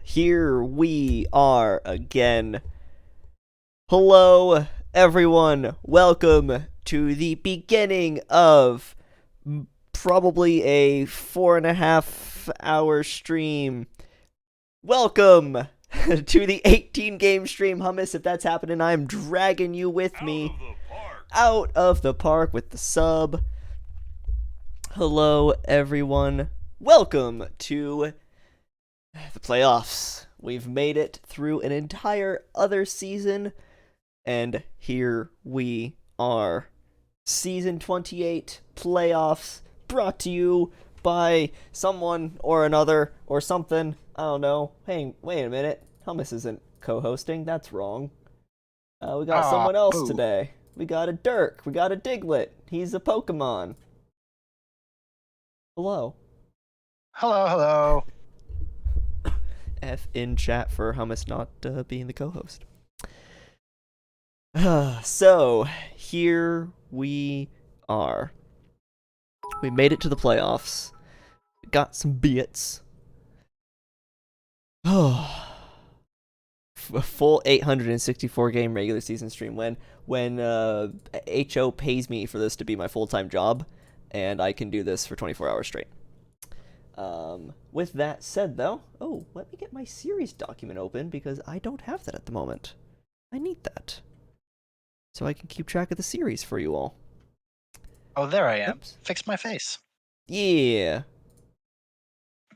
Here we are again. Hello, everyone. Welcome to the beginning of probably a 4.5 hour stream. Welcome to the 18 game stream, Hummus. If that's happening, I'm dragging you with me out of the park with the sub. Hello, everyone. Welcome to the playoffs. We've made it through an entire other season, and here we are. Season 28 playoffs brought to you by someone or another or something. I don't know. Hey, wait a minute. Hummus isn't co-hosting. That's wrong. We got someone else boo. today. We got a Dirk. We got a Diglett. He's a Pokemon. Hello. Hello. F in chat for Hummus not being the co-host. So, here we are. We made it to the playoffs. Got some bits. Oh. A full 864 game regular season stream when HO pays me for this to be my full-time job, and I can do this for 24 hours straight. With that said, though, let me get my series document open because I don't have that at the moment. I need that so I can keep track of the series for you all. Oh, there I am. Oops. Fix my face. Yeah.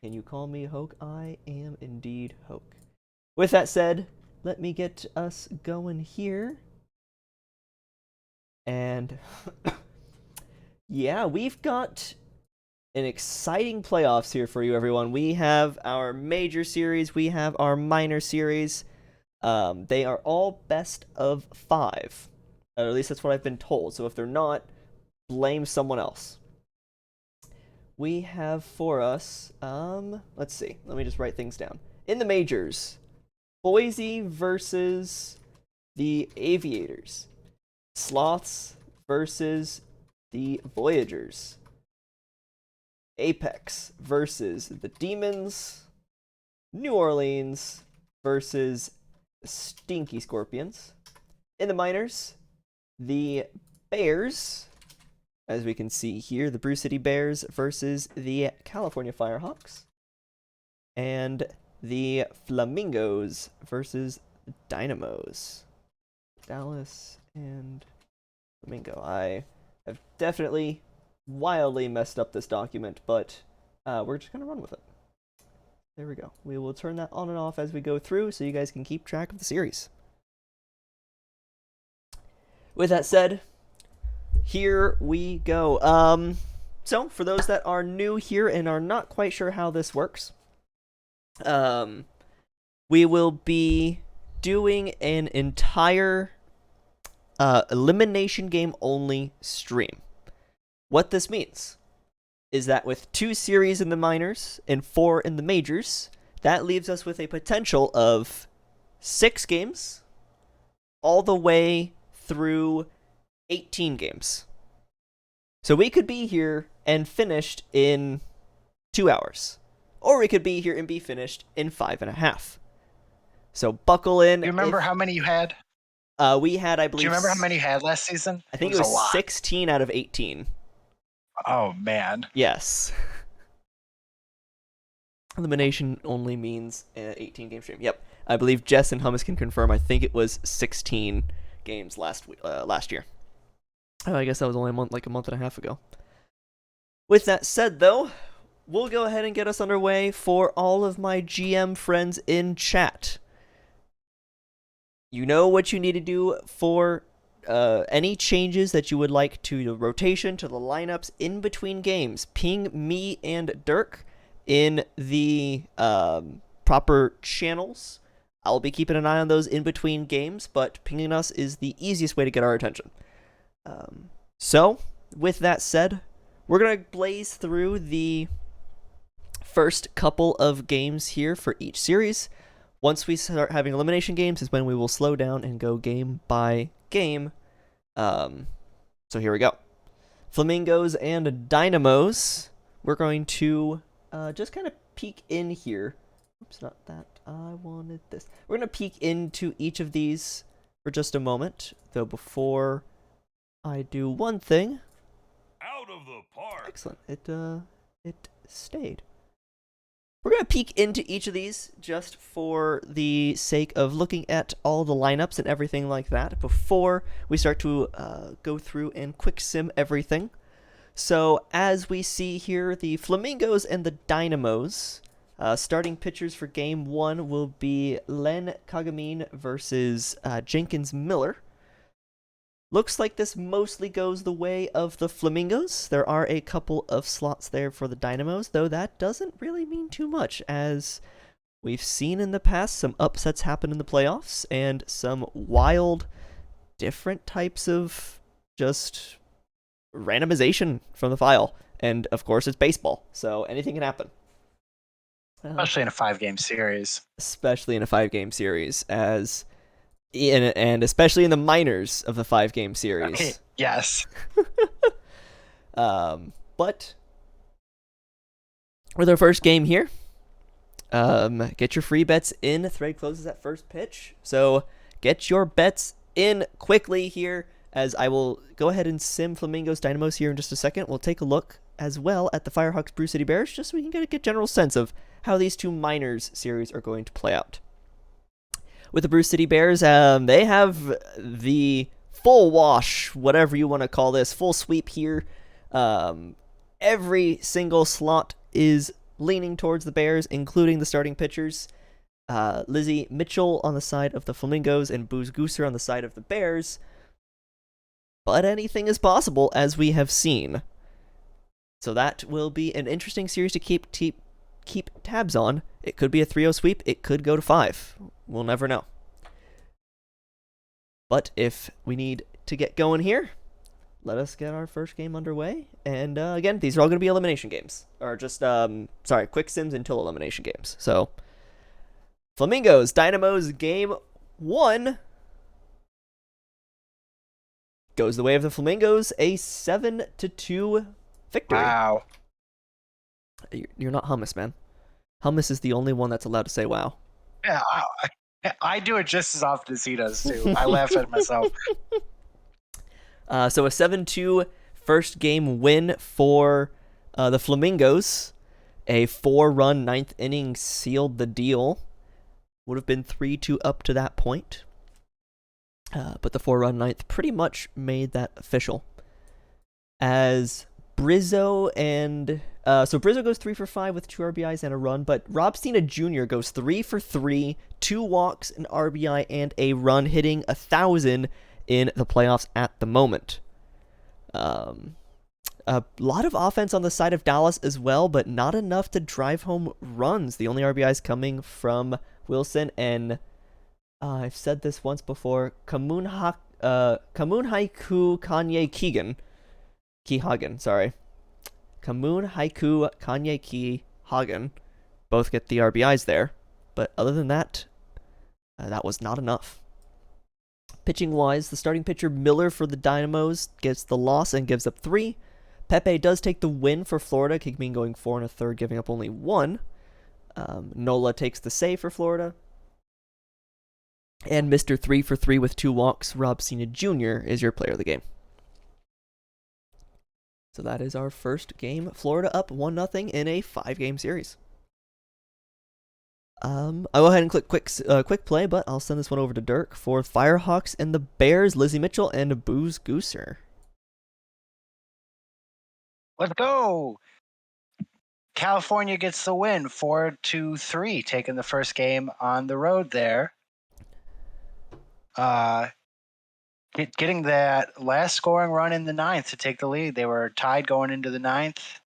Can you call me Hoke? I am indeed Hoke. With that said, let me get us going here. And yeah, we've got an exciting playoffs here for you, everyone. We have our major series. We have our minor series. They are all best of 5. Or at least that's what I've been told. So if they're not, blame someone else. We have for us, let's see. Let me just write things down. In the majors, Boise versus the Aviators. Sloths versus the Voyagers. Apex versus the Demons. New Orleans versus the Stinky Scorpions. In the minors, the Bears, as we can see here, the Brew City Bears versus the California Firehawks. And the Flamingos versus the Dynamos. Dallas and Flamingo. I have definitely wildly messed up this document, but we're just gonna run with it. There we go. We will turn that on and off as we go through so you guys can keep track of the series. With that said, here we go. So for those that are new here and are not quite sure how this works, we will be doing an entire elimination game only stream. What this means is that with 2 series in the minors and 4 in the majors, that leaves us with a potential of 6 games all the way through 18 games. So we could be here and finished in 2 hours. Or we could be here and be finished in 5.5. So buckle in. Do you remember how many you had? We had, I believe... Do you remember how many you had last season? I think it was a lot. 16 out of 18. Oh, man. Yes. Elimination only means 18 game stream. Yep. I believe Jess and Hummus can confirm. I think it was 16 games last year. I guess that was only a month and a half ago. With that said, though, we'll go ahead and get us underway for all of my GM friends in chat. You know what you need to do for any changes that you would like to the rotation, to the lineups in between games. Ping me and Dirk in the proper channels. I'll be keeping an eye on those in between games, but pinging us is the easiest way to get our attention. So, with that said, we're going to blaze through the first couple of games here for each series. Once we start having elimination games is when we will slow down and go game by game. So here we go. Flamingos and Dynamos. We're going to just kind of peek in here Oops, not that. I wanted this. We're going to peek into each of these for just a moment, though before I do one thing. Out of the park. Excellent. It stayed. We're going to peek into each of these just for the sake of looking at all the lineups and everything like that before we start to go through and quick sim everything. So as we see here, the Flamingos and the Dynamos, starting pitchers for game 1 will be Len Kagamin versus Jenkins Miller. Looks like this mostly goes the way of the Flamingos. There are a couple of slots there for the Dynamos, though that doesn't really mean too much, as we've seen in the past some upsets happen in the playoffs, and some wild, different types of just randomization from the file. And, of course, it's baseball, so anything can happen. Especially in a 5-game series. Especially in a 5-game series, and especially in the minors of the 5-game series. Yes. But with our first game here, get your free bets in. Thread closes at first pitch, so get your bets in quickly here, as I will go ahead and sim Flamingos Dynamos here in just a second. We'll take a look as well at the Firehawks Brew City Bears, just so we can get a general sense of how these two minors series are going to play out. With the Brew City Bears, they have the full wash, whatever you want to call this, full sweep here. Every single slot is leaning towards the Bears, including the starting pitchers. Lizzie Mitchell on the side of the Flamingos and Booze Gooser on the side of the Bears. But anything is possible, as we have seen. So that will be an interesting series to keep tabs on. It could be a 3-0 sweep. It could go to 5. We'll never know. But if we need to get going here, let us get our first game underway. And again, these are all going to be elimination games. Or just, quick sims until elimination games. So, Flamingos, Dynamos, game 1 goes the way of the Flamingos, a 7-2 victory. Wow. You're not Hummus, man. Hummus is the only one that's allowed to say wow. Yeah, I do it just as often as he does, too. I laugh at myself. So a 7-2 first game win for the Flamingos. A 4-run ninth inning sealed the deal. Would have been 3-2 up to that point. But the 4-run ninth pretty much made that official. As Brizzo and... so Brizzo goes 3 for 5 with 2 RBIs and a run, but Rob Stina Jr. goes 3 for 3, 2 walks, an RBI, and a run, hitting 1,000 in the playoffs at the moment. A lot of offense on the side of Dallas as well, but not enough to drive home runs. The only RBIs coming from Wilson and... I've said this once before, Kamun Haiku Kanye Keyhagen, sorry. Kamun, Haiku, Kanye, Hagen both get the RBIs there. But other than that, that was not enough. Pitching-wise, the starting pitcher Miller for the Dynamos gets the loss and gives up 3. Pepe does take the win for Florida, Kigmin going 4 1/3, giving up only 1. Nola takes the save for Florida. And Mr. 3 for 3 with 2 walks, Rob Sina Jr. is your player of the game. So that is our first game. Florida up 1-0 in a 5-game series. I'll go ahead and click quick play, but I'll send this one over to Dirk for Firehawks and the Bears, Lizzie Mitchell and Booze Gooser. Let's go. California gets the win, 4-3, taking the first game on the road there. Getting that last scoring run in the 9th to take the lead. They were tied going into the 9th,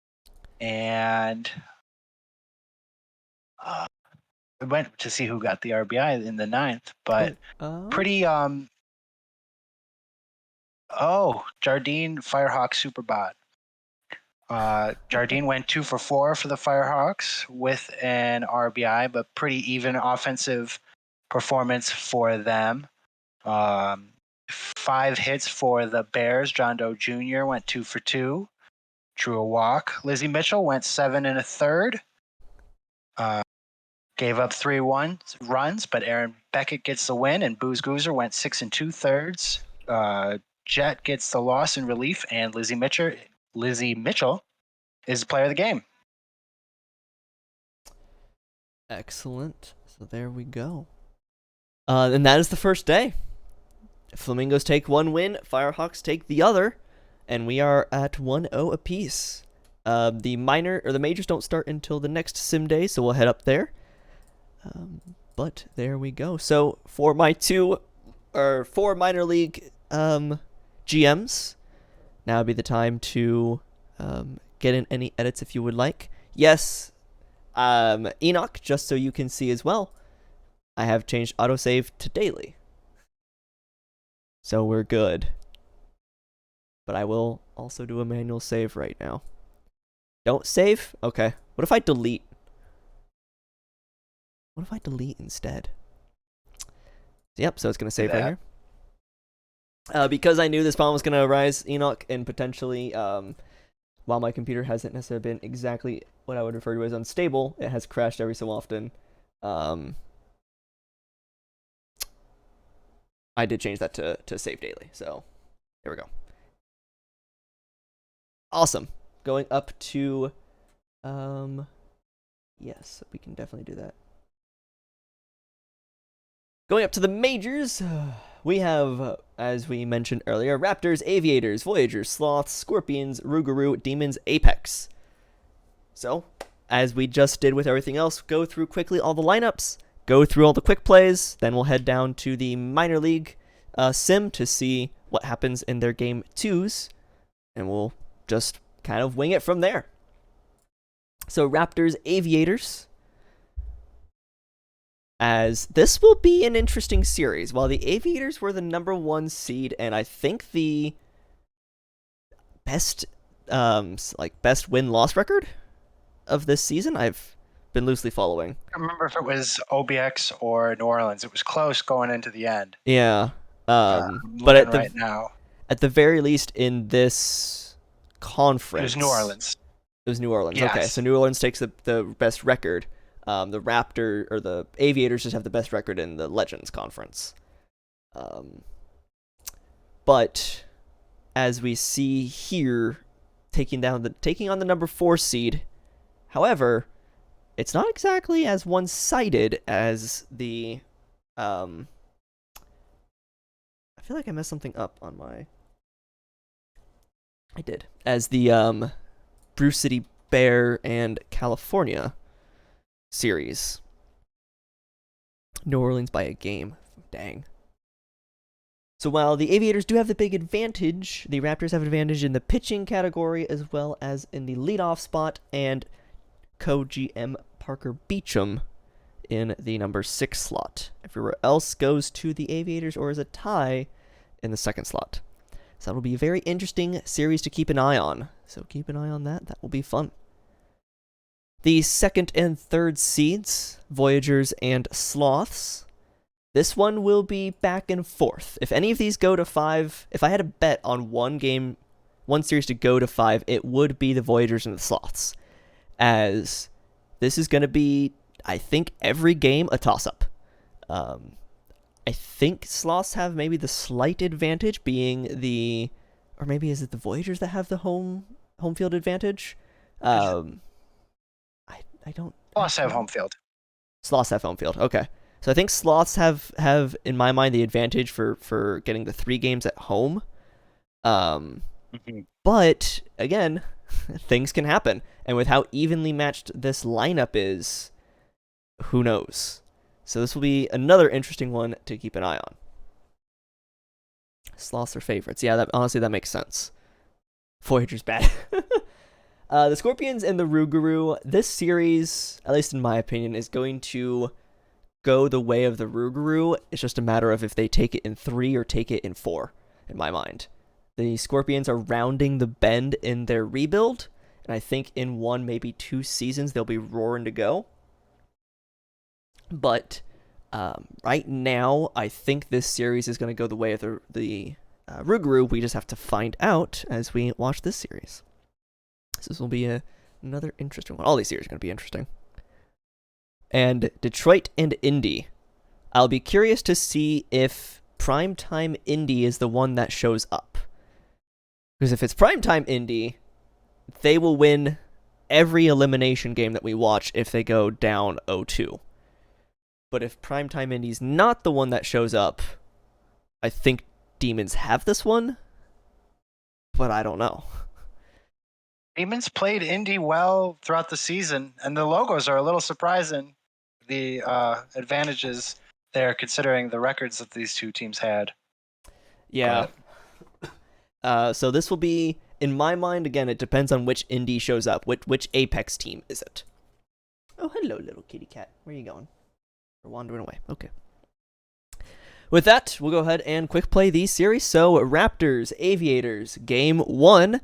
and we went to see who got the RBI in the 9th, but pretty Jardine Firehawk Superbot. Jardine went 2 for 4 for the Firehawks with an RBI, but pretty even offensive performance for them. 5 hits for the Bears. John Doe Jr. went 2 for 2, drew a walk. Lizzie Mitchell went 7 1/3. gave up 3 runs, but Aaron Beckett gets the win, and Booze Goozer went 6 2/3. Jet gets the loss in relief, and Lizzie Mitchell is the player of the game. Excellent. So there we go. And that is the first day. Flamingos take 1 win, Firehawks take the other, and we are at 1-0 apiece. The majors don't start until the next sim day, so we'll head up there. But there we go. So for my 4 minor league GMs, now would be the time to get in any edits if you would like. Yes, Enoch, just so you can see as well, I have changed autosave to daily. So we're good. But I will also do a manual save right now. Don't save? Okay. What if I delete? What if I delete instead? Yep, so it's going to save right here. Because I knew this problem was going to arise, Enoch, and potentially, while my computer hasn't necessarily been exactly what I would refer to as unstable, it has crashed every so often. I did change that to save daily, so here we go. Awesome. Going up to, yes, we can definitely do that. Going up to the majors, we have, as we mentioned earlier, Raptors, Aviators, Voyagers, Sloths, Scorpions, Rougarou, Demons, Apex. So, as we just did with everything else, go through quickly all the lineups, go through all the quick plays, then we'll head down to the minor league sim to see what happens in their game 2s, and we'll just kind of wing it from there. So, Raptors, Aviators. As this will be an interesting series. While the Aviators were the #1 seed, and I think the best win-loss record of this season, I've been loosely following. I remember if it was OBX or New Orleans. It was close going into the end. Yeah. But at the very least in this conference, it was New Orleans. It was New Orleans. Yes. Okay, so New Orleans takes the best record. The Aviators just have the best record in the Legends Conference. But as we see here, taking on the #4 seed, however, it's not exactly as one-sided as the. I feel like I messed something up on my. I did. As the Brew City Bear and California series. New Orleans by a game. Dang. So while the Aviators do have the big advantage, the Raptors have an advantage in the pitching category as well as in the leadoff spot, and co-GM Parker Beecham in the #6 slot. Everywhere else goes to the Aviators or is a tie in the 2nd slot. So that'll be a very interesting series to keep an eye on. So keep an eye on that. That will be fun. The 2nd and 3rd seeds, Voyagers and Sloths. This one will be back and forth. If any of these go to 5, if I had a bet on one series to go to 5, it would be the Voyagers and the Sloths. As this is going to be, I think, every game a toss-up. I think Sloths have maybe the slight advantage being or maybe is it the Voyagers that have the home field advantage? I don't. Sloths have home field. Sloths have home field. Okay, so I think Sloths have in my mind the advantage for getting the 3 games at home. But again, things can happen, and with how evenly matched this lineup is, who knows? So this will be another interesting one to keep an eye on. Sloths are favorites. Yeah, honestly that makes sense. Voyager's bad. The Scorpions and the Rougarou, this series, at least in my opinion, is going to go the way of the Rougarou. It's just a matter of if they take it in 3 or take it in 4, in my mind. The Scorpions are rounding the bend in their rebuild, and I think in 1, maybe 2 seasons, they'll be roaring to go. But right now, I think this series is going to go the way of the Rougarou. We just have to find out as we watch this series. So this will be another interesting one. All these series are going to be interesting. and Detroit and Indy. I'll be curious to see if Primetime Indy is the one that shows up. Because if it's Primetime Indy, they will win every elimination game that we watch if they go down 0-2. But if Primetime Indy's not the one that shows up, I think Demons have this one, but I don't know. Demons played Indy well throughout the season, and the logos are a little surprising. The advantages there, considering the records that these two teams had. Yeah. So this will be, in my mind, again, it depends on which Indy shows up. Which Apex team is it? Oh, hello, little kitty cat. Where are you going? We're wandering away. Okay. With that, we'll go ahead and quick play the series. So, Raptors, Aviators, Game 1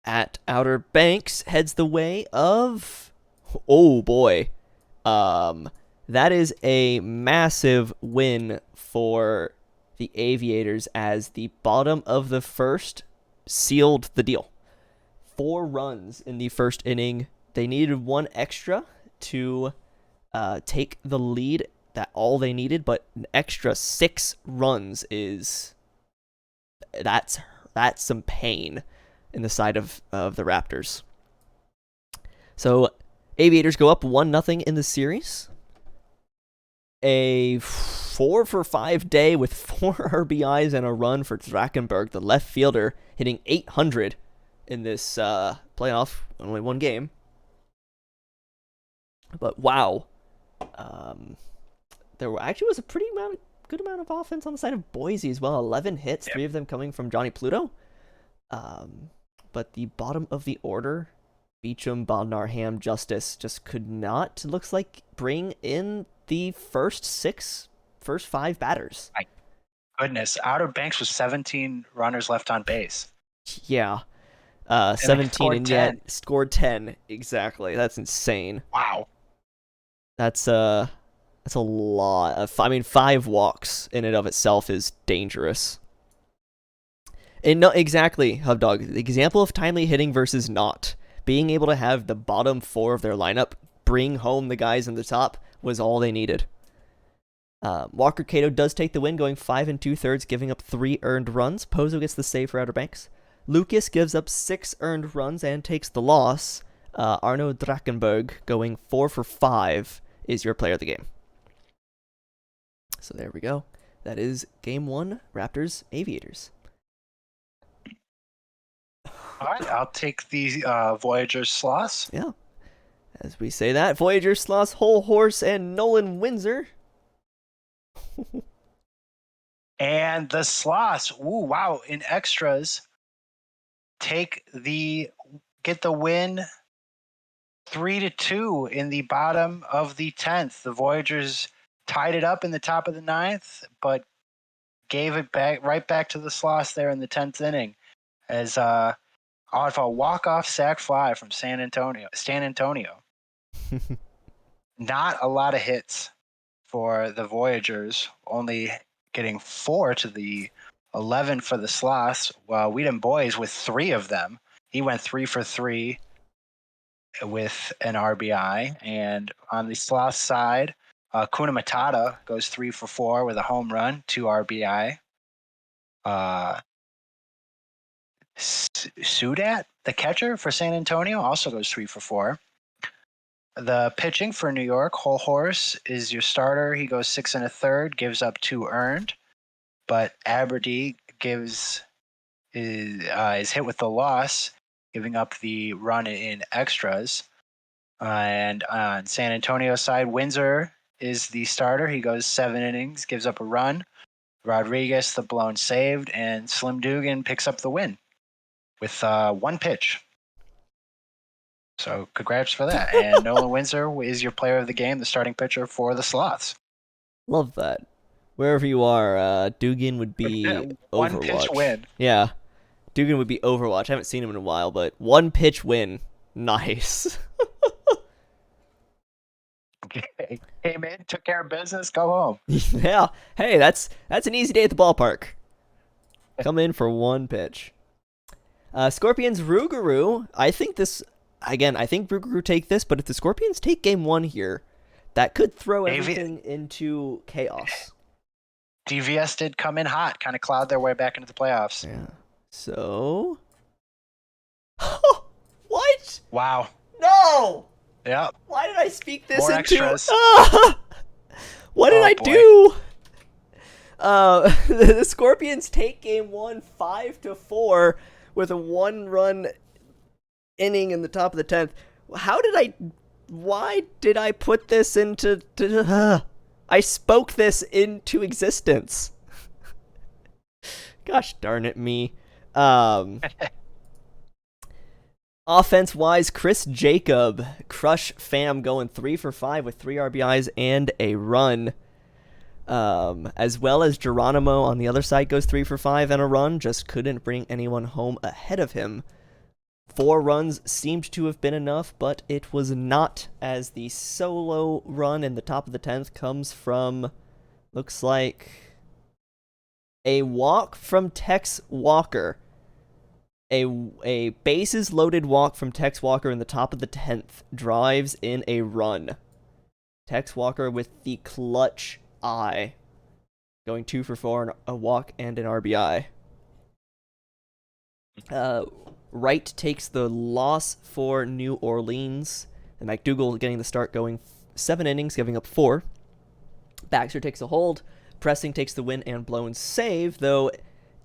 at Outer Banks heads the way of... Oh, boy. That is a massive win for the Aviators, as the bottom of the first sealed the deal. 4 runs in the first inning. They needed 1 extra to take the lead. That all they needed, but an extra 6 runs is that's some pain in the side of the Raptors. So Aviators go up 1-0 in the series. A 4-for-5 day with 4 RBIs and a run for Drakenberg, the left fielder, hitting 800 in this playoff. Only 1 game. But wow. There actually was a pretty good amount of offense on the side of Boise as well. 11 hits, 3 of them coming from Johnny Pluto. But the bottom of the order, Beecham, Bodnar, Ham, Justice, just could not, looks like, bring in the first 5 batters. My goodness, Outer Banks was 17 runners left on base. Yeah. 17 and yet scored 10. Exactly. That's insane. Wow. That's a lot of, 5 walks in and of itself is dangerous. And no, exactly, Hubdog. The example of timely hitting versus not. Being able to have the bottom 4 of their lineup bring home the guys in the top was all they needed. Walker Cato does take the win, going 5 2/3, giving up 3 earned runs. Pozo gets the save for Outer Banks. Lucas gives up 6 earned runs and takes the loss. Arno Drakenberg, going 4-for-5, is your player of the game. So there we go. That is Game 1, Raptors, Aviators. All right, I'll take the Voyager Sloss. Yeah. As we say that, Voyager, Sloss, Whole Horse, and Nolan Windsor. And the Sloss, ooh, wow, in extras, get the win 3-2 in the bottom of the 10th. The Voyagers tied it up in the top of the 9th, but gave it right back to the Sloss there in the 10th inning, as off a walk-off sac fly from San Antonio. Not a lot of hits for the Voyagers, only getting 4 to the 11 for the Sloss, while Weedham Boys with 3 of them. He went 3 for 3 with an RBI. And on the Sloss side, Kuna Matata goes 3 for 4 with a home run, 2 RBI. Sudat, the catcher for San Antonio, also goes 3 for 4. The pitching for New York, Whole Horse is your starter. He goes 6 1/3, gives up 2 earned. But Aberdeen is hit with the loss, giving up the run in extras. And on San Antonio's side, Windsor is the starter. He goes 7 innings, gives up a run. Rodriguez, the blown saved, and Slim Dugan picks up the win with 1 pitch. So congrats for that. And Nolan Windsor is your player of the game, the starting pitcher for the Sloths. Love that. Wherever you are, Dugan would be Overwatch. 1 pitch win. Yeah. Dugan would be Overwatch. I haven't seen him in a while, but 1 pitch win. Nice. Okay. Came in, took care of business, go home. Yeah. Hey, that's an easy day at the ballpark. Come in for 1 pitch. Scorpions Rougarou. I think this again, I think Brew Crew take this, but if the Scorpions take game 1 here, that could throw AV everything into chaos. DVS did come in hot, kind of clawed their way back into the playoffs. Yeah. So. What? Wow. No! Yeah. Why did I speak this More into? extras. What did Oh, I boy. do? The Scorpions take game 1 5-4 with a 1-run inning in the top of the 10th. Why did I put this into? I spoke this into existence. Gosh darn it, me. Offense-wise, Chris Jacob, crush fam, going 3 for 5 with 3 RBIs and a run. As well as Geronimo on the other side goes 3 for 5 and a run, just couldn't bring anyone home ahead of him. 4 runs seemed to have been enough, but it was not, as the solo run in the top of the 10th comes from, looks like, a walk from Tex Walker. A bases loaded walk from Tex Walker in the top of the 10th drives in a run. Tex Walker with the clutch eye, going 2 for 4, a walk and an RBI. Wright takes the loss for New Orleans, and McDougal getting the start, going 7 innings, giving up 4. Baxter takes a hold. Pressing takes the win and blown save, though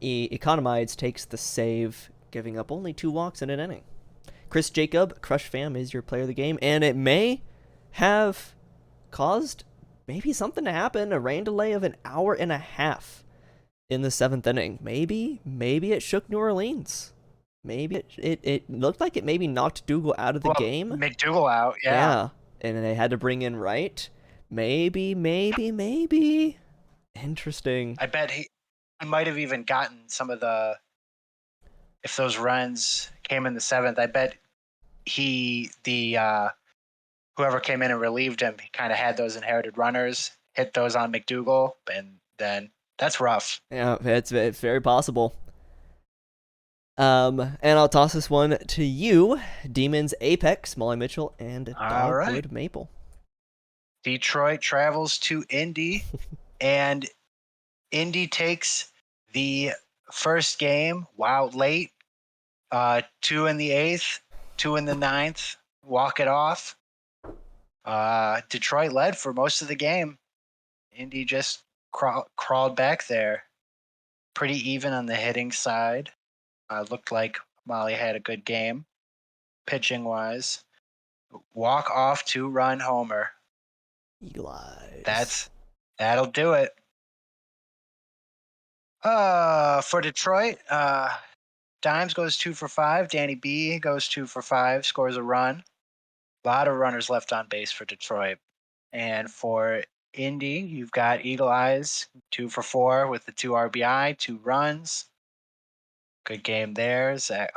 Economides takes the save, giving up only 2 walks in an inning. Chris Jacob, Crush Fam, is your player of the game, and it may have caused maybe something to happen, a rain delay of an hour and a half in the 7th inning. Maybe it shook New Orleans. Maybe it looked like it maybe knocked Dougal out of the game. McDougal out, yeah. And they had to bring in Wright. Maybe. Interesting. I bet he might have even gotten some of the, if those runs came in the 7th, I bet whoever came in and relieved him, he kind of had those inherited runners, hit those on McDougal, and then that's rough. Yeah, it's very possible. And I'll toss this one to you. Demons Apex, Molly Mitchell, and Dogwood Maple. Detroit travels to Indy, and Indy takes the first game. Wow, late. 2 in the 8th, 2 in the 9th. Walk it off. Detroit led for most of the game. Indy just crawled back there. Pretty even on the hitting side. Looked like Molly had a good game, pitching wise. Walk off 2-run homer. Eagle Eyes. That'll do it. For Detroit, Dimes goes 2 for 5. Danny B goes 2 for 5, scores a run. A lot of runners left on base for Detroit. And for Indy, you've got Eagle Eyes 2 for 4 with the 2 RBI, 2 runs. Good game there. So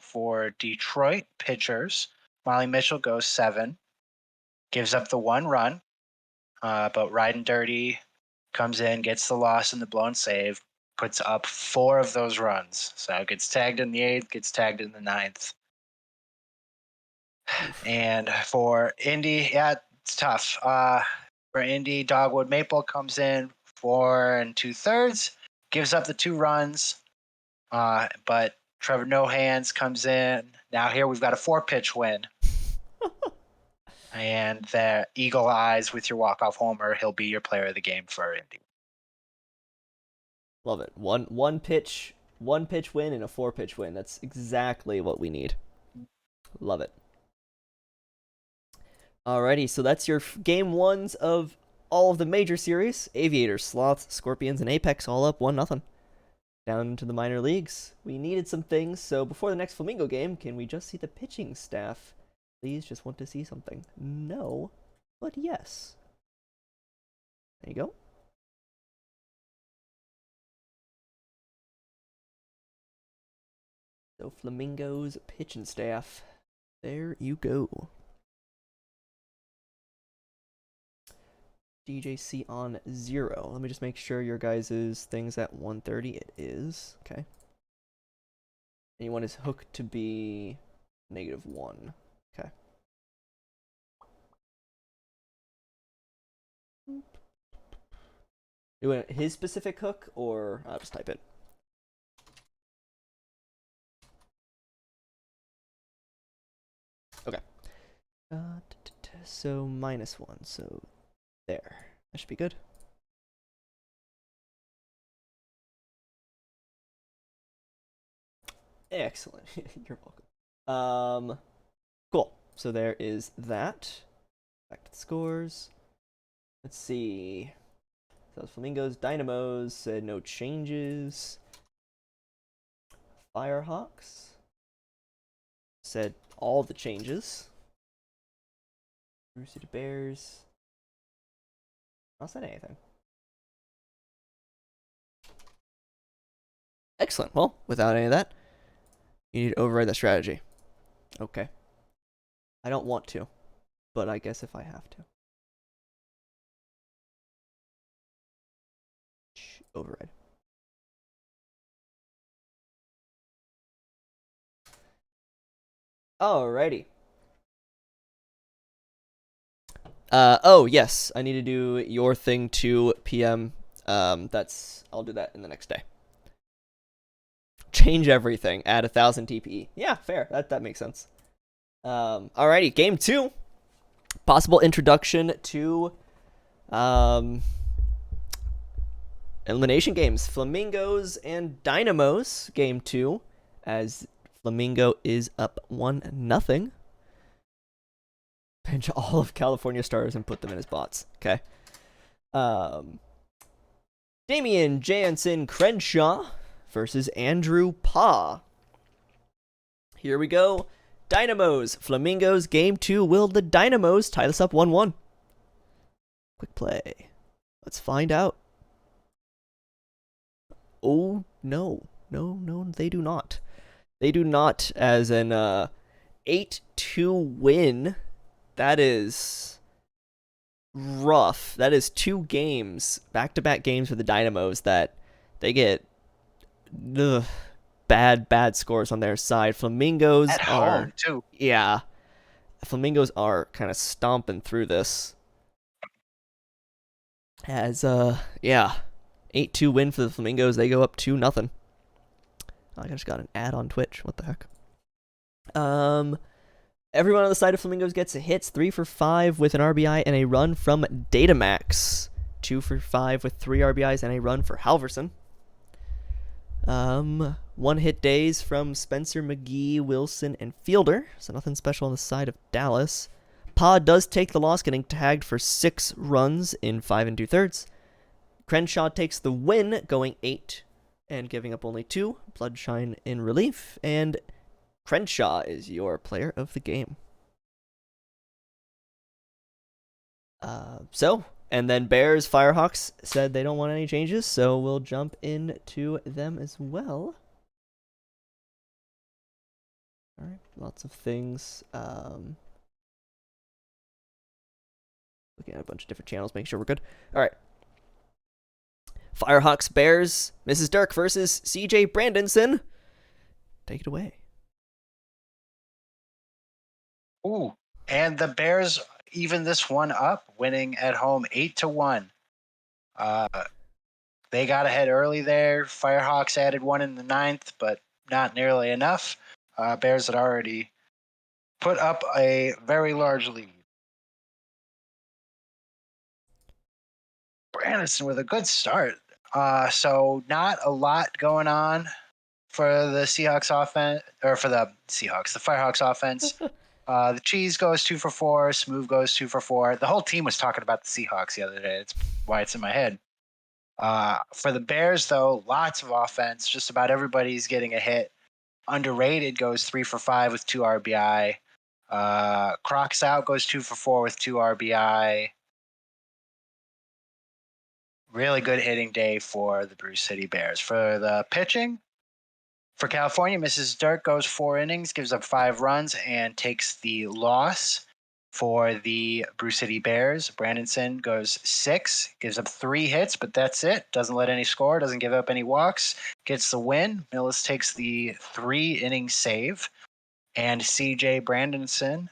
for Detroit pitchers, Molly Mitchell goes 7, gives up the 1 run, but riding dirty, comes in, gets the loss in the blown save, puts up 4 of those runs. So it gets tagged in the 8th, gets tagged in the 9th. And for Indy, yeah, it's tough. For Indy, Dogwood Maple comes in 4 2/3, gives up the 2 runs, but Trevor No Hands comes in. Now here we've got a 4-pitch win. And the Eagle Eyes with your walk-off homer. He'll be your player of the game for Indy. Love it. One pitch win and a 4-pitch win. That's exactly what we need. Love it. Alrighty, so that's your game 1s of all of the major series. Aviators, Sloths, Scorpions, and Apex all up 1-0. Down into the minor leagues. We needed some things, so before the next Flamingo game, can we just see the pitching staff? Please, just want to see something. No, but yes. There you go. So Flamingos pitching staff. There you go. DJC on 0. Let me just make sure your guys' thing's at 1:30. It is. Okay. And you want his hook to be -1. Okay. You want his specific hook, or I'll just type it. Okay. So -1. So there. That should be good. Excellent. You're welcome. Cool. So there is that. Back to the scores. Let's see. So Flamingos, Dynamos said no changes. Firehawks said all the changes. Blue City Bears. Not said anything. Excellent. Well, without any of that, you need to override that strategy. Okay. I don't want to, but I guess if I have to. Override. Alrighty. Oh yes, I need to do your thing 2 p.m. I'll do that in the next day. Change everything. Add 1,000 TPE. Yeah, fair. That makes sense. Alrighty, game 2. Possible introduction to elimination games. Flamingos and Dynamos, game 2, as Flamingo is up 1-0. Pinch all of California stars and put them in his bots. Okay. Damian Jansen Crenshaw versus Andrew Pa. Here we go. Dynamos, Flamingos, game 2. Will the Dynamos tie this up 1-1? Quick play. Let's find out. Oh, no. No, they do not. They do not, as an 8-2 win. That is rough. That is 2 games, back-to-back games for the Dynamos that they get bad scores on their side. Flamingos At are home, too. Yeah. Flamingos are kind of stomping through this. As 8-2 win for the Flamingos. They go up 2-0. I just got an ad on Twitch. What the heck? Everyone on the side of Flamingos gets hits. 3 for 5 with an RBI and a run from Datamax. 2 for 5 with 3 RBIs and a run for Halverson. 1 hit days from Spencer, McGee, Wilson, and Fielder. So nothing special on the side of Dallas. Pa does take the loss, getting tagged for 6 runs in 5 2/3. Crenshaw takes the win, going 8 and giving up only 2. Bloodshine in relief, and Crenshaw is your player of the game. And then Bears, Firehawks said they don't want any changes, so we'll jump into them as well. All right, lots of things. Looking at a bunch of different channels, making sure we're good. All right. Firehawks, Bears, Mrs. Dirk versus CJ Brandonson. Take it away. Ooh, and the Bears even this one up, winning at home 8-1. They got ahead early there. Firehawks added 1 in the 9th, but not nearly enough. Bears had already put up a very large lead. Brandon with a good start. So not a lot going on for the Seahawks offense, or for the Firehawks offense. The Cheese goes 2 for 4. Smooth goes 2 for 4. The whole team was talking about the Seahawks the other day. It's why it's in my head. For the Bears, though, lots of offense. Just about everybody's getting a hit. Underrated goes 3 for 5 with 2 RBI. Crocs out goes 2 for 4 with 2 RBI. Really good hitting day for the Bruce City Bears. For the pitching, for California, Mrs. Dirk goes 4 innings, gives up 5 runs, and takes the loss. For the Brew City Bears, Brandonson goes 6, gives up 3 hits, but that's it. Doesn't let any score, doesn't give up any walks, gets the win. Millis takes the 3-inning save, and CJ Brandonson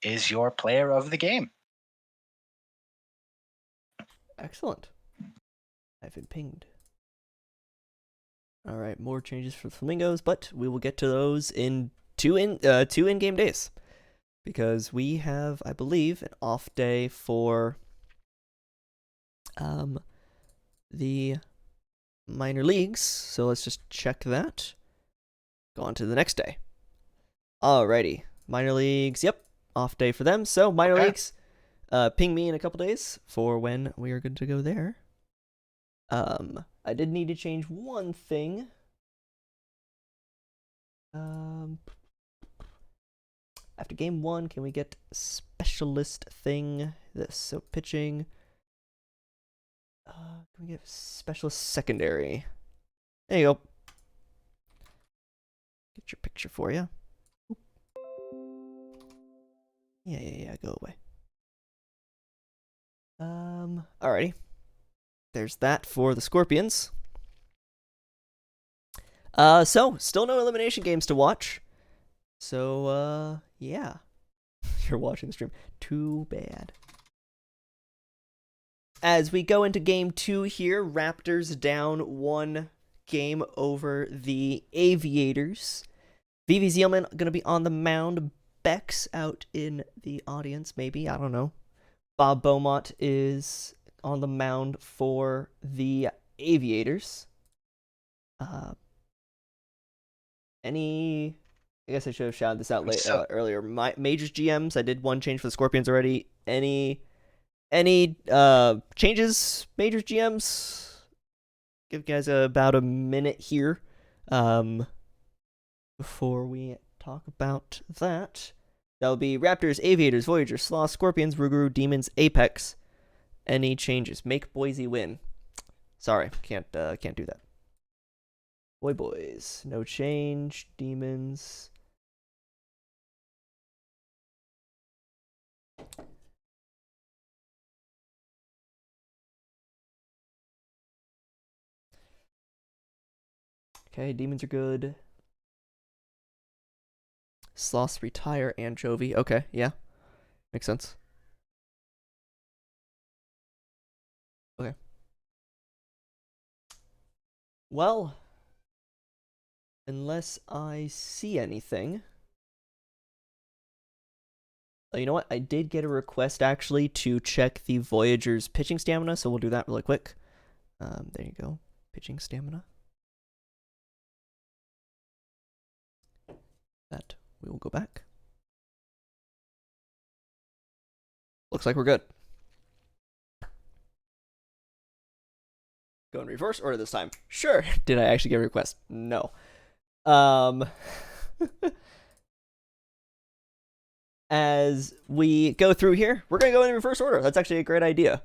is your player of the game. Excellent. I've been pinged. All right, more changes for the Flamingos, but we will get to those in two in-game days, because we have, I believe, an off day for the minor leagues. So let's just check that. Go on to the next day. Alrighty, minor leagues. Yep, off day for them. So minor leagues, ping me in a couple days for when we are good to go there. I did need to change one thing. After game 1, can we get specialist thing? So pitching. Can we get specialist secondary? There you go. Get your picture for you. Yeah, go away. Alrighty. There's that for the Scorpions. So, still no elimination games to watch. So, yeah. You're watching the stream. Too bad. As we go into game 2 here, Raptors down 1 game over the Aviators. Vivi Zielman going to be on the mound. Beck's out in the audience, maybe. I don't know. Bob Beaumont is on the mound for the Aviators. I guess I should have shouted this out earlier. My Majors GMs, I did one change for the Scorpions already. Any changes, Majors GMs? Give you guys about a minute here before we talk about that. That'll be Raptors, Aviators, Voyagers, Sloth, Scorpions, Rougarou, Demons, Apex. Any changes? Make Boise win. Sorry, can't do that. Boys, no change. Demons. Okay, Demons are good. Sloths retire. Anchovy. Okay, yeah. Makes sense. Okay. Well, unless I see anything. Oh, you know what? I did get a request, actually, to check the Voyagers' pitching stamina, so we'll do that really quick. There you go. Pitching stamina. That we will go back. Looks like we're good. Go in reverse order this time. Sure. Did I actually get a request? No. As we go through here, we're going to go in reverse order. That's actually a great idea.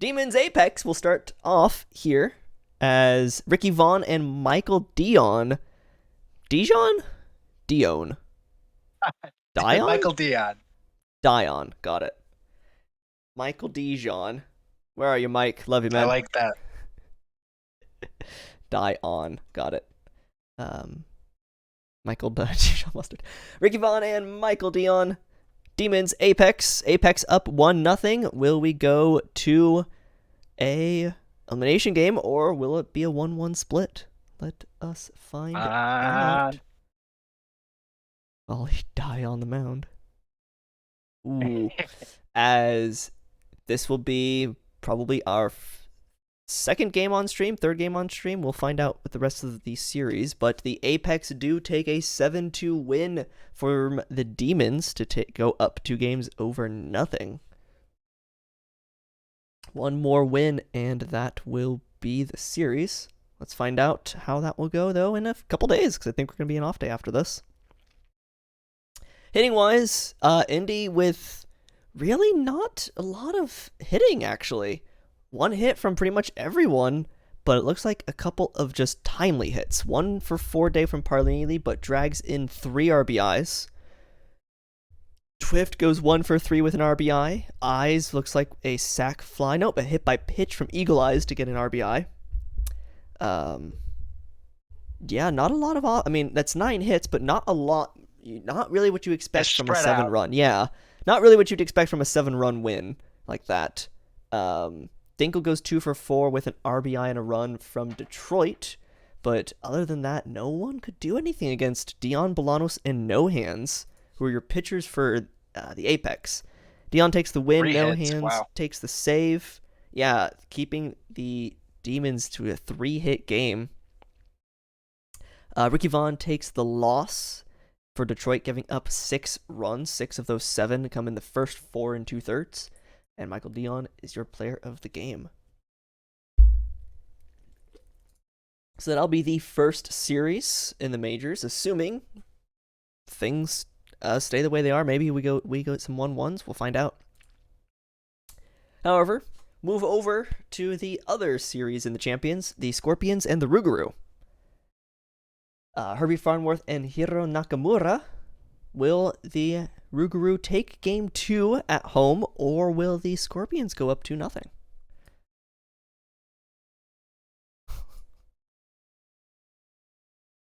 Demons Apex will start off here as Ricky Vaughn and Michael Dion. Dijon? Dion. Michael Dion. Dion. Got it. Michael Dijon. Where are you, Mike? Love you, man. I like that. Dion. Got it. Michael Dijon Mustard. Ricky Vaughn and Michael Dion. Demons Apex. Apex up 1-0. Will we go to a elimination game, or will it be a 1-1 split? Let us find out. I'll die on the mound. Ooh. As this will be probably our second game on stream, third game on stream. We'll find out with the rest of the series. But the Apex do take a 7-2 win from the Demons to go up 2 games over nothing. One more win, and that will be the series. Let's find out how that will go, though, in a couple days, because I think we're going to be an off day after this. Hitting-wise, Indy with really not a lot of hitting, actually. 1 hit from pretty much everyone, but it looks like a couple of just timely hits. 1 for 4 day from Parley, but drags in 3 RBIs. Twift goes 1 for 3 with an RBI. Eyes looks like a sac fly. Nope, a hit by pitch from Eagle Eyes to get an RBI. Yeah, not a lot of. I mean, that's 9 hits, but not a lot. Not really what you expect from a 7-run. Yeah, not really what you'd expect from a 7-run win like that. Dinkel goes 2 for 4 with an RBI and a run from Detroit. But other than that, no one could do anything against Dion Bolanos and No Hands, who are your pitchers for the Apex. Dion takes the win, No Hands takes the save. Yeah, keeping the Demons to a 3-hit game. Ricky Vaughn takes the loss for Detroit, giving up 6 runs. 6 of those 7 come in the first 4 2/3. And Michael Dion is your player of the game. So that'll be the first series in the majors, assuming things stay the way they are. Maybe we go some 1-1s. We'll find out. However, move over to the other series in the Champions, the Scorpions and the Rougarou. Herbie Farnworth and Hiro Nakamura. Will the Rougarou take game 2 at home, or will the Scorpions go up 2-0?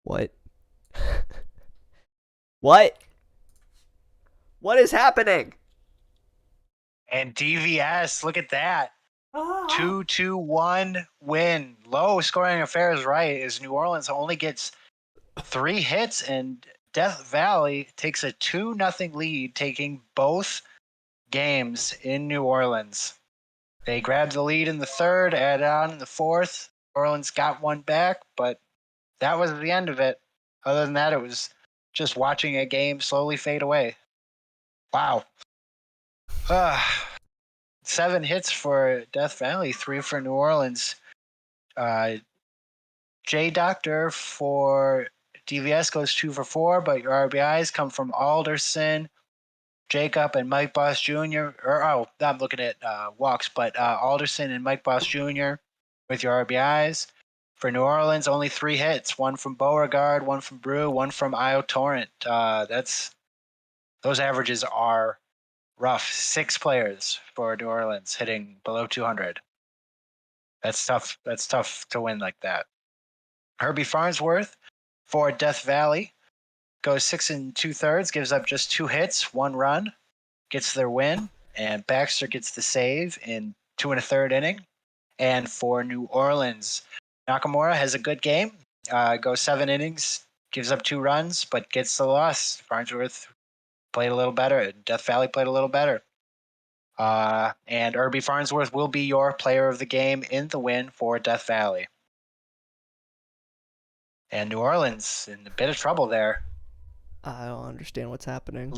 What? What? What is happening? And DVS, look at that. 2-2-1 win. Low scoring affairs right as New Orleans only gets 3 hits, and Death Valley takes a 2-0 lead, taking both games in New Orleans. They grabbed the lead in the 3rd, added on in the 4th. New Orleans got one back, but that was the end of it. Other than that, it was just watching a game slowly fade away. Wow. 7 hits for Death Valley, 3 for New Orleans. J Doctor for DVS goes 2 for 4, but your RBIs come from Alderson, Jacob, and Mike Boss Jr. I'm looking at walks, but Alderson and Mike Boss Jr. with your RBIs. For New Orleans, only 3 hits, 1 from Beauregard, 1 from Brew, 1 from Io Torrent. Those averages are rough. 6 players for New Orleans hitting below 200. That's tough. That's tough to win like that. Herbie Farnsworth for Death Valley goes 6 2/3, gives up just 2 hits, 1 run, gets their win, and Baxter gets the save in 2 1/3 inning. And for New Orleans, Nakamura has a good game, goes 7 innings, gives up 2 runs, but gets the loss. Farnsworth played a little better. Death Valley played a little better. And Herbie Farnsworth will be your player of the game in the win for Death Valley. And New Orleans in a bit of trouble there. I don't understand what's happening.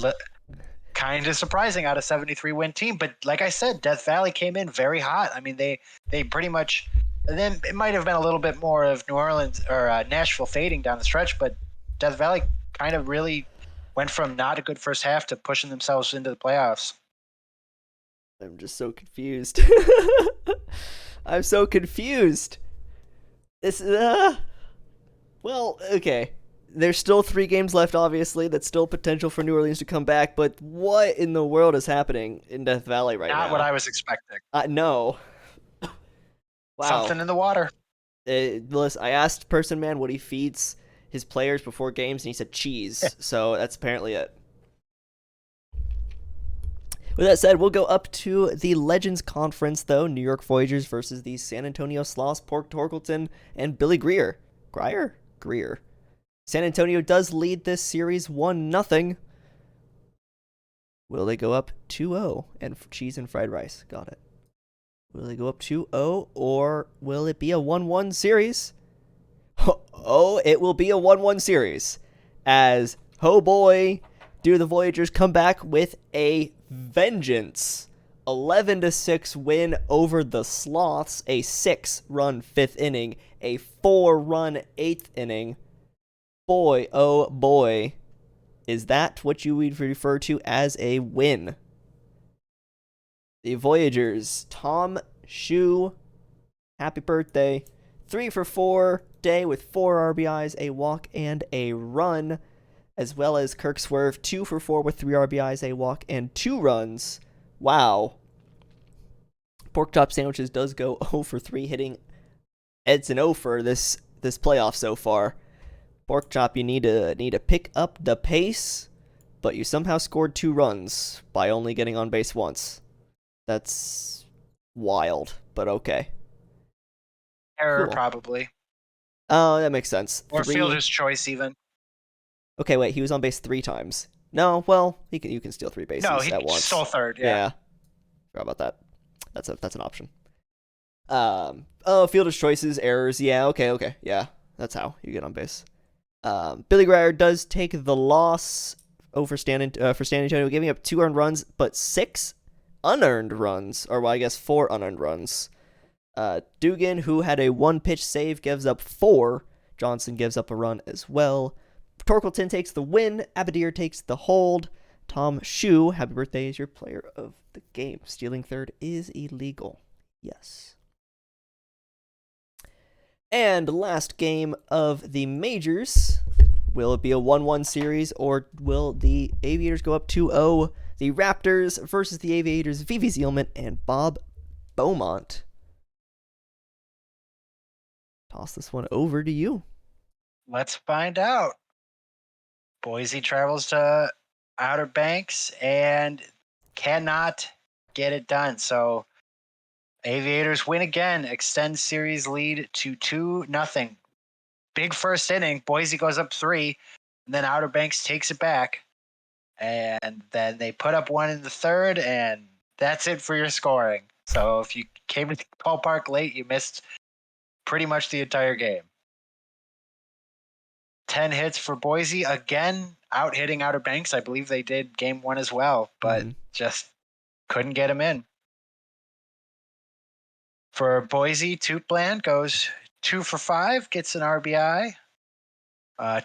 Kind of surprising out of 73-win team, but like I said, Death Valley came in very hot. I mean, they pretty much. Then it might have been a little bit more of New Orleans or Nashville fading down the stretch, but Death Valley kind of really went from not a good first half to pushing themselves into the playoffs. I'm just so confused. I'm so confused. This well, okay. There's still 3 games left, obviously. That's still potential for New Orleans to come back, but what in the world is happening in Death Valley right now? Not what I was expecting. No. Wow. Something in the water. Listen, I asked Person Man what he feeds his players before games, and he said cheese. So that's apparently it. With that said, we'll go up to the Legends Conference, though. New York Voyagers versus the San Antonio Sloths, Pork Torkelton, and Billy Greer. Greer. San Antonio does lead this series 1-0. Will they go up 2-0? And cheese and fried rice. Got it. Will they go up 2-0, or will it be a 1-1 series? Oh, it will be a 1-1 series. As, oh boy, do the Voyagers come back with a vengeance. 11-6 win over the Sloths, a 6-run 5th inning, a 4-run 8th inning. Boy, oh boy, is that what you would refer to as a win? The Voyagers, Tom Shu, happy birthday. 3 for 4 day with 4 RBIs, a walk, and a run. as well as Kirk Swerve, 2 for 4 with 3 RBIs, a walk, and 2 runs. Wow. Pork Chop Sandwiches does go 0 for 3, hitting Edson 0 for this playoff so far. Pork Chop, you need to pick up the pace, but you somehow scored 2 runs by only getting on base once. That's wild, but okay. Error, Cool. probably. Oh, that makes sense. Or 3... fielder's choice, even. Okay, wait, he was on base 3 times. No, well, you can steal 3 bases No, he at once. stole third, Yeah. yeah. Forgot about that. That's an option. Fielder's choices, errors. Yeah, okay. Yeah, that's how you get on base. Billy Greyer does take the loss over San Antonio, giving up 2 earned runs, but 6 unearned runs, or well, I guess 4 unearned runs. Dugan, who had a 1-pitch save, gives up 4. Johnson gives up a run as well. Torkelton takes the win. Abadir takes the hold. Tom Shu, happy birthday, is your player of the game. Stealing third is illegal. Yes. And last game of the majors. Will it be a 1-1 series, or will the Aviators go up 2-0? The Raptors versus the Aviators, Vivi Zielman and Bob Beaumont. Toss this one over to you. Let's find out. Boise travels to Outer Banks and cannot get it done. So Aviators win again, extend series lead to 2-0. Big first inning. Boise goes up 3, and then Outer Banks takes it back. And then they put up 1 in the third, and that's it for your scoring. So if you came to the ballpark late, you missed pretty much the entire game. 10 hits for Boise, again, out hitting Outer Banks. I believe they did game 1 as well, but just couldn't get him in. For Boise, Tootland goes 2 for 5, gets an RBI.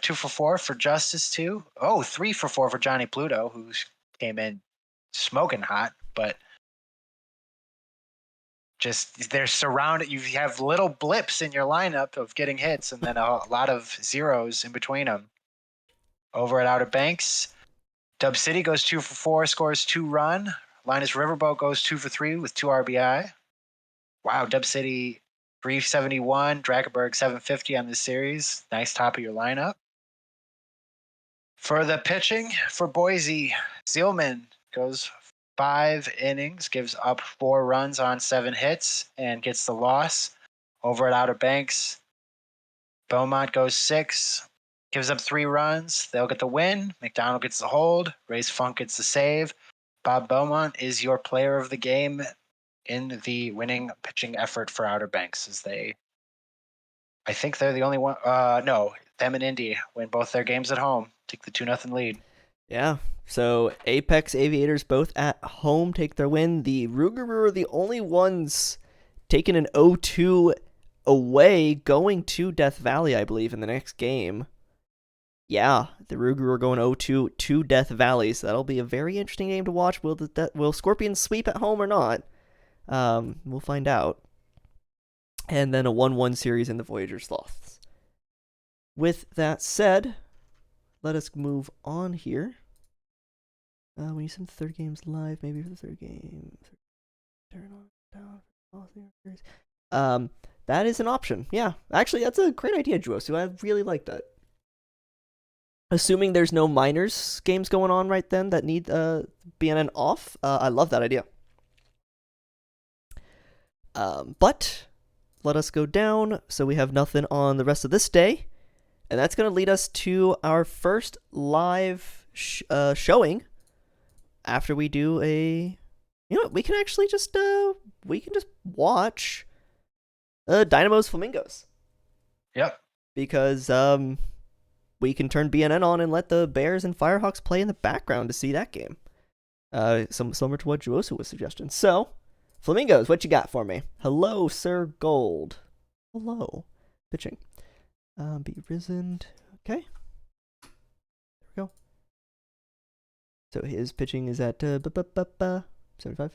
2 for 4 for Justice, too. 3 for 4 for Johnny Pluto, who came in smoking hot, but just they're surrounded. You have little blips in your lineup of getting hits and then a lot of zeros in between them. Over at Outer Banks, Dub City goes 2 for 4, scores 2 run. Linus Riverboat goes 2 for 3 with 2 RBI. Wow, Dub City 371, Drakenberg 750 on this series. Nice top of your lineup. For the pitching for Boise, Zielman goes 5 innings, gives up 4 runs on 7 hits, and gets the loss. Over at Outer Banks, Beaumont goes 6, gives up 3 runs. They'll get the win. McDonald gets the hold. Ray's Funk gets the save. Bob Beaumont is your player of the game in the winning pitching effort for Outer Banks. I think they're the only one. No, them and Indy win both their games at home. Take the 2-0 lead. Yeah. So Apex Aviators both at home take their win. The Rougarou are the only ones taking an 0-2 away, going to Death Valley, I believe, in the next game. Yeah, the Rougarou are going 0-2 to Death Valley, so that'll be a very interesting game to watch. Will Scorpions sweep at home or not? We'll find out. And then a 1-1 series in the Voyager Sloths. With that said, let us move on here. We need some third games live, maybe for the third game. Turn on, down. That is an option. Yeah, actually, that's a great idea, Juosu. I really like that. Assuming there's no minors games going on right then that need BNN off, I love that idea. But let us go down so we have nothing on the rest of this day. And that's going to lead us to our first live showing after we do we can actually just watch Dynamo's Flamingos. Yep. Because we can turn BNN on and let the Bears and Firehawks play in the background to see that game. Similar to what Juosu was suggesting. So, Flamingos, what you got for me? Hello, Sir Gold. Hello. Pitching. Be risen. Okay. There we go. So his pitching is at 75.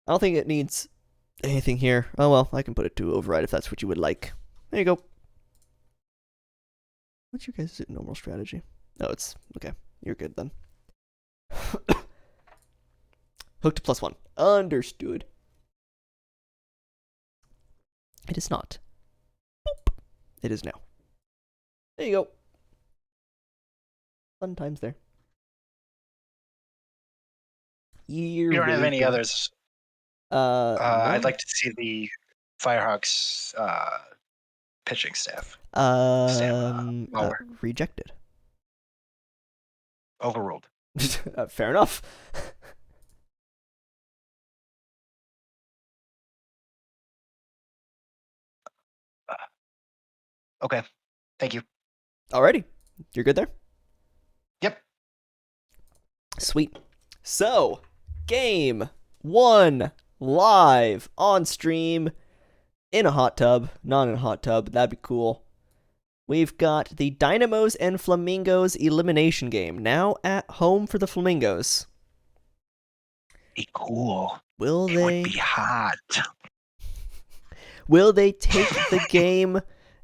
I don't think it needs anything here. Oh well, I can put it to override if that's what you would like. There you go. What's your guys' normal strategy? Oh, it's okay. You're good then. Hooked to +1. Understood. It is not. Boop. It is now. There you go. Fun times there. You don't have any others. No. I'd like to see the Firehawks pitching staff. Rejected. Overruled. Fair enough. Okay. Thank you. Alrighty. You're good there? Yep. Sweet. So, game 1 live on stream in a hot tub. Not in a hot tub. That'd be cool. We've got the Dynamos and Flamingos elimination game. Now at home for the Flamingos. Be cool. Will It they would be hot. Will they take the game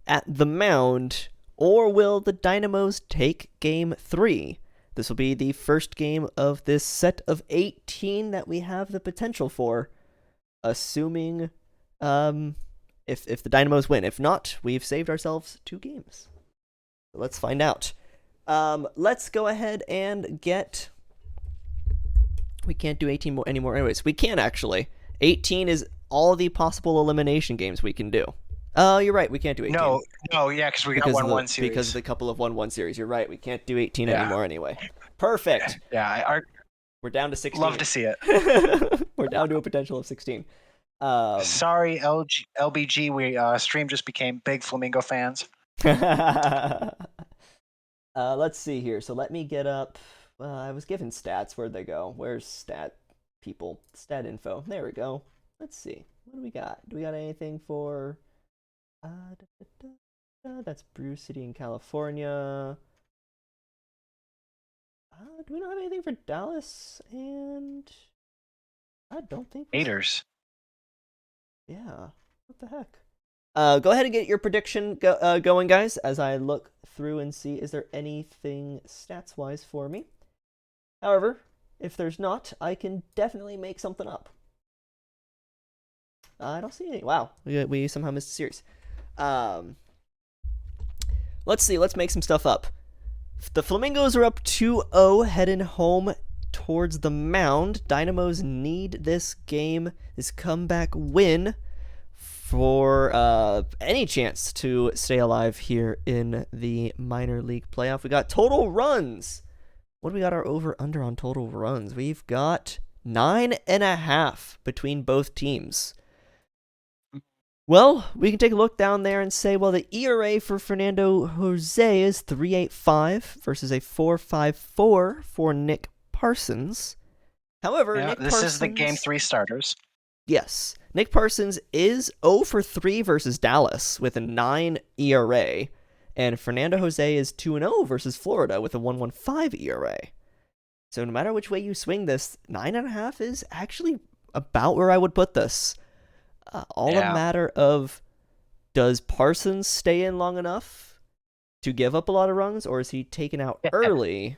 at the mound, or will the Dynamos take game 3? This will be the first game of this set of 18 that we have the potential for, assuming if the Dynamos win. If not, we've saved ourselves 2 games. Let's find out. Let's go ahead and get... We can't do 18 more anymore anyways. We can actually. 18 is all the possible elimination games we can do. Oh, you're right. We can't do 18. No, yeah, because we got 1-1 series. Because of the couple of 1-1 series. You're right. We can't do 18 anymore anyway. Perfect. Yeah, we're down to 16. Love to see it. We're down to a potential of 16. Sorry, LBG. We stream just became big Flamingo fans. Let's see here. So let me get up. I was given stats. Where'd they go? Where's stat people? Stat info. There we go. Let's see. What do we got? Do we got anything for... That's Brew City in California. Do we not have anything for Dallas? And I don't think... Haters. Yeah. What the heck? Go ahead and get your prediction going, guys, as I look through and see, is there anything stats-wise for me? However, if there's not, I can definitely make something up. I don't see any. Wow, we somehow missed a series. Let's see. Let's make some stuff up. The Flamingos are up 2-0, heading home towards the mound. Dynamos need this game, this comeback win, for any chance to stay alive here in the minor league playoff. We got total runs. What do we got our over-under on total runs? We've got 9.5 between both teams. Well, we can take a look down there and say, well, the ERA for Fernando Jose is 3.85 versus a 4.54 for Nick Parsons. However, yeah, Nick this Parsons... is the game 3 starters. Yes. Nick Parsons is 0 for 3 versus Dallas with a 9 ERA, and Fernando Jose is 2-0 versus Florida with a 1.15 ERA. So no matter which way you swing this, 9.5 is actually about where I would put this. A matter of, does Parsons stay in long enough to give up a lot of runs, or is he taken out early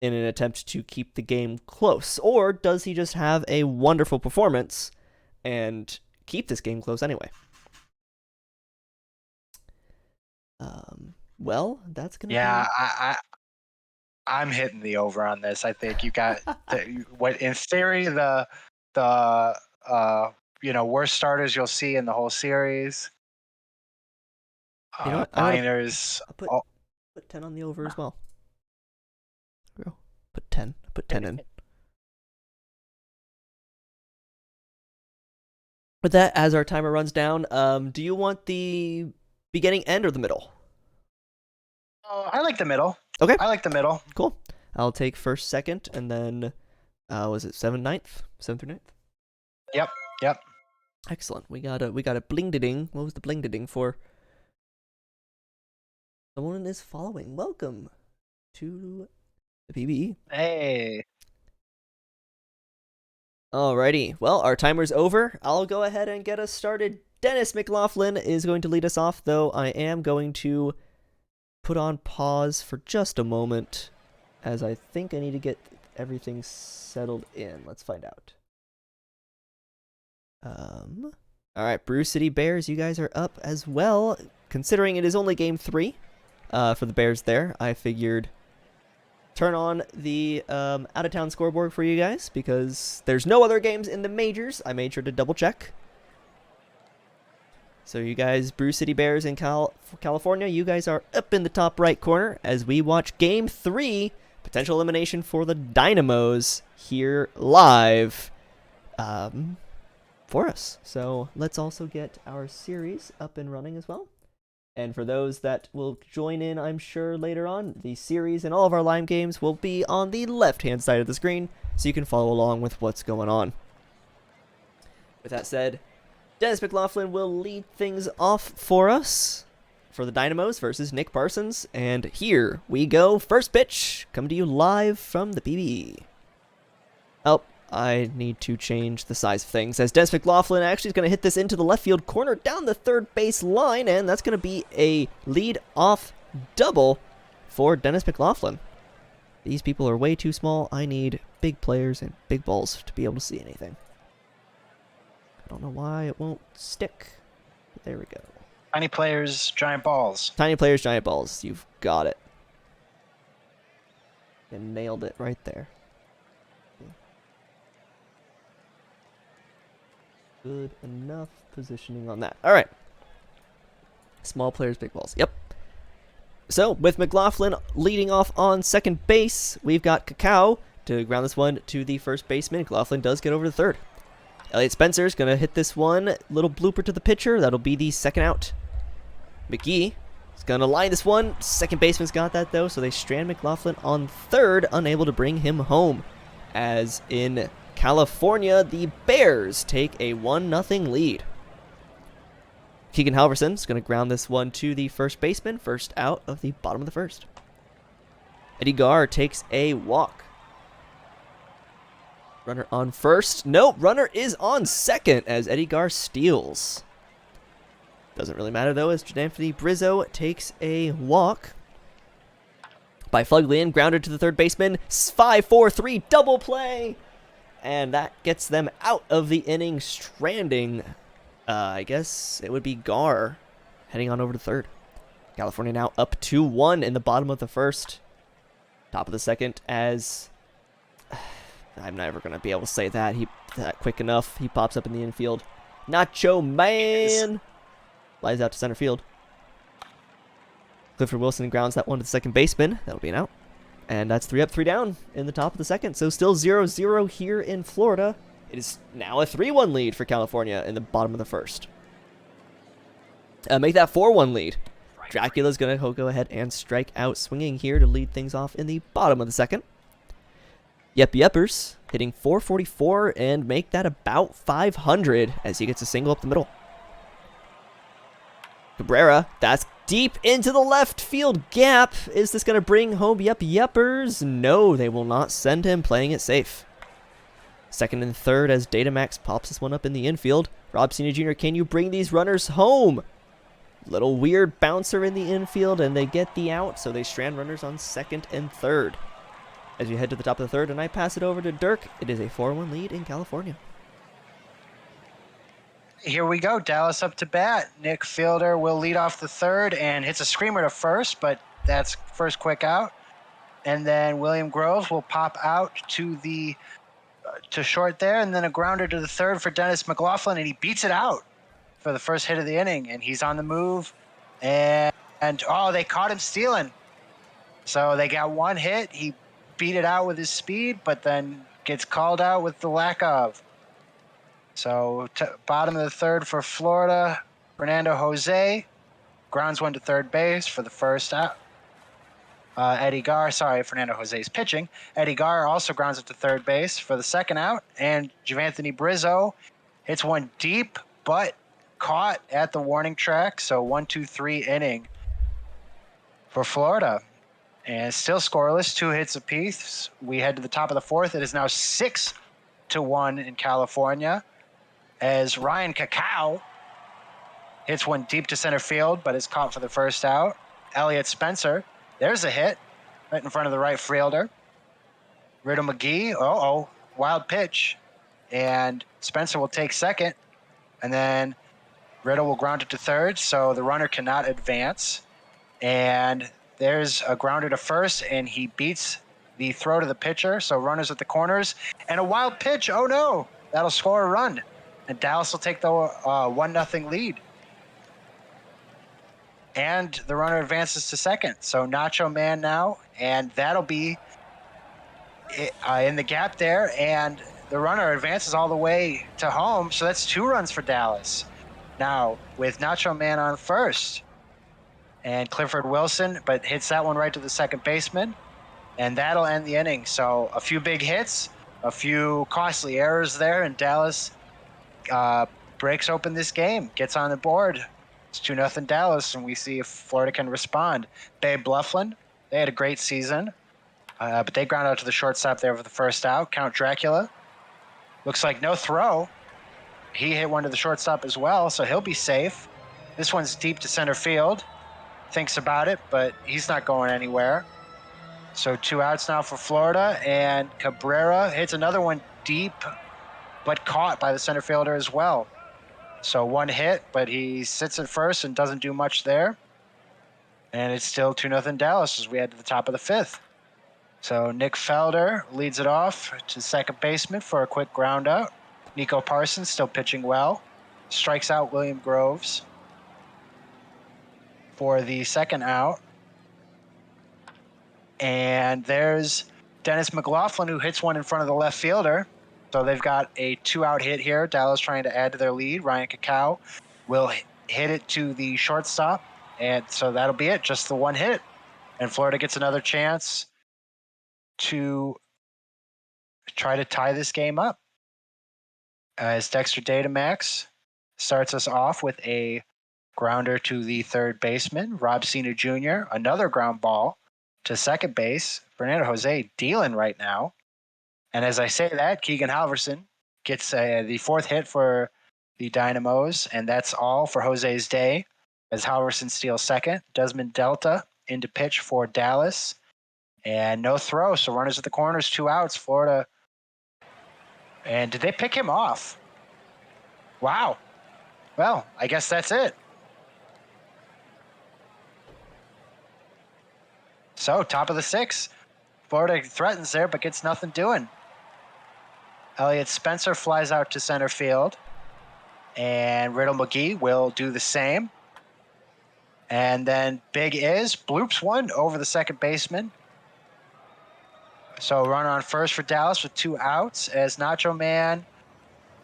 in an attempt to keep the game close? Or does he just have a wonderful performance and keep this game close anyway? Well, that's going to be... Yeah, I'm hitting the over on this. I think you got what in theory the worst starters you'll see in the whole series. You know what? Miners. I'll put 10 on the over as well. Put 10. Put 10 in. With that, as our timer runs down, do you want the beginning, end, or the middle? I like the middle. Okay. I like the middle. Cool. I'll take first, second, and then, was it 7th, 9th? 7th through 9th? Yep. Excellent. We got a bling-da-ding. What was the bling-da-ding for? Someone is following. Welcome to the PBE. Hey. Alrighty. Well, our timer's over. I'll go ahead and get us started. Dennis McLaughlin is going to lead us off, though I am going to put on pause for just a moment, as I think I need to get everything settled in. Let's find out. All right, Brew City Bears, you guys are up as well. Considering it is only game 3 for the Bears there, I figured turn on the out-of-town scoreboard for you guys because there's no other games in the majors. I made sure to double check. So you guys, Brew City Bears in California, you guys are up in the top right corner as we watch game 3, potential elimination for the Dynamos here live for us. So let's also get our series up and running as well. And for those that will join in, I'm sure later on, the series and all of our live games will be on the left-hand side of the screen, so you can follow along with what's going on. With that said, Dennis McLaughlin will lead things off for us for the Dynamos versus Nick Parsons. And here we go. First pitch, coming to you live from the PBE. Oh, I need to change the size of things, as Dennis McLaughlin actually is going to hit this into the left field corner down the third base line, and that's going to be a lead-off double for Dennis McLaughlin. These people are way too small. I need big players and big balls to be able to see anything. I don't know why it won't stick, but there we go. Tiny players, giant balls. Tiny players, giant balls. You've got it. And nailed it right there. Good enough positioning on that. All right. Small players, big balls. Yep. So, with McLaughlin leading off on second base, we've got Cacao to ground this one to the first baseman. McLaughlin does get over to third. Elliot Spencer's going to hit this one. Little blooper to the pitcher. That'll be the second out. McGee is going to line this one. Second baseman's got that, though, so they strand McLaughlin on third, unable to bring him home. As in California, the Bears take a 1-0 lead. Keegan Halverson is going to ground this one to the first baseman. First out of the bottom of the first. Eddie Garr takes a walk. Runner on first. Nope, runner is on second as Eddie Garr steals. Doesn't really matter, though, as Anthony Brizzo takes a walk. By Fluglian, grounded to the third baseman. 5-4-3 double play. And that gets them out of the inning, stranding, I guess it would be Garr heading on over to third. California now up 2-1 in the bottom of the first. Top of the second as... I'm never going to be able to say that. That quick enough. He pops up in the infield. Nacho Man! Lies out to center field. Clifford Wilson grounds that one to the second baseman. That'll be an out. And that's 3 up, 3 down in the top of the second. So still 0-0 here in Florida. It is now a 3-1 lead for California in the bottom of the first. Make that 4-1 lead. Dracula's going to go ahead and strike out swinging here to lead things off in the bottom of the second. Yeppers hitting 444 and make that about 500 as he gets a single up the middle. Cabrera, that's deep into the left field gap. Is this going to bring home Yeppers? No, they will not send him, playing it safe. Second and third as Datamax pops this one up in the infield. Rob Senior Jr., can you bring these runners home? Little weird bouncer in the infield, and they get the out, so they strand runners on second and third. As we head to the top of the third, and I pass it over to Dirk, it is a 4-1 lead in California. Here we go. Dallas up to bat. Nick Fielder will lead off the third and hits a screamer to first, but that's first quick out. And then William Groves will pop out to the to short there, and then a grounder to the third for Dennis McLaughlin, and he beats it out for the first hit of the inning, and he's on the move. And oh, they caught him stealing. So they got one hit. He beat it out with his speed, but then gets called out with the lack of. So bottom of the third for Florida, Fernando Jose grounds one to third base for the first out. Fernando Jose's pitching. Eddie Garr also grounds it to third base for the second out, and Giovanni Brizzo hits one deep, but caught at the warning track. So 1-2-3 inning for Florida. And still scoreless, 2 hits apiece. We head to the top of the fourth. It is now 6-1 in California as Ryan Cacao hits one deep to center field, but is caught for the first out. Elliott Spencer. There's a hit right in front of the right fielder. Riddle McGee. Wild pitch. And Spencer will take second. And then Riddle will ground it to third, so the runner cannot advance. And there's a grounder to first, and he beats the throw to the pitcher. So runners at the corners. And a wild pitch. Oh, no. That'll score a run. And Dallas will take the 1-0 lead. And the runner advances to second. So Nacho Man now, and that'll be in the gap there. And the runner advances all the way to home. So that's 2 runs for Dallas. Now, with Nacho Man on first, and Clifford Wilson, but hits that one right to the second baseman, and that'll end the inning. So a few big hits, a few costly errors there, and Dallas breaks open this game, gets on the board. It's 2-0 Dallas, and we see if Florida can respond. Babe Blufflin, they had a great season, but they ground out to the shortstop there for the first out. Count Dracula, looks like no throw. He hit one to the shortstop as well, so he'll be safe. This one's deep to center field. Thinks about it, but he's not going anywhere. So 2 outs now for Florida, and Cabrera hits another one deep, but caught by the center fielder as well. So 1 hit, but he sits at first and doesn't do much there. And it's still 2-0 Dallas as we head to the top of the 5th. So Nick Felder leads it off to second baseman for a quick ground out. Nico Parsons still pitching well. Strikes out William Groves for the second out. And there's Dennis McLaughlin, who hits one in front of the left fielder. So they've got a 2-out hit here. Dallas trying to add to their lead. Ryan Cacao will hit it to the shortstop. And so that'll be it, just the 1 hit. And Florida gets another chance to try to tie this game up. As Dexter Datamax starts us off with a grounder to the third baseman, Rob Cena Jr., another ground ball to second base. Fernando Jose dealing right now. And as I say that, Keegan Halverson gets the 4th hit for the Dynamos, and that's all for Jose's day as Halverson steals second. Desmond Delta into pitch for Dallas, and no throw, so runners at the corners, 2 outs, Florida. And did they pick him off? Wow. Well, I guess that's it. So, top of the 6th. Florida threatens there, but gets nothing doing. Elliott Spencer flies out to center field. And Riddle McGee will do the same. And then Big Iz bloops one over the second baseman. So runner on first for Dallas with 2 outs as Nacho Man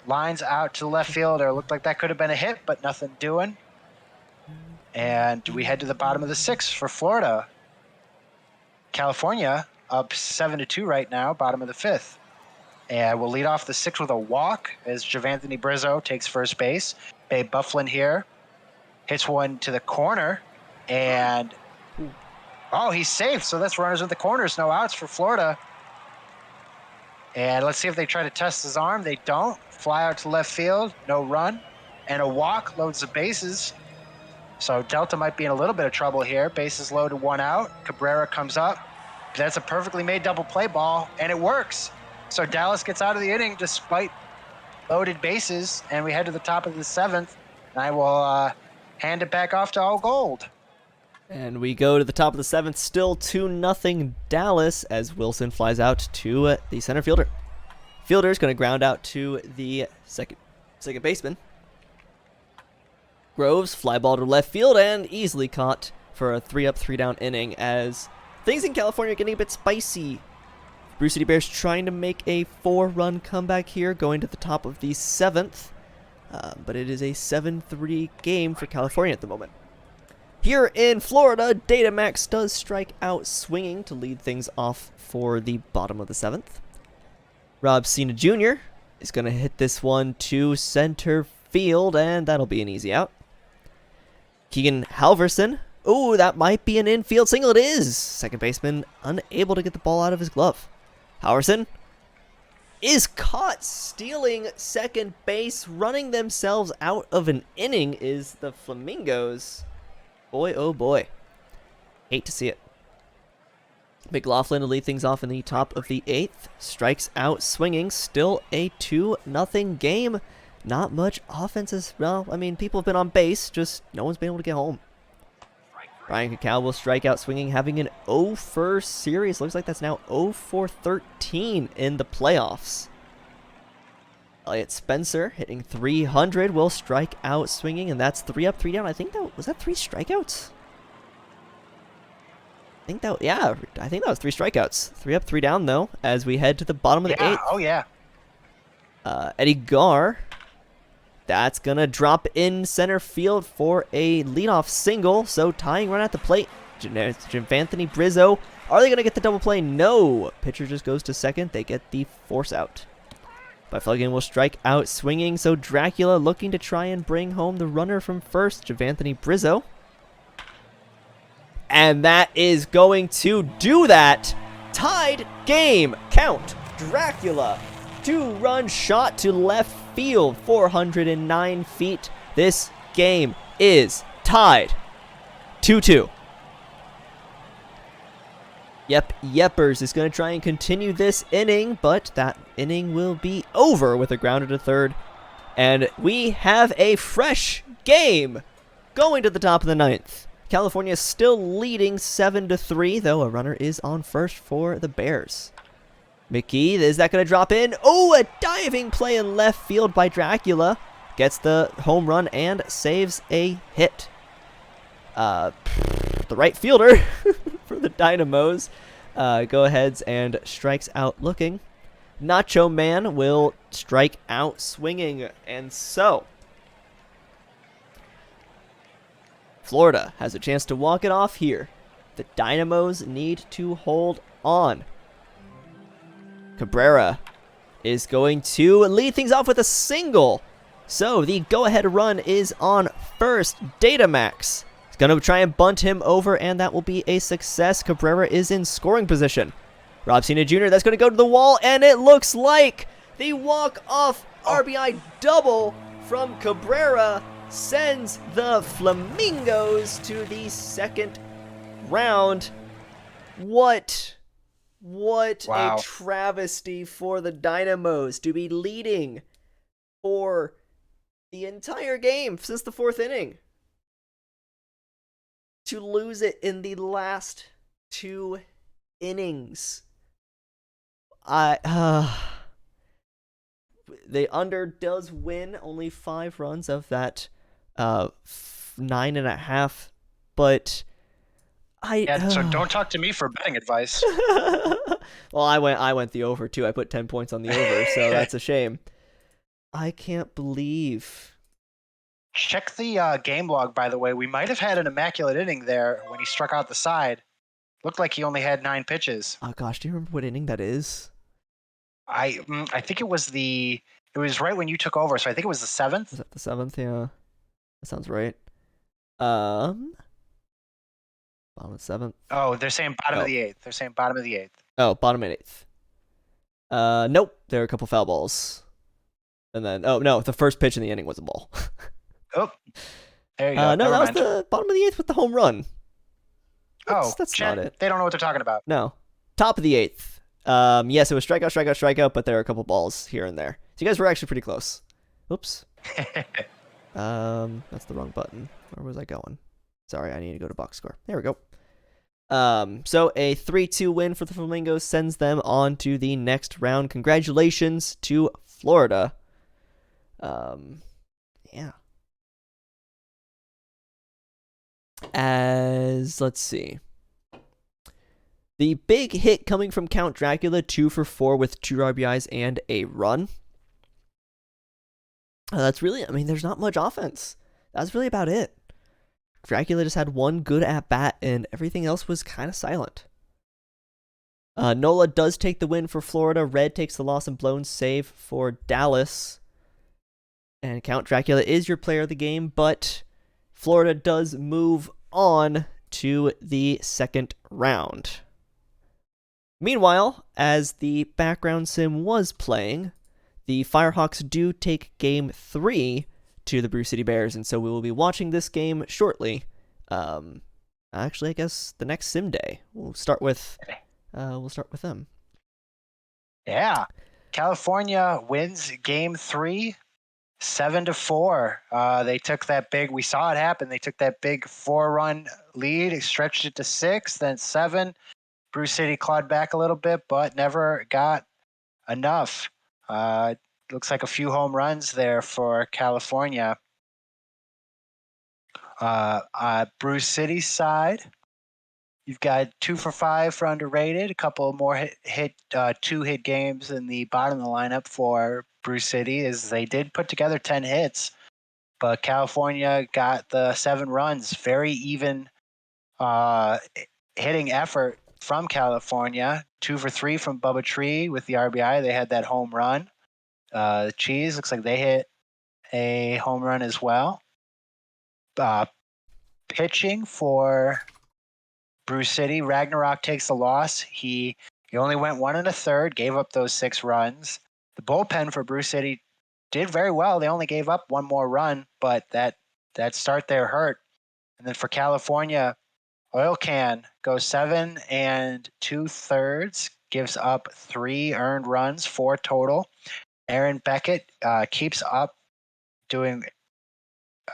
lines out to the left fielder. Looked like that could have been a hit, but nothing doing. And we head to the bottom of the 6th for Florida. California up 7-2 right now, bottom of the 5th. And we'll lead off the 6th with a walk as Javanthony Brizzo takes first base. Babe Bufflin here hits one to the corner, and he's safe. So that's runners at the corners, no outs for Florida. And let's see if they try to test his arm. They don't. Fly out to left field, no run, and a walk loads the bases. So Delta might be in a little bit of trouble here. Bases loaded, 1 out. Cabrera comes up. That's a perfectly made double play ball, and it works. So Dallas gets out of the inning despite loaded bases, and we head to the top of the 7th. And I will hand it back off to All Gold. And we go to the top of the 7th, still 2-0 Dallas as Wilson flies out to the center fielder. Fielder's going to ground out to the second baseman. Groves fly ball to left field and easily caught for a 3-up, 3-down inning as things in California are getting a bit spicy. Brew City Bears trying to make a 4-run comeback here, going to the top of the 7th. But it is a 7-3 game for California at the moment. Here in Florida, Datamax does strike out swinging to lead things off for the bottom of the 7th. Rob Cena Jr. is going to hit this one to center field, and that'll be an easy out. Keegan Halverson. Oh, that might be an infield single. It is. Second baseman unable to get the ball out of his glove. Halverson is caught stealing second base. Running themselves out of an inning is the Flamingos. Boy, oh boy. Hate to see it. McLaughlin to lead things off in the top of the 8th. Strikes out swinging. Still a 2-0 game. Not much offense as well. I mean, people have been on base. Just no one's been able to get home. Ryan Cacao will strike out swinging, having an 0-for series. Looks like that's now 0-for-13 in the playoffs. Elliot Spencer hitting 300 will strike out swinging, and that's 3 up, 3 down. I think that was that 3 strikeouts. I think that was 3 strikeouts. 3 up, 3 down though, as we head to the bottom of the 8th. Oh yeah. Eddie Garr, that's gonna drop in center field for a leadoff single. So tying run at the plate, Anthony Brizzo. Are they gonna get the double play? No. Pitcher just goes to second. They get the force out. Byflugin will strike out swinging. So Dracula looking to try and bring home the runner from first, Anthony Brizzo. And that is going to do that. Tied game. Count. Dracula. 2-run shot to left field. 409 feet. This game is tied. 2-2. Yepers is going to try and continue this inning, but that inning will be over with a grounder to third. And we have a fresh game going to the top of the 9th. California is still leading 7-3, though a runner is on first for the Bears. McKee, is that going to drop in? Oh, a diving play in left field by Dracula. Gets the home run and saves a hit. The right fielder for the Dynamos go ahead and strikes out looking. Nacho Man will strike out swinging, and so Florida has a chance to walk it off here. The Dynamos need to hold on. Cabrera is going to lead things off with a single. So the go-ahead run is on first. Datamax is going to try and bunt him over, and that will be a success. Cabrera is in scoring position. Rob Cena Jr., that's going to go to the wall, and it looks like the walk-off RBI double from Cabrera sends the Flamingos to the second round. What Wow. a travesty for the Dynamos to be leading for the entire game since the 4th inning. To lose it in the last 2 innings. The under does win, only 5 runs of that 9.5, but So don't talk to me for betting advice. Well, I went the over too. I put 10 points on the over, so that's a shame. I can't believe. Check the game log, by the way. We might have had an immaculate inning there when he struck out the side. Looked like he only had 9 pitches. Oh gosh, do you remember what inning that is? I think it was right when you took over, so I think it was the 7th. Was that the 7th? Yeah, that sounds right. Bottom of the 7th. Oh, they're saying bottom of the 8th. They're saying bottom of the 8th. Oh, bottom of 8th. Nope. There were a couple foul balls. And then, oh, no, the first pitch in the inning was a ball. Oh, there you go. No, that was the bottom of the 8th with the home run. That's not it. They don't know what they're talking about. No. Top of the 8th. Yes, it was strikeout, but there were a couple balls here and there. So you guys were actually pretty close. Oops. That's the wrong button. Where was I going? Sorry, I need to go to box score. There we go. So a 3-2 win for the Flamingos sends them on to the next round. Congratulations to Florida. Yeah. Let's see. The big hit coming from Count Dracula, 2 for 4 with 2 RBIs and a run. That's really, there's not much offense. That's really about it. Dracula just had 1 good at-bat, and everything else was kind of silent. Nola does take the win for Florida. Red takes the loss and blown save for Dallas. And Count Dracula is your player of the game, but Florida does move on to the second round. Meanwhile, as the background sim was playing, the Firehawks do take Game 3 to the Brew City Bears, and so we will be watching this game shortly. Actually, I guess the next sim day. We'll start with them. Yeah. California wins game 3, 7-4. They took that big, we saw it happen. They took that big 4-run lead, stretched it to 6, then 7. Brew City clawed back a little bit, but never got enough. Looks like a few home runs there for California. Brew City side, you've got 2 for 5 for underrated, a couple more two hit games in the bottom of the lineup for Brew City, as they did put together 10 hits, but California got the 7 runs. Very even hitting effort from California. 2 for 3 from Bubba Tree with the RBI. They had that home run. Cheese looks like they hit a home run as well. Pitching for Brew City, Ragnarok takes the loss. He only went 1 1/3, gave up those 6 runs. The bullpen for Brew City did very well. They only gave up 1 more run, but that start there hurt. And then for California, Oil Can goes 7 2/3, gives up 3 earned runs, 4 total. Aaron Beckett keeps up doing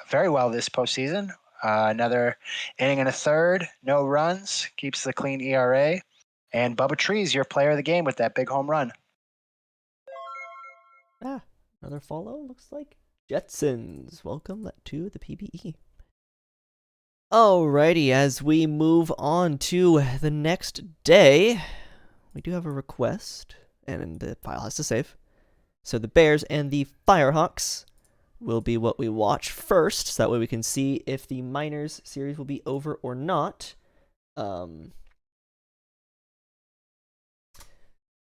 very well this postseason. Another inning and a third, no runs, keeps the clean ERA. And Bubba Tree's your player of the game with that big home run. Another follow, looks like. Jetsons, welcome to the PBE. Alrighty, as we move on to the next day, we do have a request, and the file has to save. So the Bears and the Firehawks will be what we watch first, so that way we can see if the Miners series will be over or not.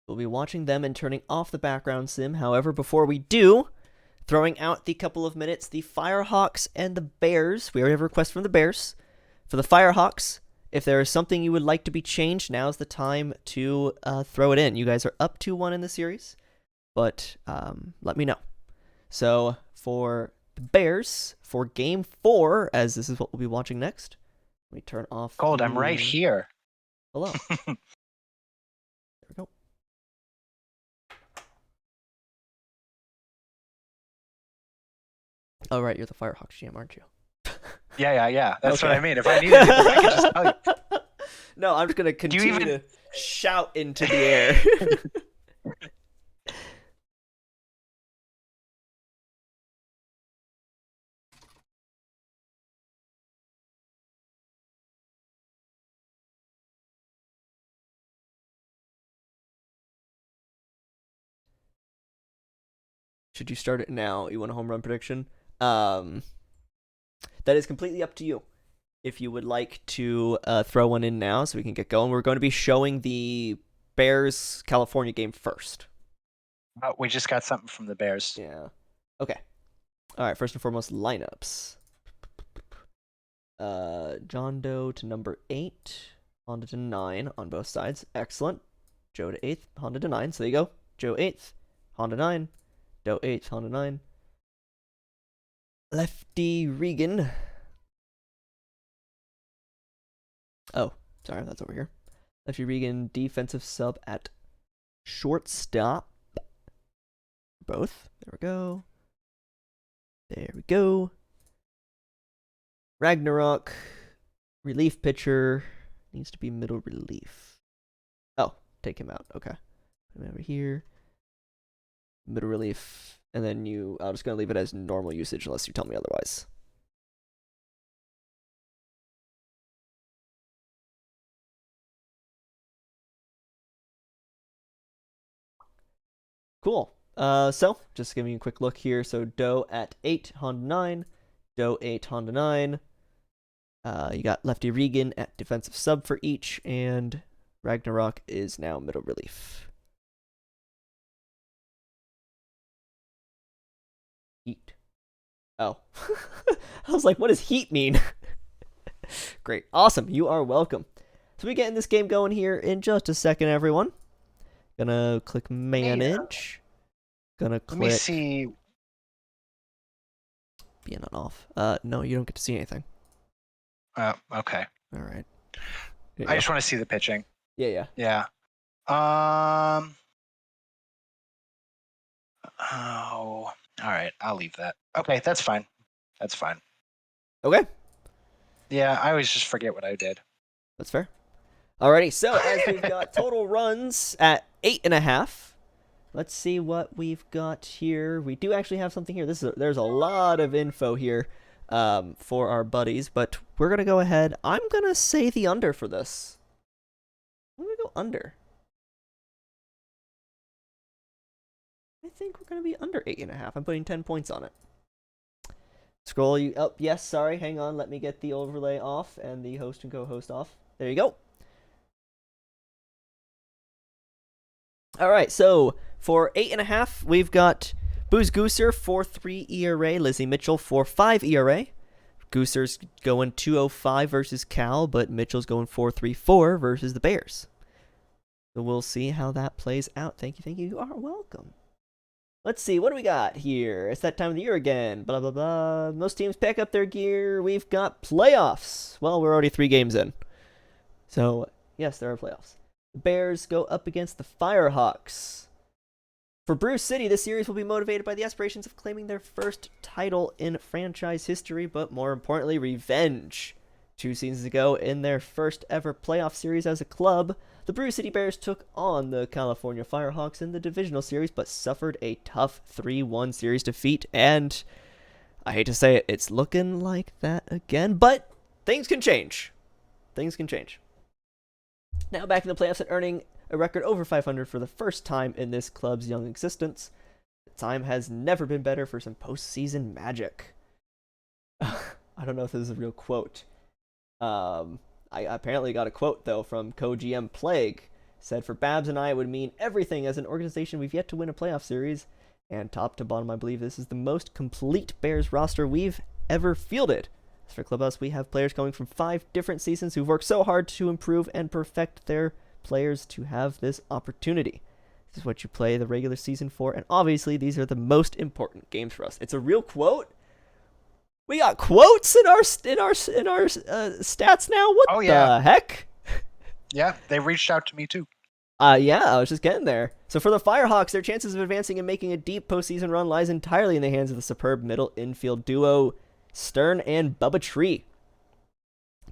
We'll be watching them and turning off the background sim. However, before we do, throwing out the couple of minutes, the Firehawks and the Bears. We already have a request from the Bears. For the Firehawks, if there is something you would like to be changed, now's the time to throw it in. You guys are up 2-1 in the series, but let me know. So for the Bears, for Game 4, as this is what we'll be watching next, let me turn off. Gold, I'm right here. Hello. There we go. Oh, right, you're the Firehawks GM, aren't you? Yeah. That's what Okay. I mean. If I needed to, I could just tell you. No, I'm just going to continue to shout into the air. Should you start it now? You want a home run prediction? That is completely up to you. If you would like to throw one in now so we can get going. We're going to be showing the Bears California game first. We just got something from the Bears. Yeah. Okay. All right, first and foremost, lineups. John Doe to number 8, Honda to 9 on both sides. Excellent. Joe to 8th, Honda to 9. So there you go. Joe 8th, Honda 9. Doe 8th, Honda 9. Lefty Regan. Oh, sorry, that's over here. Lefty Regan, defensive sub at shortstop. Both. There we go. There we go. Ragnarok, relief pitcher, needs to be middle relief. Oh, take him out. Okay. Put him over here. Middle relief. And then I'm just going to leave it as normal usage unless you tell me otherwise. Cool. So, just giving you a quick look here. So, Doe at 8, Honda 9. Doe 8, Honda 9. You got Lefty Regan at defensive sub for each, and Ragnarok is now middle relief. Heat. Oh. I was like, what does heat mean? Great. Awesome. You are welcome. So we getting this game going here in just a second, everyone. Gonna click manage. Gonna click. Let me see. Being on off. No, you don't get to see anything. Okay. All right. I just want to see the pitching. Yeah. Yeah. Oh. All right. I'll leave that. Okay, that's fine. That's fine. Okay, Yeah, I always just forget what I did. that's fair. Alrighty, so as we've got total runs at 8.5, let's see what we've got here. We do actually have something here. There's a lot of info here for our buddies, but we're gonna go ahead. I'm gonna say the under for this. I'm gonna go under. I think we're gonna be under 8.5. I'm putting 10 points on it. Scroll you up. Yes, sorry. Hang on. Let me get the overlay off and the host and co-host off. There you go. All right. So for 8.5, we've got Booze Gooser 4.3 ERA, Lizzie Mitchell 4.5 ERA. Gooser's going 2.05 versus Cal, but Mitchell's going 4.34 versus the Bears. So we'll see how that plays out. Thank you. You are welcome. Let's see, what do we got here? It's that time of the year again. Blah, blah, blah. Most teams pack up their gear. We've got playoffs. Well, we're already 3 games in. So, yes, there are playoffs. The Bears go up against the Firehawks. For Bruce City, this series will be motivated by the aspirations of claiming their first title in franchise history, but more importantly, revenge. 2 seasons ago, in their first ever playoff series as a club, the Brew City Bears took on the California Firehawks in the divisional series, but suffered a tough 3-1 series defeat, and I hate to say it, it's looking like that again, but things can change. Things can change. Now back in the playoffs and earning a record over 500 for the first time in this club's young existence. The time has never been better for some postseason magic. I don't know if this is a real quote. I apparently got a quote, though, from co-GM Plague. Said, for Babs and I, it would mean everything. As an organization, we've yet to win a playoff series. And top to bottom, I believe this is the most complete Bears roster we've ever fielded. As for Clubhouse, we have players coming from 5 different seasons who've worked so hard to improve and perfect their players to have this opportunity. This is what you play the regular season for, and obviously these are the most important games for us. It's a real quote. We got quotes in our stats now. What the heck? Yeah, they reached out to me too. Yeah, I was just getting there. So for the Firehawks, their chances of advancing and making a deep postseason run lies entirely in the hands of the superb middle infield duo Stern and Bubba Tree.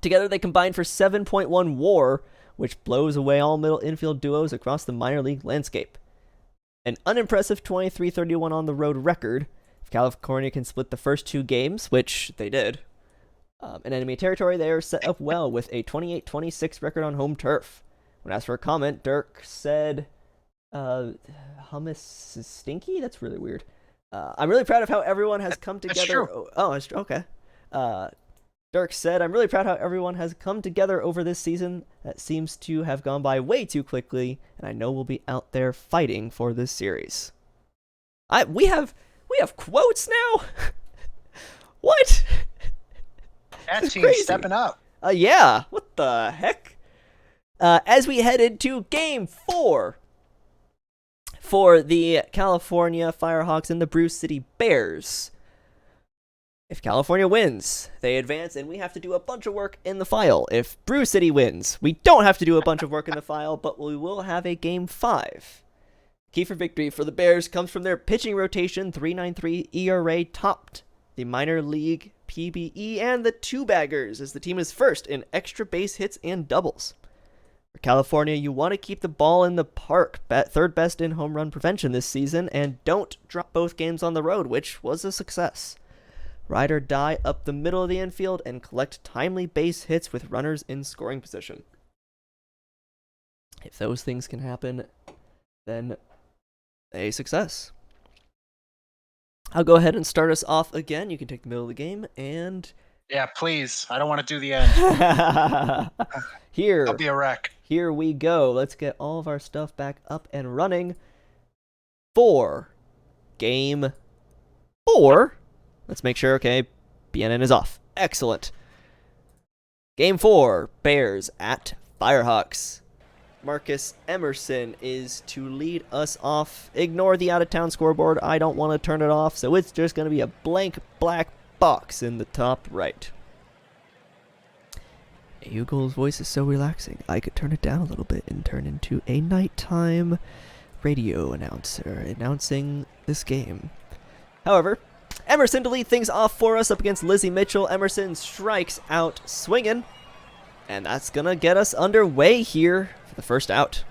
Together, they combine for 7.1 WAR, which blows away all middle infield duos across the minor league landscape. An unimpressive 23-31 on the road record. If California can split the first 2 games, which they did, in enemy territory, they are set up well with a 28-26 record on home turf. When asked for a comment, Dirk said, hummus is stinky? That's really weird. I'm really proud of how everyone has come together. That's true. Oh, that's true. Okay. Dirk said, I'm really proud how everyone has come together over this season that seems to have gone by way too quickly, and I know we'll be out there fighting for this series. We have quotes now? What? That team's stepping up. Yeah. What the heck? As we head into Game 4 for the California Firehawks and the Brew City Bears. If California wins, they advance, and we have to do a bunch of work in the file. If Brew City wins, we don't have to do a bunch of work in the file, but we will have a Game 5. Key for victory for the Bears comes from their pitching rotation. 3.93 ERA topped the minor league PBE and the 2-baggers, as the team is first in extra base hits and doubles. For California, you want to keep the ball in the park, third best in home run prevention this season, and don't drop both games on the road, which was a success. Ride or die up the middle of the infield and collect timely base hits with runners in scoring position. If those things can happen, then a success. I'll go ahead and start us off again. You can take the middle of the game and... Yeah, please. I don't want to do the end. I'll be a wreck. Here we go. Let's get all of our stuff back up and running for Game 4. Let's make sure, okay, BNN is off. Excellent. Game 4, Bears at Firehawks. Marcus Emerson is to lead us off. Ignore the out-of-town scoreboard. I don't want to turn it off, so it's just going to be a blank black box in the top right. Hugo's voice is so relaxing. I could turn it down a little bit and turn into a nighttime radio announcer announcing this game. However, Emerson to lead things off for us up against Lizzie Mitchell. Emerson strikes out swinging. And that's going to get us underway here for the first out.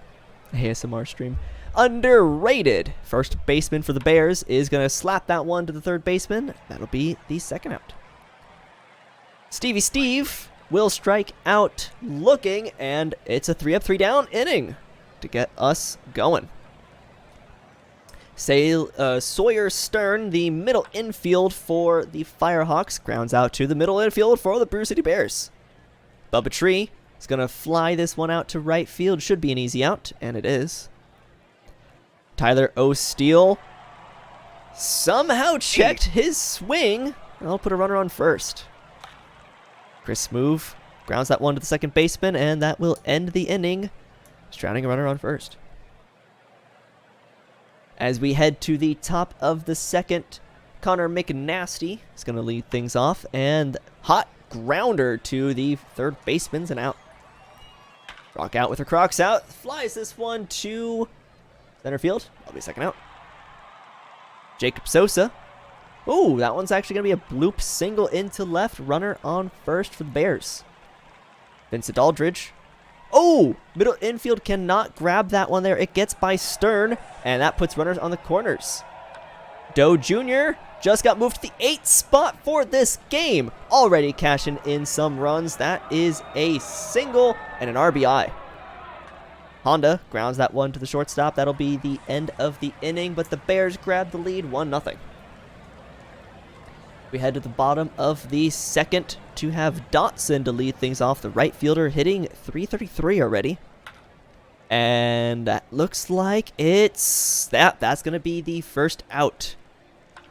ASMR stream. Underrated. First baseman for the Bears is going to slap that one to the third baseman. That'll be the second out. Stevie Steve will strike out looking, and it's a 3-up, 3-down inning to get us going. Sawyer Stern, the middle infield for the Firehawks, grounds out to the middle infield for the Brew City Bears. Bubba Tree is going to fly this one out to right field. Should be an easy out, and it is. Tyler O'Steele somehow checked his swing. I'll put a runner on first. Chris Smoove grounds that one to the second baseman, and that will end the inning. Drowning a runner on first. As we head to the top of the second, Connor McNasty is going to lead things off, and hot grounder to the third baseman's and out. Rock out with her Crocs out, flies this one to center field. That'll be second out. Jacob Sosa. Oh, that one's actually going to be a bloop single into left. Runner on first for the Bears. Vincent Aldridge. Oh, middle infield cannot grab that one there. It gets by Stern, and that puts runners on the corners. Doe Jr. just got moved to the 8th spot for this game. Already cashing in some runs. That is a single and an RBI. Honda grounds that one to the shortstop. That'll be the end of the inning, but the Bears grab the lead 1-0. We head to the bottom of the second to have Dotson to lead things off. The right fielder hitting .333 already. And that looks like that's going to be the first out.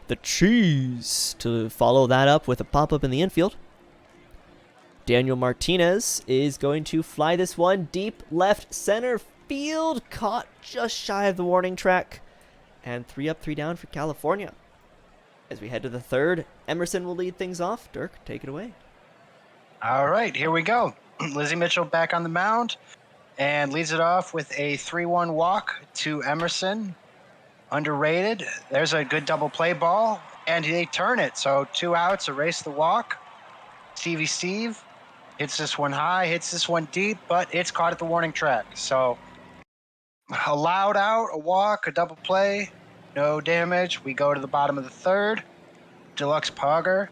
The Cheese to follow that up with a pop-up in the infield. Daniel Martinez is going to fly this one deep left center field. Caught just shy of the warning track. And 3-up, 3-down for California. As we head to the third, Emerson will lead things off. Dirk, take it away. All right, here we go. Lizzie Mitchell back on the mound and leads it off with a 3-1 walk to Emerson. Underrated. There's a good double play ball, and they turn it. So 2 outs, erase the walk. Stevie Steve hits this one high, hits this one deep, but it's caught at the warning track. So a loud out, a walk, a double play. No damage. We go to the bottom of the third. Deluxe Pogger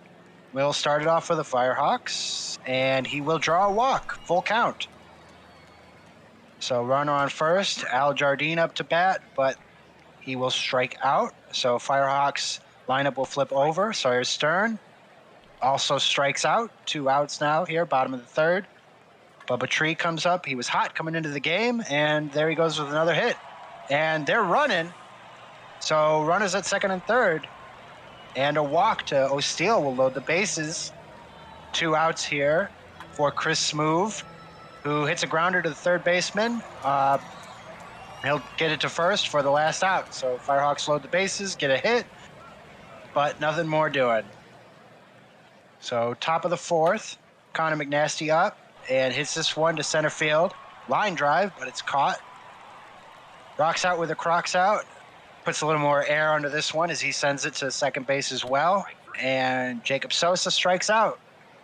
will start it off for the Firehawks, and he will draw a walk. Full count. So runner on first. Al Jardine up to bat, but he will strike out. So Firehawks lineup will flip over. Sawyer Stern also strikes out. 2 outs now here, bottom of the third. Bubba Tree comes up. He was hot coming into the game, and there he goes with another hit. And they're running. So runners at second and third, and a walk to O'Steele will load the bases. 2 outs here for Chris Smoove, who hits a grounder to the third baseman. He'll get it to first for the last out. So Firehawks load the bases, get a hit, but nothing more doing. So top of the fourth, Connor McNasty up and hits this one to center field. Line drive, but it's caught. Rocks out with a Crocs out. Puts a little more air under this one as he sends it to second base as well. And Jacob Sosa strikes out.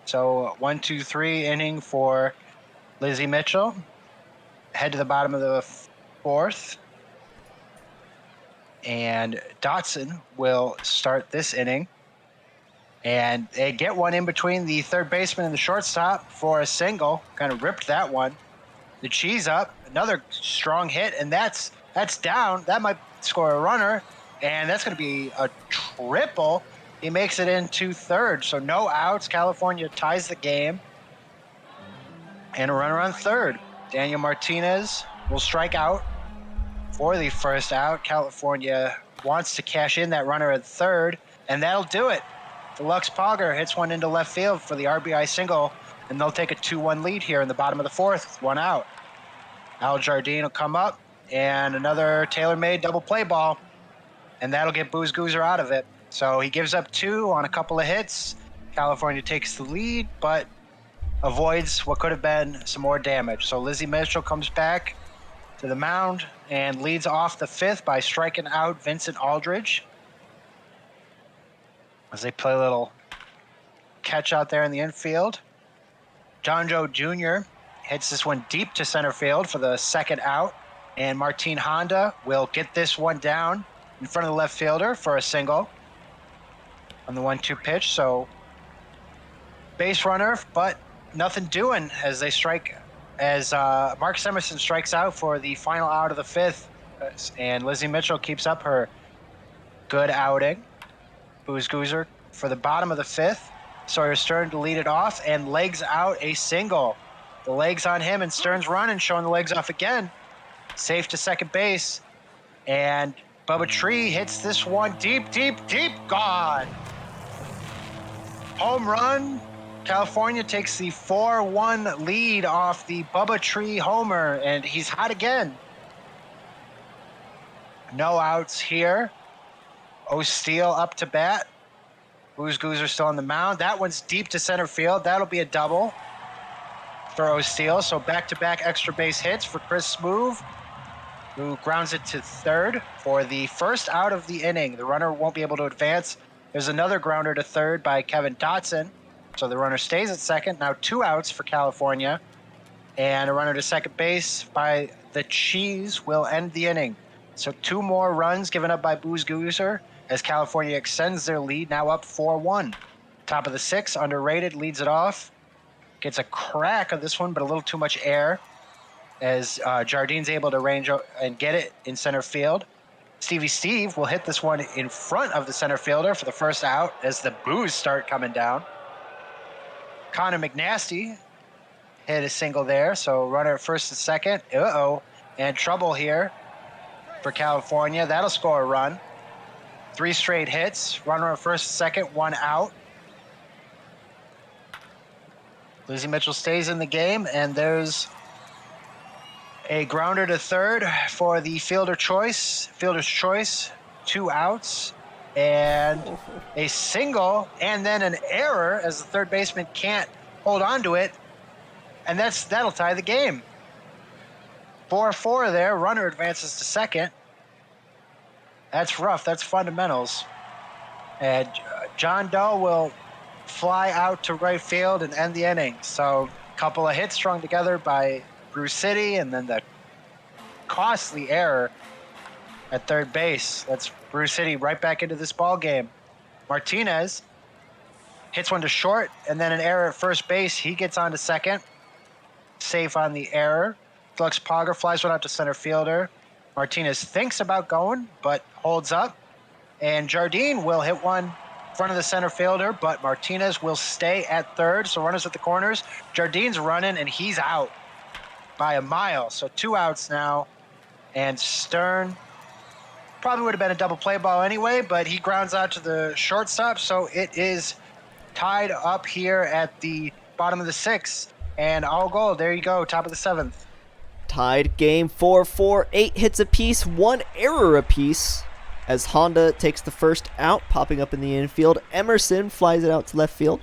So 1-2-3 inning for Lizzie Mitchell. Head to the bottom of the fourth. And Dotson will start this inning. And they get one in between the third baseman and the shortstop for a single. Kind of ripped that one. The Cheese up. Another strong hit. And that's down. That might score a runner, and that's going to be a triple. He makes it in 2/3, so no outs. California ties the game, and a runner on third. Daniel Martinez will strike out for the first out. California wants to cash in that runner at third, and that'll do it. Deluxe Pogger hits one into left field for the RBI single, and they'll take a 2-1 lead here in the bottom of the fourth with 1 out. Al Jardine will come up, and another tailor-made double play ball, and that'll get Booze Goozer out of it. So he gives up 2 on a couple of hits. California takes the lead, but avoids what could have been some more damage. So Lizzie Mitchell comes back to the mound and leads off the 5th by striking out Vincent Aldridge. As they play a little catch out there in the infield. John Joe Jr. hits this one deep to center field for the 2nd out. And Martin Honda will get this one down in front of the left fielder for a single on the 1-2 pitch. So base runner, but nothing doing as they strike, as Mark Emerson strikes out for the final out of the 5th. And Lizzie Mitchell keeps up her good outing. Booze Goozer for the bottom of the 5th. Sawyer Stern to lead it off and legs out a single. The legs on him and Stern's running, showing the legs off again. Safe to second base. And Bubba Tree hits this one deep, gone. Home run. California takes the 4-1 lead off the Bubba Tree homer, and he's hot again. No outs here. O'Steele up to bat. Booze Goozer still on the mound. That one's deep to center field. That'll be a double for O'Steele. So back-to-back extra base hits for Chris Smoove, who grounds it to 3rd for the 1st out of the inning. The runner won't be able to advance. There's another grounder to 3rd by Kevin Dotson. So the runner stays at 2nd. Now 2 outs for California. And a runner to second base by the Cheese will end the inning. So 2 more runs given up by Booze Goozer as California extends their lead, now up 4-1. Top of the 6th, Underrated leads it off. Gets a crack of this one, but a little too much air as Jardine's able to range and get it in center field. Stevie Steve will hit this one in front of the center fielder for the 1st out as the boos start coming down. Connor McNasty hit a single there, so runner at 1st and 2nd. And trouble here for California. That'll score a run. 3 straight hits. Runner at 1st and 2nd, 1 out. Lizzie Mitchell stays in the game, and there's a grounder to 3rd for the fielder's choice. 2 outs and a single, and then an error as the 3rd baseman can't hold on to it, and that'll tie the game. 4-4 there. Runner advances to 2nd. That's rough. That's fundamentals. And John Doe will fly out to right field and end the inning. So a couple of hits strung together by Bruce City, and then the costly error at 3rd base. That's Bruce City right back into this ball game. Martinez hits one to short, and then an error at 1st base. He gets on to 2nd. Safe on the error. Flux Pogger flies one out to center fielder. Martinez thinks about going, but holds up. And Jardine will hit one in front of the center fielder, but Martinez will stay at 3rd. So runners at the corners. Jardine's running, and he's out by a mile. So 2 outs now. And Stern probably would have been a double play ball anyway, but he grounds out to the shortstop. So it is tied up here at the bottom of the 6th. And all goal. There you go. Top of the 7th. Tied game 4-4, 8 hits apiece, 1 error apiece. As Honda takes the 1st out, popping up in the infield. Emerson flies it out to left field.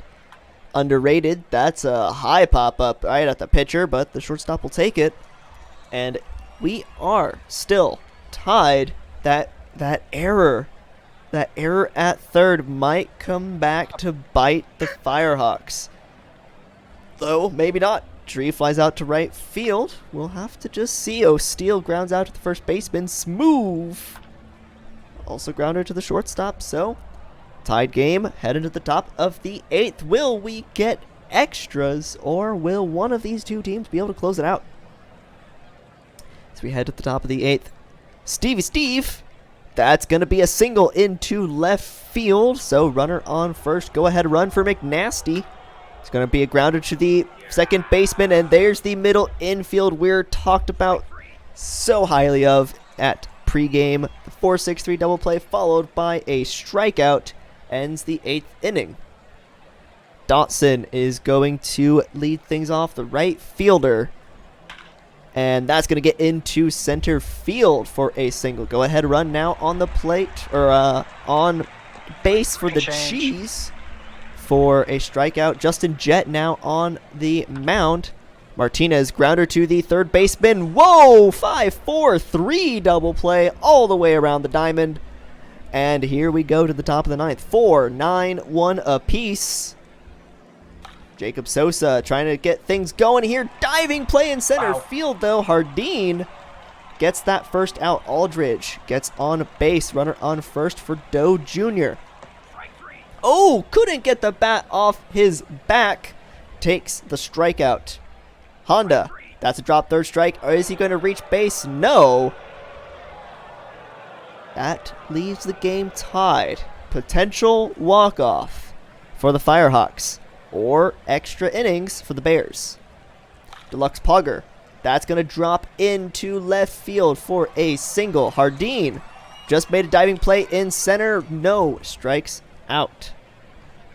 Underrated, that's a high pop-up right at the pitcher, but the shortstop will take it. And we are still tied. That error at 3rd might come back to bite the Firehawks. Though, maybe not. Tree flies out to right field. We'll have to just see. O'Steele grounds out to the 1st baseman. Smoove also grounder to the shortstop. So, tied game, headed to the top of the 8th. Will we get extras, or will one of these 2 teams be able to close it out? As we head to the top of the 8th, Stevie Steve, that's going to be a single into left field. So, runner on 1st. Go ahead run for McNasty. It's going to be a grounder to the 2nd baseman, and there's the middle infield we're talked about so highly of at pregame. The 4-6-3 double play followed by a strikeout ends the 8th inning. Dotson is going to lead things off, the right fielder, and that's going to get into center field for a single. Go ahead run now on the plate, or on base for the Cheese for a strikeout. Justin Jett now on the mound. Martinez grounder to the third baseman. Whoa! 5-4-3 double play all the way around the diamond. And here we go to the top of the ninth. 4-9-1 apiece. Jacob Sosa trying to get things going here. Diving play in center field, though. Hardin gets that first out. Aldridge gets on base. Runner on first for Doe Jr. Oh, couldn't get the bat off his back. Takes the strikeout. Honda, that's a drop third strike. Or is he going to reach base? No. That leaves the game tied. Potential walk-off for the Firehawks. Or extra innings for the Bears. Deluxe Pogger. That's going to drop into left field for a single. Hardin just made a diving play in center. No, strikes out.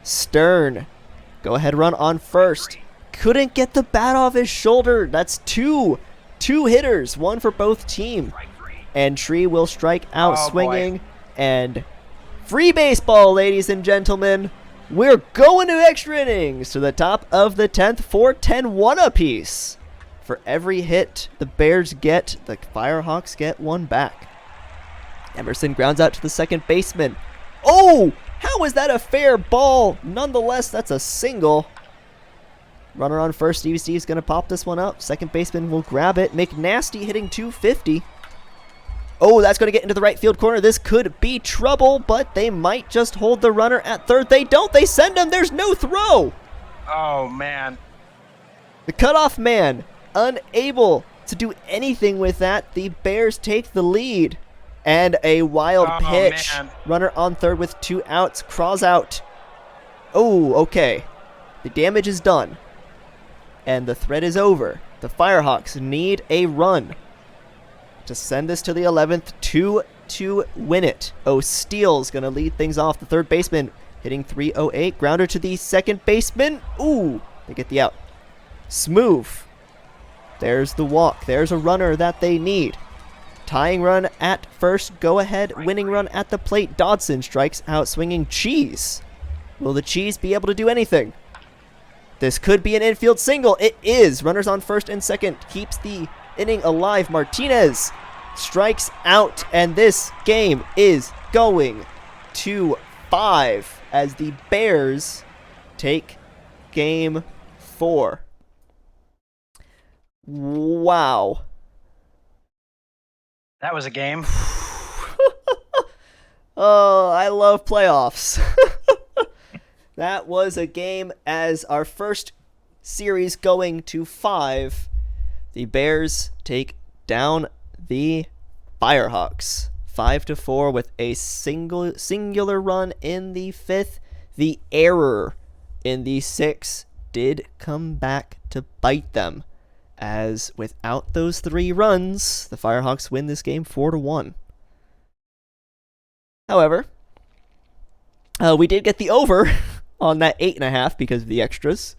Stern, go ahead run on first. Couldn't get the bat off his shoulder. That's two hitters, one for both team. And Tree will strike out swinging. And free baseball, ladies and gentlemen. We're going to extra innings to the top of the 10th for 10-1 apiece. For every hit the Bears get, the Firehawks get one back. Emerson grounds out to the second baseman. Oh, how is that a fair ball? Nonetheless, that's a single. Runner on first, Stevie Steve's going to pop this one up. Second baseman will grab it. McNasty hitting 250. Oh, that's going to get into the right field corner. This could be trouble, but they might just hold the runner at third. They don't. They send him. There's no throw. Oh, man. The cutoff man unable to do anything with that. The Bears take the lead. And a wild pitch. Man. Runner on third with 2 outs. Crawls out. Oh, okay. The damage is done. And the threat is over. The Firehawks need a run to send this to the 11th to win it. O'Steele's going to lead things off. The third baseman hitting 308. Grounder to the second baseman. Ooh, they get the out. Smooth. There's the walk. There's a runner that they need. Tying run at first. Go ahead. Winning run at the plate. Dodson strikes out swinging. Cheese. Will the Cheese be able to do anything? This could be an infield single. It is. Runners on first and second. Keeps the inning alive. Martinez strikes out. And this game is going to 5 as the Bears take game 4. Wow. That was a game. Oh, I love playoffs. That was a game as our first series going to 5. The Bears take down the Firehawks 5-4 with a singular run in the 5th. The error in the 6th did come back to bite them, as without those 3 runs, the Firehawks win this game 4-1. However, we did get the over on that 8.5 because of the extras.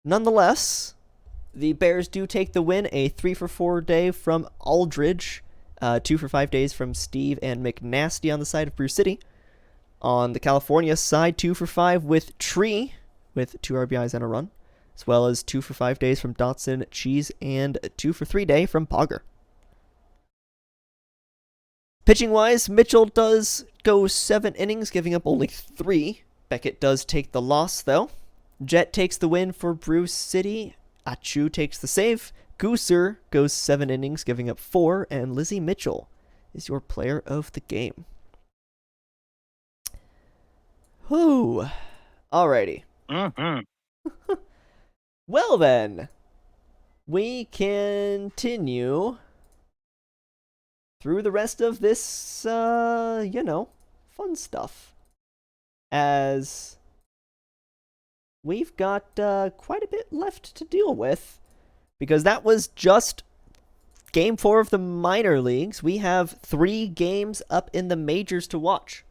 Nonetheless, the Bears do take the win. A 3-for-4 day from Aldridge, 2-for-5 days from Steve and McNasty on the side of Brew City. On the California side, 2-for-5 with Tree with 2 RBIs and a run, as well as 2-for-5 days from Dotson, Cheese, and a 2-for-3 day from Pogger. Pitching-wise, Mitchell does go 7 innings, giving up only 3. Beckett does take the loss, though. Jet takes the win for Brew City. Achu takes the save. Gooser goes 7 innings, giving up 4. And Lizzie Mitchell is your player of the game. Whew. Alrighty. Mm-hmm. Well then, we continue through the rest of this, fun stuff. As we've got quite a bit left to deal with, because that was just Game 4 of the minor leagues. We have 3 games up in the majors to watch.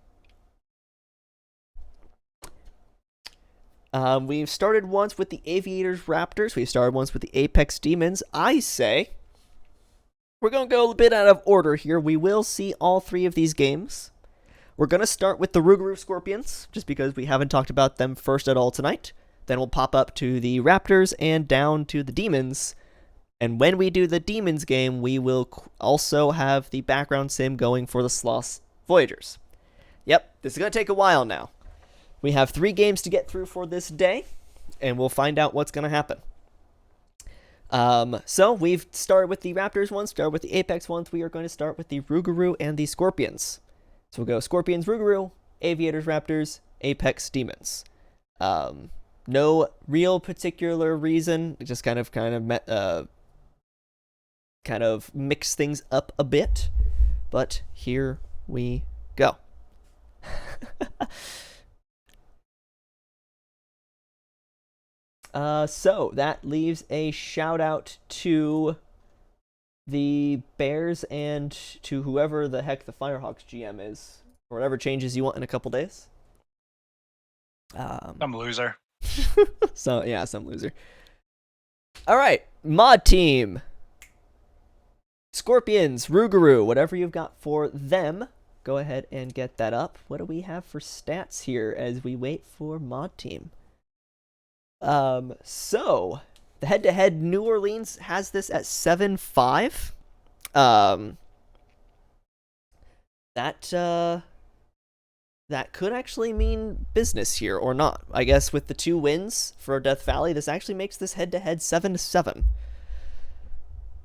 We've started once with the Aviators Raptors. We've started once with the Apex Demons. I say we're going to go a bit out of order here. We will see all 3 of these games. We're going to start with the Rougarou Scorpions, just because we haven't talked about them first at all tonight. Then we'll pop up to the Raptors and down to the Demons. And when we do the Demons game, we will also have the background sim going for the Sloth Voyagers. Yep, this is going to take a while now. We have 3 games to get through for this day, and we'll find out what's going to happen. So we've started with the Raptors ones, started with the Apex ones. We are going to start with the Rougarou and the Scorpions. So we'll go Scorpions, Rougarou, Aviators, Raptors, Apex, Demons. No real particular reason. It just kind of mix things up a bit. But here we go. So that leaves a shout out to the Bears and to whoever the heck the Firehawks GM is, or whatever changes you want in a couple days. Some loser. Some loser. All right, mod team. Scorpions, Rougarou, whatever you've got for them, go ahead and get that up. What do we have for stats here as we wait for mod team? So the head-to-head New Orleans has this at 7-5. That could actually mean business here or not. I guess with the 2 wins for Death Valley, this actually makes this head-to-head 7-7.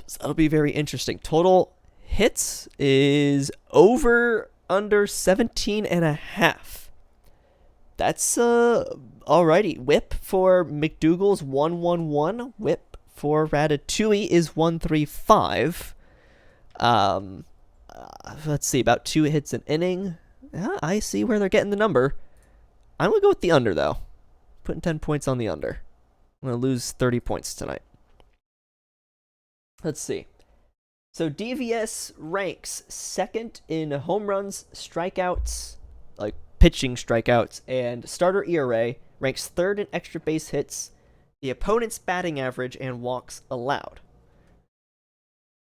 So that'll be very interesting. Total hits is under 17.5. That's alrighty. Whip for McDougal's 111. Whip for Ratatouille is 135. Let's see, about 2 hits an inning. I see where they're getting the number. I'm gonna go with the under though. Putting 10 points on the under. I'm gonna lose 30 points tonight. Let's see. So DVS ranks 2nd in home runs, strikeouts, like pitching strikeouts, and starter ERA, ranks 3rd in extra base hits, the opponent's batting average, and walks allowed.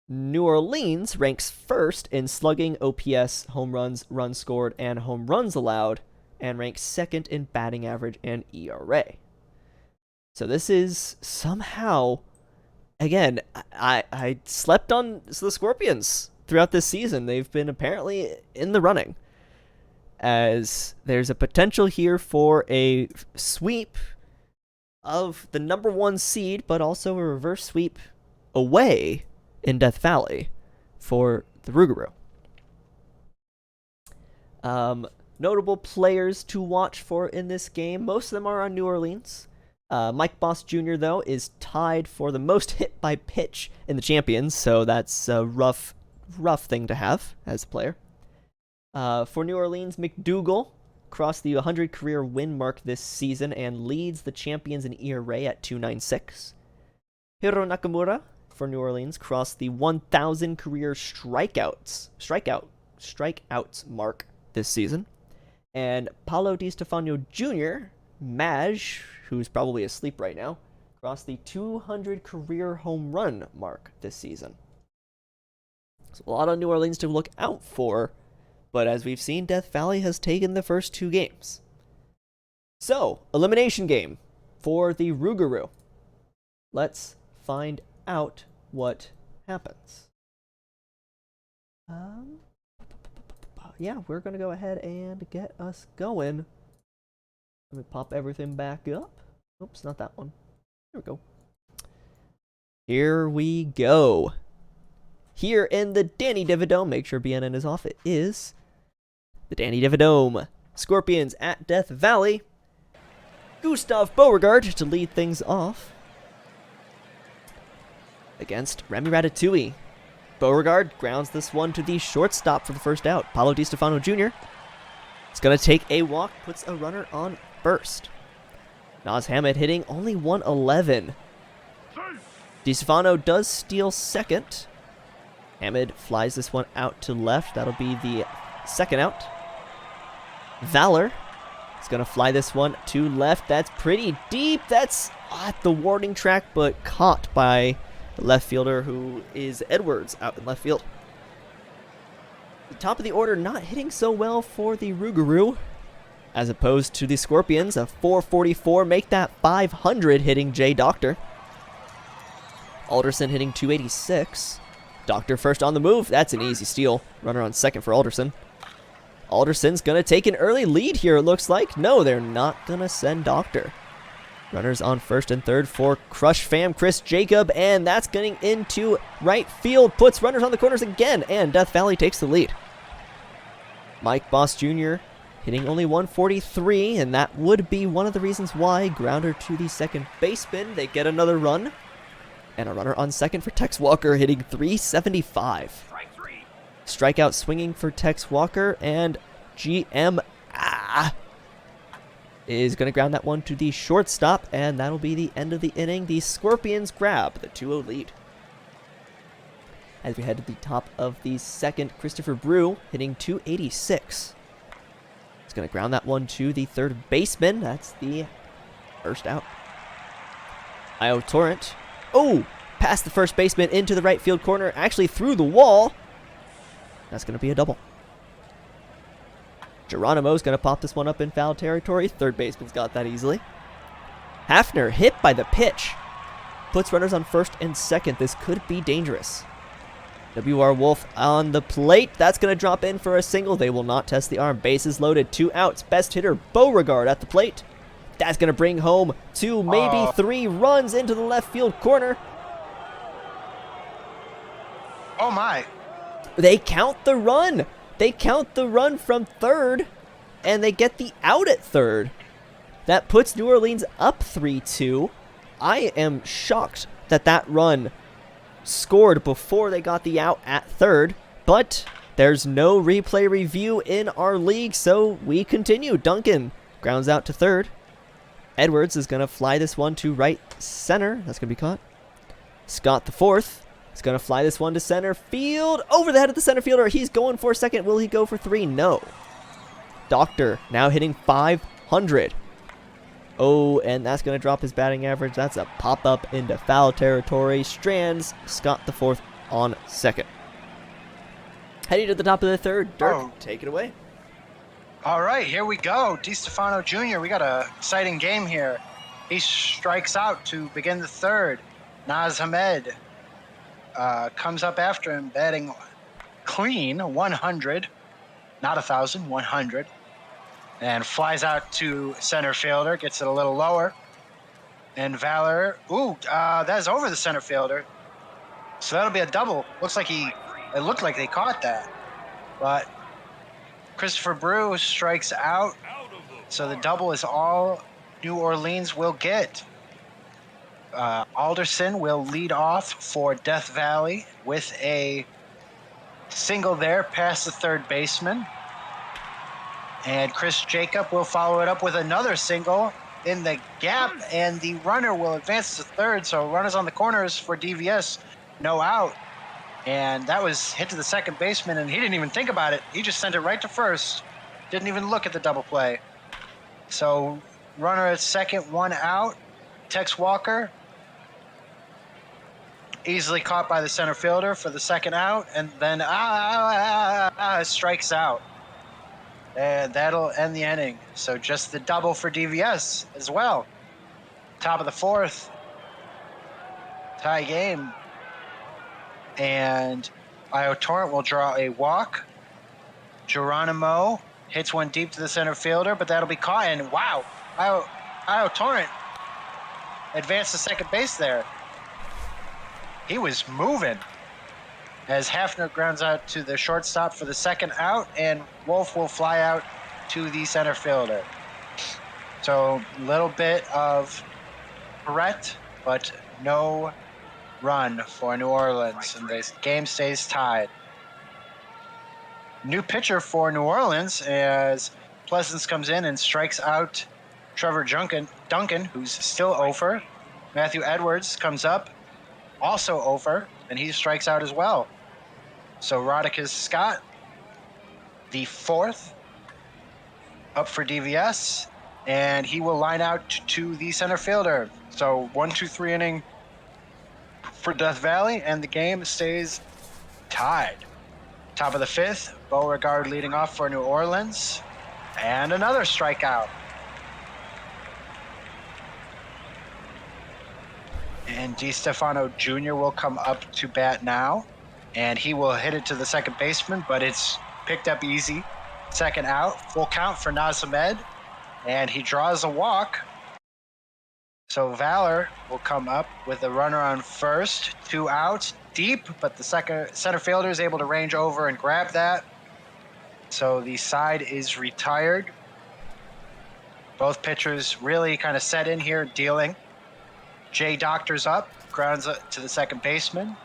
New Orleans ranks 1st in slugging, OPS, home runs, runs scored, and home runs allowed, and ranks 2nd in batting average and ERA. So this is somehow, again, I slept on the Scorpions throughout this season. They've been apparently in the running, as there's a potential here for a sweep of the number 1 seed, but also a reverse sweep away in Death Valley for the Rougarou. Notable players to watch for in this game. Most of them are on New Orleans. Mike Boss Jr., though, is tied for the most hit by pitch in the Champions, so that's a rough thing to have as a player. For New Orleans, McDougal crossed the 100 career win mark this season and leads the Champions in ERA at 2.96. Hiro Nakamura for New Orleans crossed the 1,000 career strikeouts mark this season. And Paulo Di Stefano Jr., Maj, who's probably asleep right now, crossed the 200 career home run mark this season. So a lot of New Orleans to look out for, but as we've seen, Death Valley has taken the first 2 games. So, elimination game for the Rougarou. Let's find out what happens. Yeah, we're going to go ahead and get us going. Let me pop everything back up. Oops, not that one. There we go. Here we go. Here in the Danny Dividome, make sure BNN is off. It is the Danny Dividome. Scorpions at Death Valley. Gustav Beauregard to lead things off against Remy Ratatouille. Beauregard grounds this one to the shortstop for the first out. Paulo Di Stefano Jr. is going to take a walk, puts a runner on first. Naz Hammett hitting only 111. Di Stefano does steal second. Hammett flies this one out to left. That'll be the second out. Valor is going to fly this one to left. That's pretty deep. That's at the warning track, but caught by the left fielder, who is Edwards, out in left field. The top of the order not hitting so well for the Rougarou, as opposed to the Scorpions. A 444 make that 500 hitting J Doctor. Alderson hitting 286. Doctor first on the move. That's an easy steal. Runner on second for Alderson. Alderson's going to take an early lead here, it looks like. No, they're not going to send Doctor. Runners on first and third for Crush Fam Chris Jacob, and that's getting into right field. Puts runners on the corners again, and Death Valley takes the lead. Mike Boss Jr. hitting only 143, and that would be one of the reasons why. Grounder to the second baseman. They get another run. And a runner on second for Tex Walker hitting 375. Strikeout swinging for Tex Walker, and GM is going to ground that one to the shortstop, and that'll be the end of the inning. The Scorpions grab the 2-0 lead. As we head to the top of the second, Christopher Brew hitting 286. He's going to ground that one to the third baseman. That's the first out. Io Torrent. Oh, past the first baseman into the right field corner, actually through the wall. That's going to be a double. Geronimo's going to pop this one up in foul territory. Third baseman's got that easily. Hafner hit by the pitch. Puts runners on first and second. This could be dangerous. W.R. Wolf on the plate. That's going to drop in for a single. They will not test the arm. Bases loaded. 2 outs. Best hitter Beauregard at the plate. That's going to bring home 2, maybe 3 runs into the left field corner. Oh, my. They count the run. They count the run from third, and they get the out at third. That puts New Orleans up 3-2. I am shocked that that run scored before they got the out at third, but there's no replay review in our league, so we continue. Duncan grounds out to third. Edwards is going to fly this one to right center. That's going to be caught. Scott the fourth is going to fly this one to center field. Over the head of the center fielder. He's going for second. Will he go for 3? No. Doctor now hitting 500. Oh, and that's going to drop his batting average. That's a pop-up into foul territory. Strands Scott the fourth on second. Heading to the top of the third. Dirk, take it away. All right, here we go. DiStefano Jr., we got a exciting game here. He strikes out to begin the third. Naz Hamed comes up after him, batting clean, 100. Not 1,000, 100. And flies out to center fielder, gets it a little lower. And Valor, that's over the center fielder. So that'll be a double. It looked like they caught that. But Christopher Brew strikes out. So the double is all New Orleans will get. Alderson will lead off for Death Valley with a single there past the third baseman. And Chris Jacob will follow it up with another single in the gap, and the runner will advance to third. So runners on the corners for DVS, no out. And that was hit to the second baseman, and he didn't even think about it. He just sent it right to first. Didn't even look at the double play. So runner at second, 1 out. Tex Walker easily caught by the center fielder for the second out, and then strikes out. And that'll end the inning. So just the double for DVS as well. Top of the fourth. Tie game. And Io Torrent will draw a walk. Geronimo hits one deep to the center fielder, but that'll be caught. And wow, Io Torrent advanced to second base there. He was moving. As Hafner grounds out to the shortstop for the second out, and Wolf will fly out to the center fielder. So a little bit of threat, but no run for New Orleans, and the game stays tied. New pitcher for New Orleans as Pleasance comes in and strikes out Trevor Duncan, who's still over. Matthew Edwards comes up, also over, and he strikes out as well. So Rodicus Scott, the fourth, up for DVS, and he will line out to the center fielder. So 1-2-3 inning for Death Valley, and the game stays tied. Top of the 5th, Beauregard leading off for New Orleans. And another strikeout. And DiStefano Jr. will come up to bat now. And he will hit it to the second baseman, but it's picked up easy. Second out, full count for Nazamed. And he draws a walk. So Valor will come up with a runner on first. 2 outs, deep, but the center fielder is able to range over and grab that. So the side is retired. Both pitchers really kind of set in here, dealing. Jay Doctor's up, grounds it to the second baseman.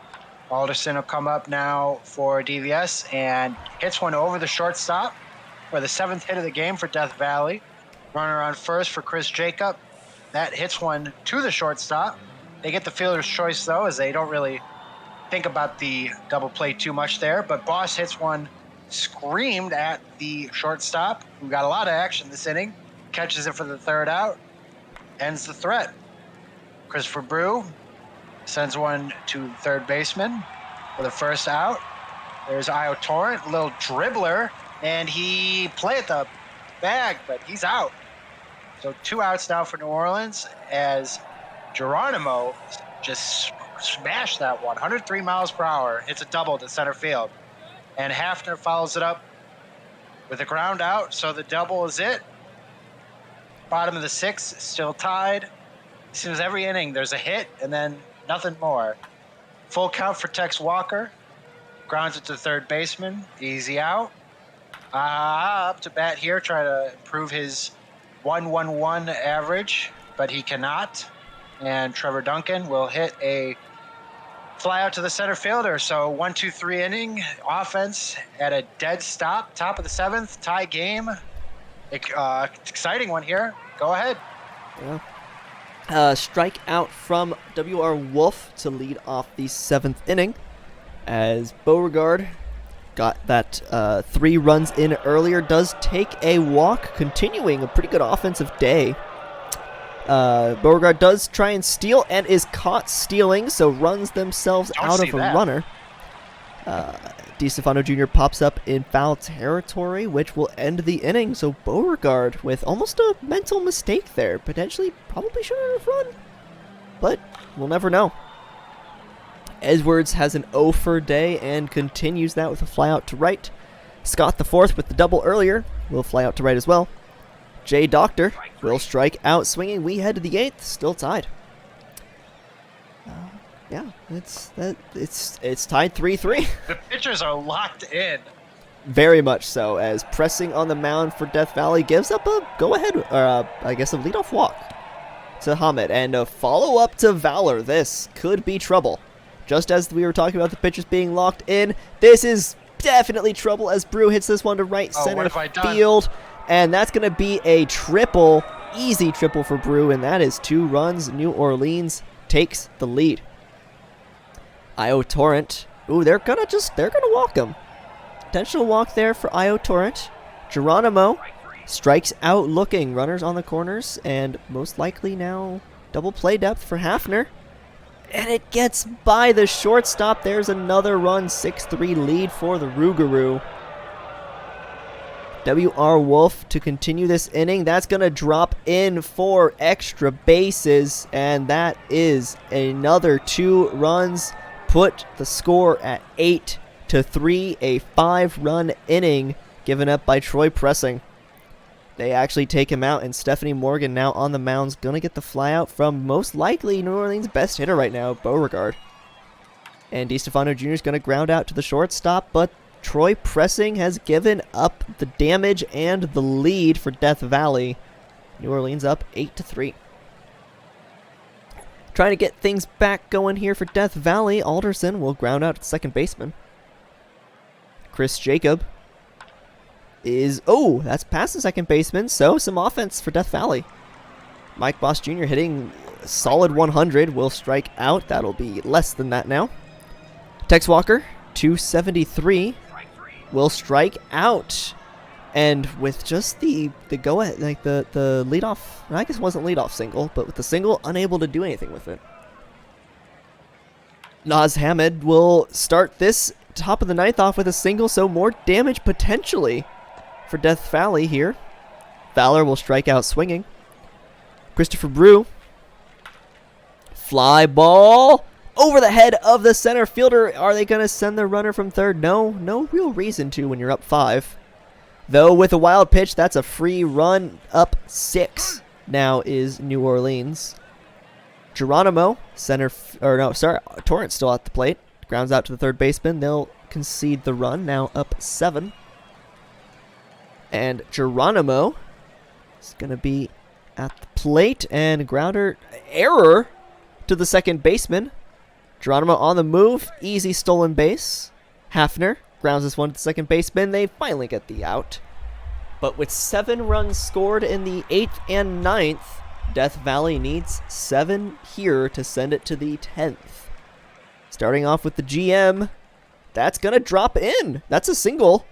Alderson will come up now for DVS and hits one over the shortstop for the 7th hit of the game for Death Valley. Runner on first for Chris Jacob. That hits one to the shortstop. They get the fielder's choice, though, as they don't really think about the double play too much there. But Boss hits one screamed at the shortstop, who got a lot of action this inning. Catches it for the 3rd out. Ends the threat. Christopher Brew sends one to the 3rd baseman for the 1st out. There's Io Torrent, a little dribbler, and he played the bag, but he's out. So 2 outs now for New Orleans as Geronimo just smashed that one. 103 miles per hour. Hits a double to center field. And Hafner follows it up with a ground out. So the double is it. Bottom of the 6th, still tied. As soon as every inning, there's a hit and then nothing more. Full count for Tex Walker. Grounds it to 3rd baseman. Easy out. Up to bat here. Try to improve his 1-1-1 average, but he cannot. And Trevor Duncan will hit a fly out to the center fielder. So 1-2-3 inning offense at a dead stop. Top of the 7th, tie game. Exciting one here. Go ahead. Yeah. Strike out from W.R. Wolf to lead off the 7th inning as Beauregard got that 3 runs in earlier, does take a walk, continuing a pretty good offensive day. Beauregard does try and steal and is caught stealing, so runs themselves out of a runner. DiStefano Jr. pops up in foul territory, which will end the inning. So Beauregard with almost a mental mistake there. Potentially probably shouldn't have run, but we'll never know. Edwards has an 0 for day and continues that with a fly out to right. Scott the 4th with the double earlier will fly out to right as well. Jay Doctor will strike out swinging. We head to the 8th, still tied. Yeah, it's tied 3-3. The pitchers are locked in. Very much so, as pressing on the mound for Death Valley gives up a go-ahead, or I guess a leadoff walk to Hamid, and a follow-up to Valor. This could be trouble. Just as we were talking about the pitchers being locked in, this is definitely trouble as Brew hits this one to right center field, and that's going to be a triple, easy triple for Brew, and that is 2 runs. New Orleans takes the lead. Io Torrent, ooh, they're gonna walk him. Potential walk there for Io Torrent. Geronimo strikes out looking, runners on the corners, and most likely now double play depth for Hafner. And it gets by the shortstop. There's another run, 6-3 lead for the Rougarou. W.R. Wolf to continue this inning. That's going to drop in for extra bases, and that is another 2 runs. Put the score at 8-3, a 5-run inning given up by Troy Pressing. They actually take him out, and Stephanie Morgan now on the mound's going to get the flyout from most likely New Orleans' best hitter right now, Beauregard. And DiStefano Jr. is going to ground out to the shortstop, but Troy Pressing has given up the damage and the lead for Death Valley. New Orleans up 8-3. Trying to get things back going here for Death Valley. Alderson will ground out at second baseman. Chris Jacob is... oh, that's past the second baseman, so some offense for Death Valley. Mike Boss Jr. hitting a solid 100 will strike out. That'll be less than that now. Tex Walker, 273, will strike out. And with just the go-ahead, like the leadoff, I guess it wasn't leadoff single, but with the single, unable to do anything with it. Naz Hamid will start this top of the ninth off with a single, so more damage potentially for Death Valley here. Valor will strike out swinging. Christopher Brew. Fly ball over the head of the center fielder. Are they going to send the runner from third? No real reason to when you're up 5. Though with a wild pitch, that's a free run. Up 6 now is New Orleans. Geronimo, Torrance still at the plate. Grounds out to the third baseman. They'll concede the run, now up 7. And Geronimo is going to be at the plate, and grounder error to the second baseman. Geronimo on the move, easy stolen base. Hafner grounds this one to the second baseman. They finally get the out. But with 7 runs scored in the 8th and 9th, Death Valley needs 7 here to send it to the 10th. Starting off with the GM, that's going to drop in. That's a single,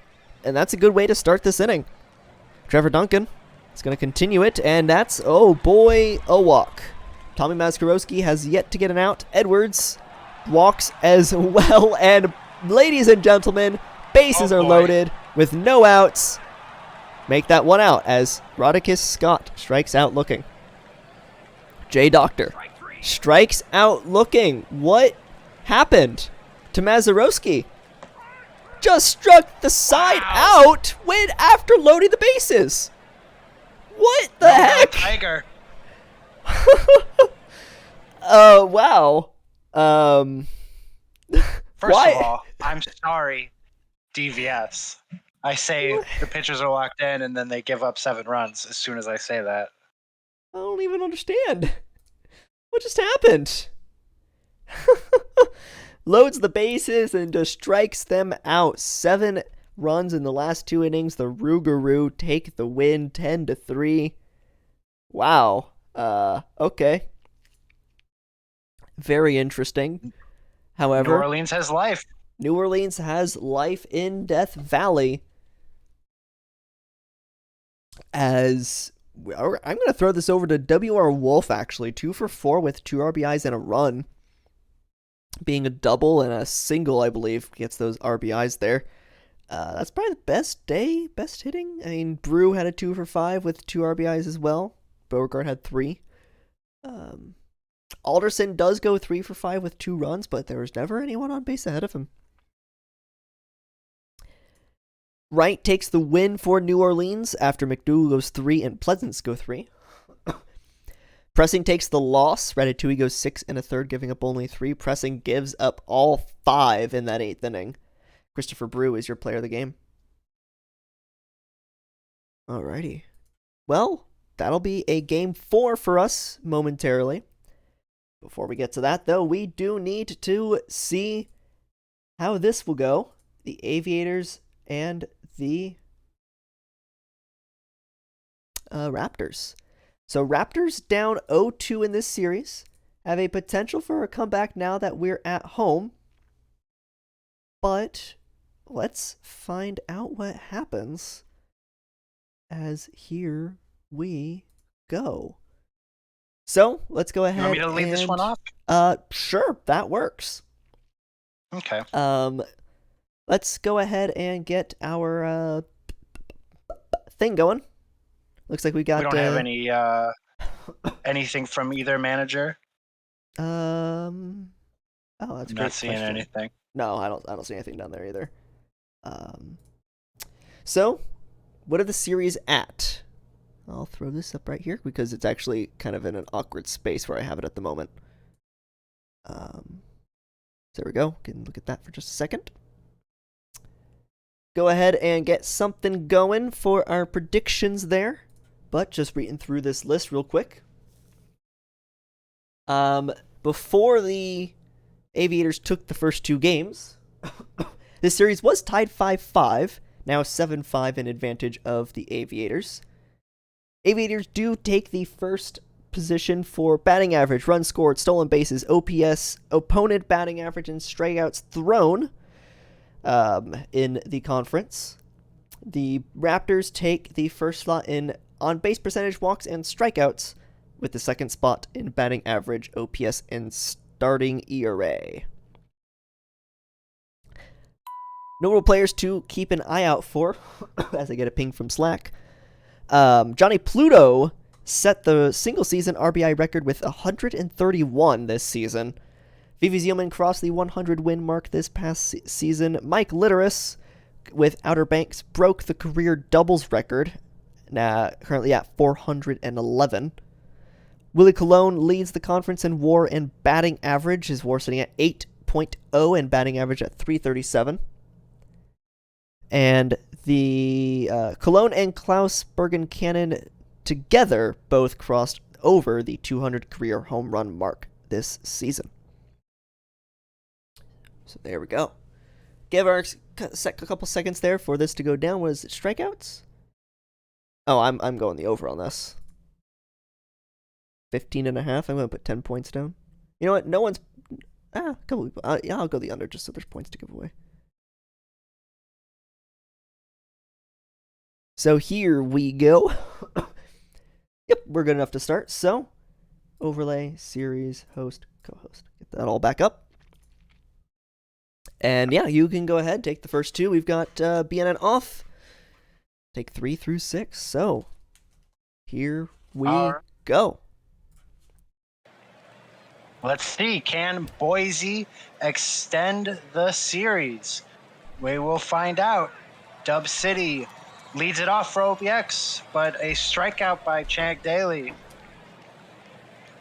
and that's a good way to start this inning. Trevor Duncan is going to continue it, and that's, oh boy, a walk. Tommy Maskarowski has yet to get an out. Edwards walks as well, and ladies and gentlemen, bases are loaded with no outs. Make that one out as Rodicus Scott strikes out looking. Jay Doctor strikes out looking. What happened to Mazarowski? Just struck the side out when after loading the bases. What the heck? Tiger. Wow. First of all, I'm sorry, DVS. I say the pitchers are locked in, and then they give up 7 runs as soon as I say that. I don't even understand. What just happened? Loads the bases and just strikes them out. 7 runs in the last 2 innings. The Rougarou take the win 10-3. Wow. Okay. Very interesting. However, New Orleans has life. New Orleans has life in Death Valley. As I'm going to throw this over to W.R. Wolf, actually. 2 for 4 with 2 RBIs and a run. Being a double and a single, I believe, gets those RBIs there. That's probably the best day, best hitting. I mean, Brew had a 2 for 5 with 2 RBIs as well. Beauregard had 3. Alderson does go 3 for 5 with 2 runs, but there was never anyone on base ahead of him. Wright takes the win for New Orleans after McDougal goes 3 and Pleasance go 3. Pressing takes the loss. Ratatouille goes 6 1/3, giving up only 3. Pressing gives up all 5 in that 8th inning. Christopher Brew is your player of the game. Alrighty. Well, that'll be a game 4 for us momentarily. Before we get to that, though, we do need to see how this will go. The Aviators and the Raptors. So Raptors down 0-2 in this series. Have a potential for a comeback now that we're at home. But let's find out what happens as here we go. So let's go ahead. You want me to lead this one off? Sure, that works. Okay. Let's go ahead and get our thing going. Looks like we got. We don't have any anything from either manager. Oh, that's a great Not seeing question. anything. No, I don't see anything down there either. So, what are the series at? I'll throw this up right here because it's actually kind of in an awkward space where I have it at the moment. There we go. Can look at that for just a second. Go ahead and get something going for our predictions there. But just reading through this list real quick. Before the Aviators took the first 2 games, this series was tied 5-5, now 7-5 in advantage of the Aviators. Aviators do take the first position for batting average, runs scored, stolen bases, OPS, opponent batting average, and strikeouts thrown in the conference. The Raptors take the first slot in on-base percentage, walks, and strikeouts, with the second spot in batting average, OPS, and starting ERA. Notable players to keep an eye out for, as I get a ping from Slack. Johnny Pluto set the single-season RBI record with 131 this season. Vivi Zielman crossed the 100-win mark this past season. Mike Litteris, with Outer Banks, broke the career doubles record, currently at 411. Willie Colon leads the conference in WAR and batting average. His WAR sitting at 8.0 and batting average at 337. And the Cologne and Klaus Bergen-Cannon together both crossed over the 200 career home run mark this season. So there we go. Give our a couple seconds there for this to go down. Was it strikeouts? Oh, I'm going the over on this. 15.5. I'm going to put 10 points down. You know what? No one's... a couple people. Yeah, I'll go the under just so there's points to give away. So here we go. Yep, we're good enough to start. So, overlay, series, host, co-host. Get that all back up. And yeah, you can go ahead, take the first two. We've got BNN off. Take 3 through 6. So, here we go. Let's see. Can Boise extend the series? We will find out. Dub City leads it off for OBX, but a strikeout by Chag Daly.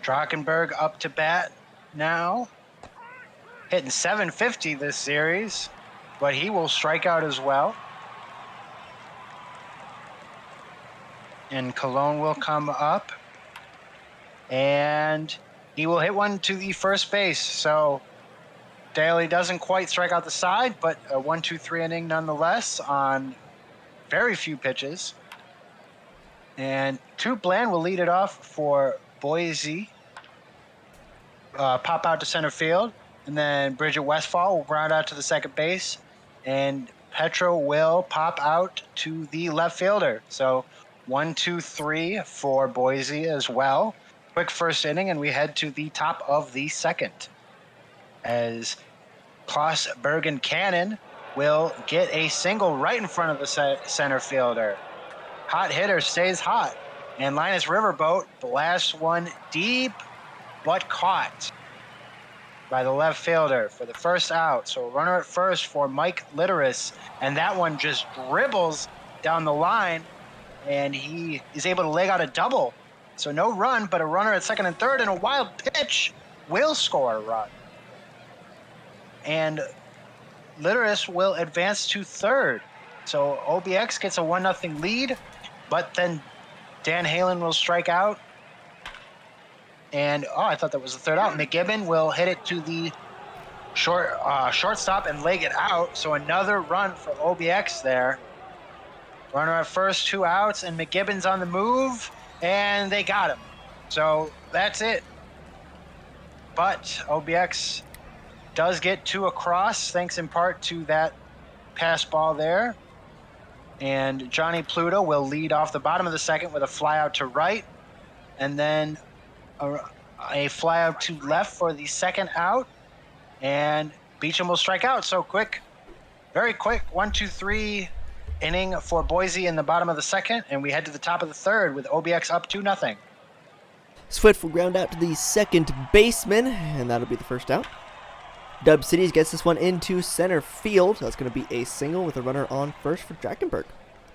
Drakenberg up to bat now. Hitting 750 this series, but he will strike out as well. And Cologne will come up, and he will hit one to the first base. So Daly doesn't quite strike out the side, but a 1-2-3 inning nonetheless on very few pitches. And Toot Bland will lead it off for Boise. Pop out to center field. And then Bridget Westfall will round out to the second base. And Petro will pop out to the left fielder. So 1-2-3 for Boise as well. Quick first inning, and we head to the top of the second. As Klaus Bergen-Cannon will get a single right in front of the center fielder. Hot hitter stays hot. And Linus Riverboat blasts one deep, but caught by the left fielder for the first out. So runner at first for Mike Litteris. And that one just dribbles down the line, and he is able to leg out a double. So no run, but a runner at second and third, and a wild pitch will score a run. And Litteris will advance to third. So OBX gets a 1-0 lead, but then Dan Halen will strike out. And, I thought that was the third out. McGibbon will hit it to the shortstop and leg it out. So another run for OBX there. Runner at first, 2 outs, and McGibbon's on the move, and they got him. So that's it. But OBX does get 2 across, thanks in part to that pass ball there. And Johnny Pluto will lead off the bottom of the second with a fly out to right. And then a fly out to left for the second out. And Beecham will strike out. So quick, very quick, 1-2-3 inning for Boise in the bottom of the second. And we head to the top of the third with OBX up 2-0. Swift will ground out to the second baseman, and that'll be the first out. Dub Cities gets this one into center field. That's going to be a single with a runner on first for Drakenberg.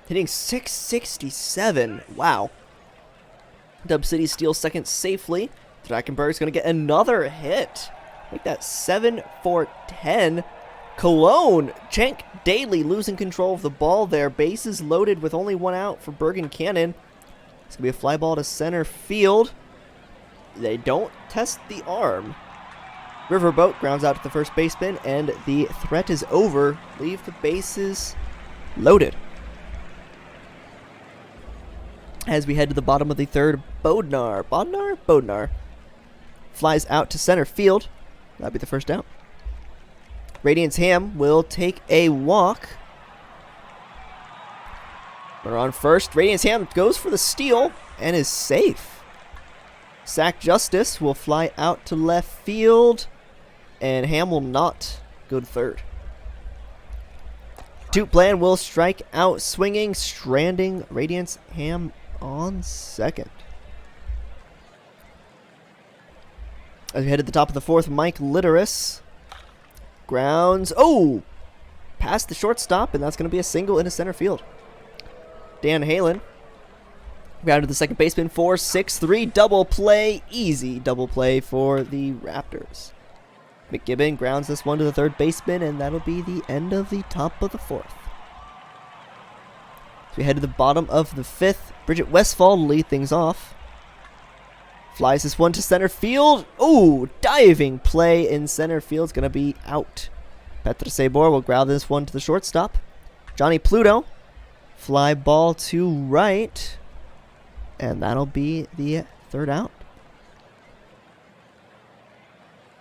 Hitting 667. Wow. Dub City steals second safely. Drakenberg's going to get another hit. Make that 7 for 10. Cologne, Cenk Daly losing control of the ball there. Bases loaded with only 1 out for Bergen-Cannon. It's going to be a fly ball to center field. They don't test the arm. Riverboat grounds out to the first baseman, and the threat is over. Leave the bases loaded. As we head to the bottom of the third, Bodnar flies out to center field. That'll be the first out. Radiance Ham will take a walk. We're on first. Radiance Ham goes for the steal and is safe. Sack Justice will fly out to left field, and Ham will not go to third. Tootplan will strike out swinging, stranding Radiance Ham on second. As we head to the top of the fourth, Mike Litteris grounds. Oh! Past the shortstop, and that's going to be a single into center field. Dan Halen grounded the second baseman for 6-3. Double play. Easy double play for the Raptors. McGibbon grounds this one to the third baseman, and that'll be the end of the top of the fourth. So we head to the bottom of the fifth. Bridget Westfall will lead things off. Flies this one to center field. Oh, diving play in center field is going to be out. Petra Sabor will ground this one to the shortstop. Johnny Pluto, fly ball to right. And that'll be the third out.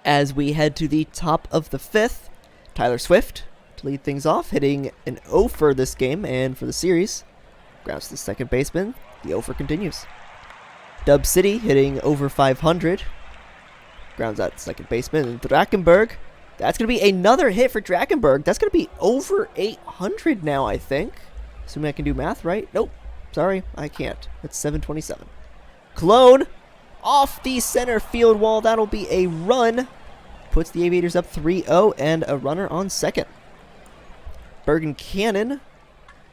As we head to the top of the fifth, Tyler Swift to lead things off, hitting an 0 for this game and for the series. Grounds to the second baseman. The 0 for continues. Dub City hitting over 500. Grounds out second baseman. And Drakenberg, that's going to be another hit for Drakenberg. That's going to be over 800 now, I think. Assuming I can do math right. Nope. Sorry, I can't. It's 727. Cologne off the center field wall. That'll be a run. Puts the Aviators up 3-0 and a runner on second. Bergen Cannon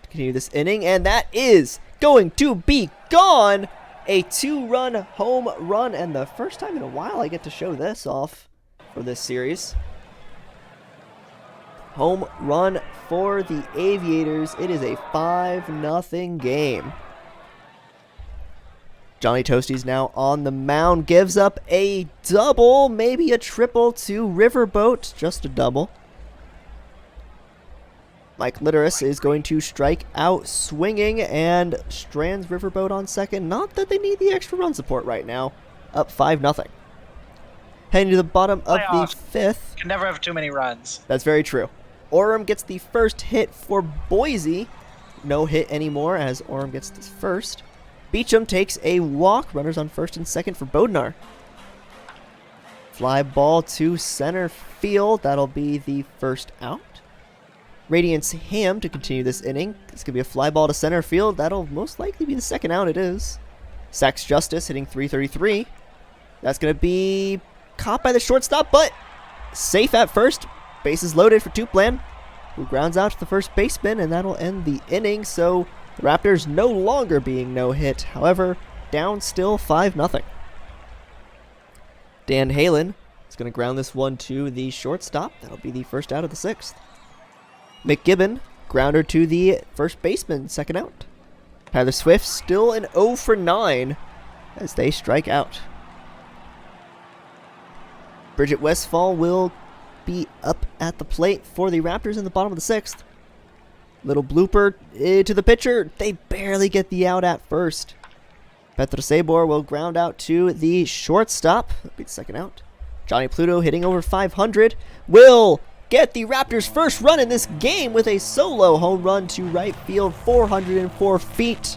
to continue this inning, and that is going to be gone. A 2-run home run, and the first time in a while I get to show this off for this series. Home run for the Aviators. It is a 5-0 game. Johnny Toasty's now on the mound. Gives up a double, maybe a triple to Riverboat. Just a double. Mike Litteris is going to strike out swinging and strands Riverboat on second. Not that they need the extra run support right now. Up 5-0. Heading to the bottom of the fifth. Can never have too many runs. That's very true. Orem gets the first hit for Boise. No hit anymore as Orem gets this first. Beecham takes a walk. Runners on first and second for Bodnar. Fly ball to center field. That'll be the first out. Radiance Ham to continue this inning. It's going to be a fly ball to center field. That'll most likely be the second out. It is. Sax Justice hitting 333. That's going to be caught by the shortstop, but safe at first. Bases loaded for Tootplan, who grounds out to the first baseman, and that'll end the inning. So the Raptors no longer being no hit. However, down still 5-0. Dan Halen is going to ground this one to the shortstop. That'll be the first out of the sixth. McGibbon, grounder to the first baseman, second out. Tyler Swift still an 0 for 9 as they strike out. Bridget Westfall will be up at the plate for the Raptors in the bottom of the sixth. Little blooper to the pitcher. They barely get the out at first. Petra Sabor will ground out to the shortstop. That'll be the second out. Johnny Pluto hitting over 500 will get the Raptors' first run in this game with a solo home run to right field, 404 feet.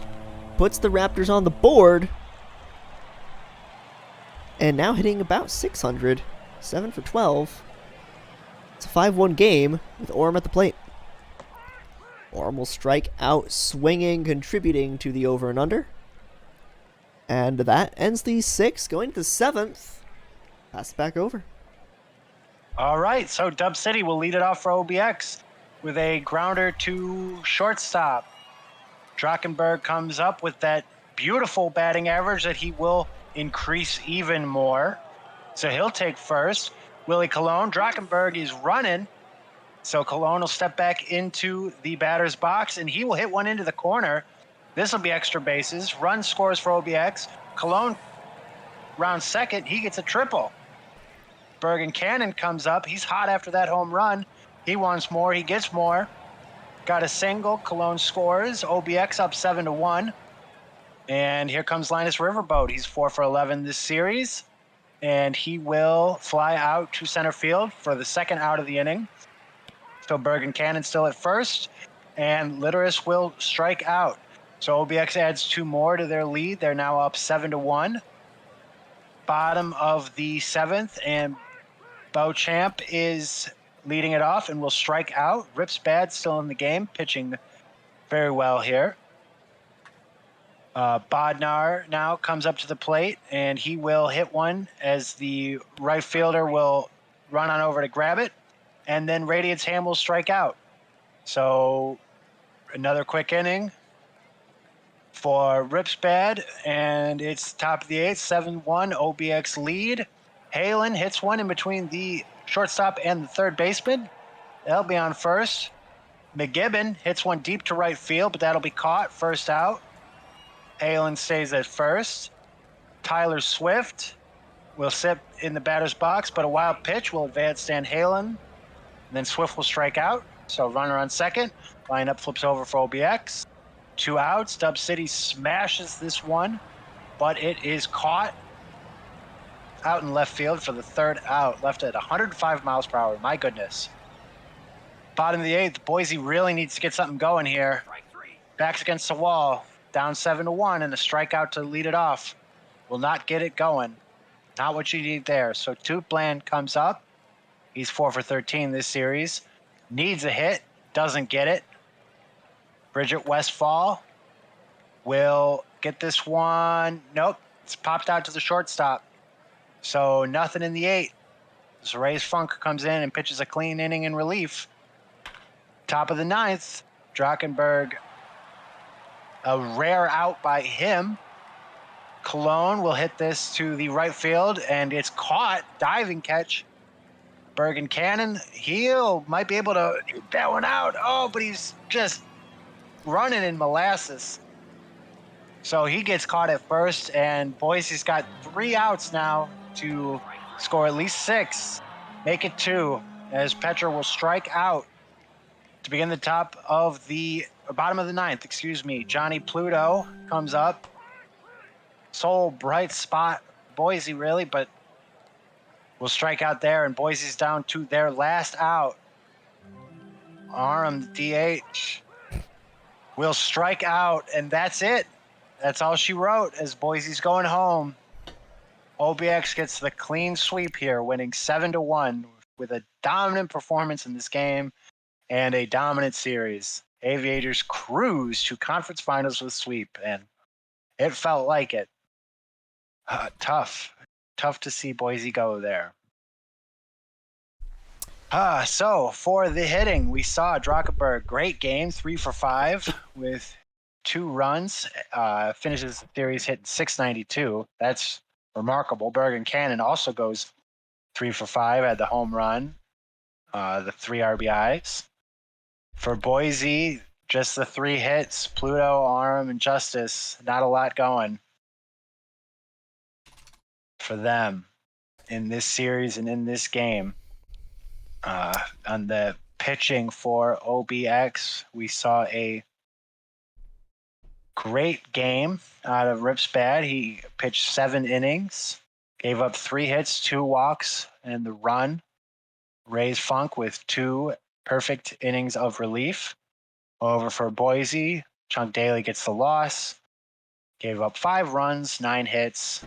Puts the Raptors on the board. And now hitting about 600. 7 for 12. It's a 5-1 game with Orem at the plate. Orem will strike out swinging, contributing to the over and under. And that ends the sixth. Going to the seventh. Pass it back over. All right, so Dub City will lead it off for OBX with a grounder to shortstop. Drakenberg comes up with that beautiful batting average that he will increase even more. So he'll take first. Willie Colon, Drakenberg is running. So Colon will step back into the batter's box, and he will hit one into the corner. This will be extra bases. Run scores for OBX. Colon round second. He gets a triple. Bergen Cannon comes up. He's hot after that home run. He wants more. He gets more. Got a single. Cologne scores. OBX up 7-1. And here comes Linus Riverboat. He's 4 for 11 this series. And he will fly out to center field for the second out of the inning. So Bergen Cannon still at first. And Litteris will strike out. So OBX adds 2 more to their lead. They're now up 7-1. Bottom of the seventh, and Beauchamp is leading it off and will strike out. Rips Bad still in the game, pitching very well here. Bodnar now comes up to the plate, and he will hit one as the right fielder will run on over to grab it, and then Radiant's Ham will strike out. So another quick inning for Rips Bad, and it's top of the eighth, 7-1, OBX lead. Halen hits one in between the shortstop and the third baseman. That'll be on first. McGibbon hits one deep to right field, but that'll be caught. First out. Halen stays at first. Tyler Swift will sit in the batter's box, but a wild pitch will advance Stan Halen. And then Swift will strike out. So runner on second. Lineup flips over for OBX. 2 outs. Dub City smashes this one, but it is caught out in left field for the third out. Left at 105 miles per hour. My goodness. Bottom of the eighth. Boise really needs to get something going here. Backs against the wall. Down 7-1 and a strikeout to lead it off. Will not get it going. Not what you need there. So Toot Bland comes up. He's 4 for 13 this series. Needs a hit. Doesn't get it. Bridget Westfall will get this one. Nope. It's popped out to the shortstop. So nothing in the 8th. So Ray's Funk comes in and pitches a clean inning in relief. Top of the 9th. Drakenberg. A rare out by him. Cologne will hit this to the right field, and it's caught. Diving catch. Bergen Cannon, might be able to hit that one out. Oh, but he's just running in molasses. So he gets caught at first, and Boise's got 3 outs now to score at least 6. Make it 2, as Petra will strike out to begin the bottom of the 9th, Johnny Pluto comes up. Sole bright spot, Boise really, but will strike out there, and Boise's down to their last out. Aram, the DH, will strike out, and that's it. That's all she wrote as Boise's going home. OBX gets the clean sweep here, winning 7-1 with a dominant performance in this game and a dominant series. Aviators cruise to conference finals with sweep, and it felt like it. Tough to see Boise go there. So for the hitting, we saw Drakenberg, great game, 3 for 5 with 2 runs. Finishes the series hitting .692. That's remarkable. Bergen Cannon also goes 3 for 5, had the home run, the 3 RBIs. For Boise, just the 3 hits, Pluto, Aram, and Justice. Not a lot going for them in this series and in this game. On the pitching for OBX, we saw a great game out of Rips Bad. He pitched 7 innings, gave up 3 hits, 2 walks, and the run. Ray's Funk with 2 perfect innings of relief. Over for Boise, Chunk Daly gets the loss, gave up 5 runs, 9 hits.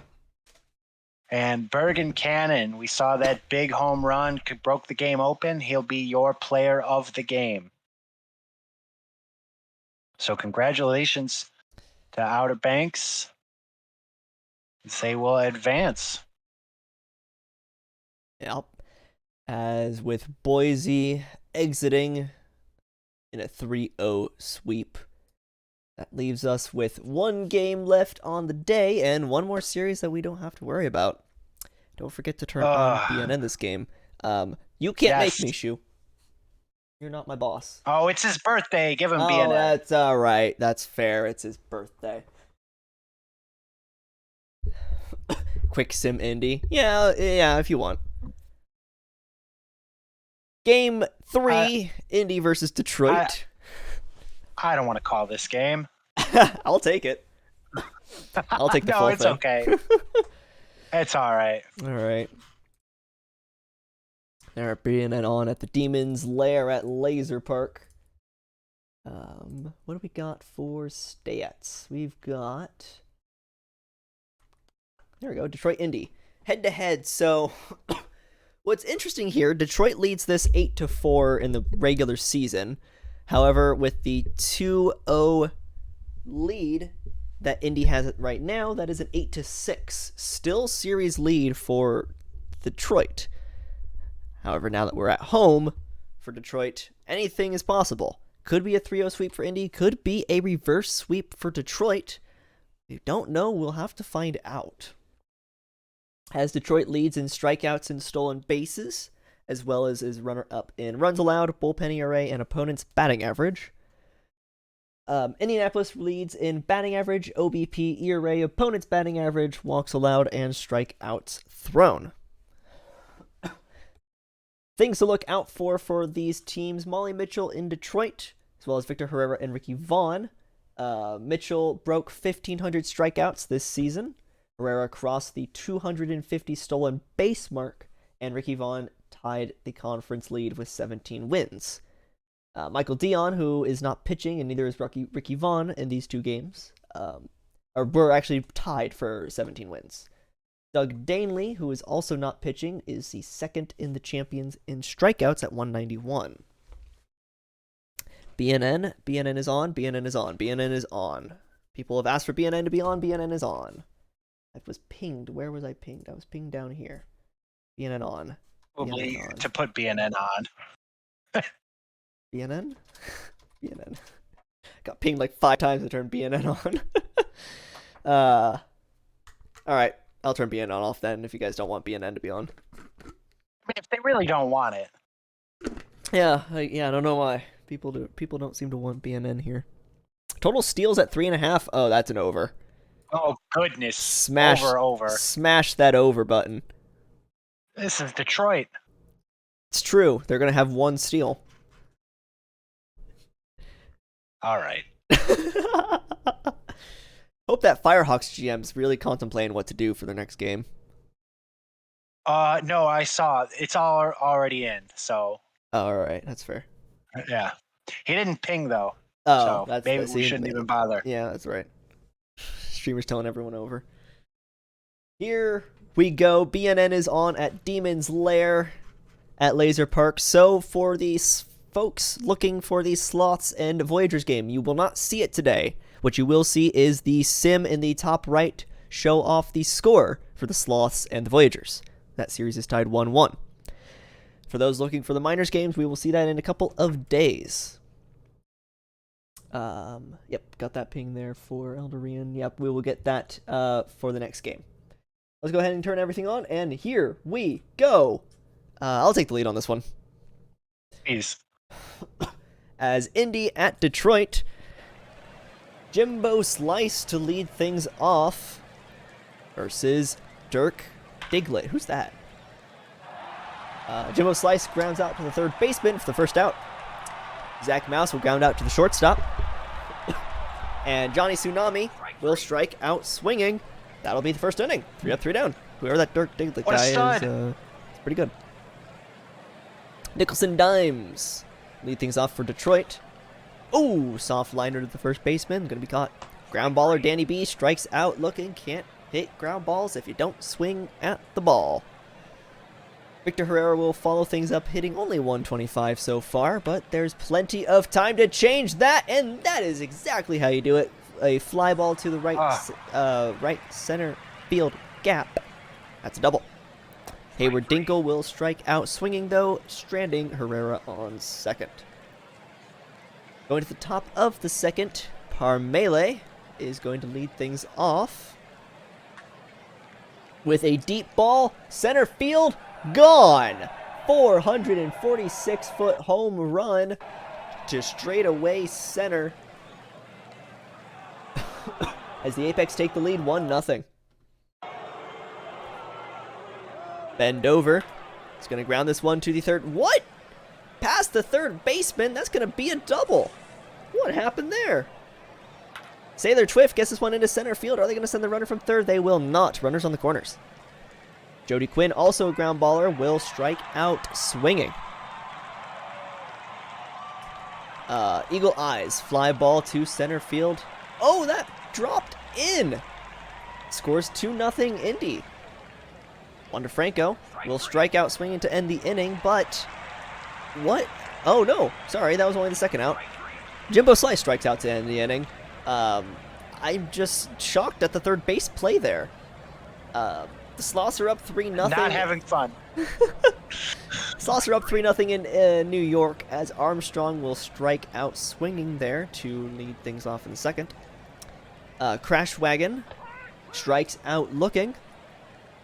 And Bergen Cannon, we saw that big home run, broke the game open. He'll be your player of the game. So congratulations to Outer Banks. They will advance. Yep. As with Boise exiting in a 3-0 sweep. That leaves us with 1 game left on the day and 1 more series that we don't have to worry about. Don't forget to turn on BNN this game. You can't make me, Shu. You're not my boss. Oh, it's his birthday. Give him BNN. Oh, that's all right. That's fair. It's his birthday. Quick sim Indy. Yeah, if you want. Game 3, Indy versus Detroit. I don't want to call this game. I'll take it. I'll take the full No, it's thing. okay. It's all right. All right. They're being on at the Demon's Lair at Laser Park. What do we got for stats? We've got... There we go, Detroit Indy. Head-to-head, so... What's interesting here, Detroit leads this 8-4 in the regular season. However, with the 2-0 lead that Indy has right now, that is an 8-6. Still series lead for Detroit. However, now that we're at home for Detroit, anything is possible. Could be a 3-0 sweep for Indy, could be a reverse sweep for Detroit. We don't know, we'll have to find out. As Detroit leads in strikeouts and stolen bases, as well as is runner-up in runs allowed, bullpen ERA, and opponent's batting average. Indianapolis leads in batting average, OBP, ERA, opponent's batting average, walks allowed, and strikeouts thrown. Things to look out for these teams. Molly Mitchell in Detroit, as well as Victor Herrera and Ricky Vaughn. Mitchell broke 1,500 strikeouts this season. Herrera crossed the 250 stolen base mark, and Ricky Vaughn tied the conference lead with 17 wins. Michael Dion, who is not pitching, and neither is Ricky Vaughn in these two games, were actually tied for 17 wins. Doug Danley, who is also not pitching, is the second in the champions in strikeouts at 191. BNN is on, BNN is on, BNN is on. People have asked for BNN to be on, BNN is on. I was pinged. Where was I pinged? I was pinged down here. BNN on. Probably BNN on. to put BNN on. BNN? BNN. Got pinged like 5 times to turn BNN on. Alright. I'll turn BNN off then if you guys don't want BNN to be on. I mean, if they really don't want it. Yeah, I don't know why. People don't seem to want BNN here. Total steals at 3.5. Oh, that's an over. Oh, goodness. Smash that over button. This is Detroit. It's true. They're going to have 1 steal. All right. Hope that Firehawks GM's really contemplating what to do for their next game. No, I saw. It's all already in, so. Oh, all right. That's fair. Yeah. He didn't ping, though. Oh, so maybe we shouldn't even bother. Yeah, that's right. Streamer's telling everyone over. Here we go. BNN is on at Demon's Lair at Laser Park. So for these folks looking for the Sloths and Voyagers game, you will not see it today. What you will see is the sim in the top right show off the score for the Sloths and the Voyagers. That series is tied 1-1. For those looking for the Miners games, we will see that in a couple of days. Yep, got that ping there for Eldorian. Yep, we will get that for the next game. Let's go ahead and turn everything on, and here we go. I'll take the lead on this one. Please. As Indy at Detroit, Jimbo Slice to lead things off versus Dirk Diglett. Who's that? Jimbo Slice grounds out to the third baseman for the first out. Zach Mouse will ground out to the shortstop. And Johnny Tsunami will strike out swinging. That'll be the first inning. 3 up, 3 down. Whoever that Dirk Diglett guy is, it's pretty good. Nicholson Dimes lead things off for Detroit. Oh, soft liner to the first baseman. Gonna be caught. Ground baller Danny B strikes out looking. Can't hit ground balls if you don't swing at the ball. Victor Herrera will follow things up, hitting only 125 so far, but there's plenty of time to change that, and that is exactly how you do it. A fly ball to the right center field gap. That's a double. Hayward Dinkle will strike out swinging, though, stranding Herrera on second. Going to the top of the second, Parmele is going to lead things off with a deep ball, center field, gone! 446-foot home run to straightaway center as the Apex take the lead 1-0. Bend over. It's going to ground this one to the third. What? Past the third baseman. That's going to be a double. What happened there? Sailor Twift gets this one into center field. Are they going to send the runner from third? They will not. Runners on the corners. Jody Quinn, also a ground baller, will strike out swinging. Eagle Eyes, fly ball to center field. Oh, that dropped in. Scores 2-0 Indy. Juan DeFranco will strike out swinging to end the inning, but what? Oh no, sorry, that was only the second out. Jimbo Slice strikes out to end the inning. I'm just shocked at the third base play there. The Sloths are up 3-0. Not having fun. Sloths are up 3-0 in New York as Armstrong will strike out swinging there to lead things off in the second. Crash Wagon strikes out looking.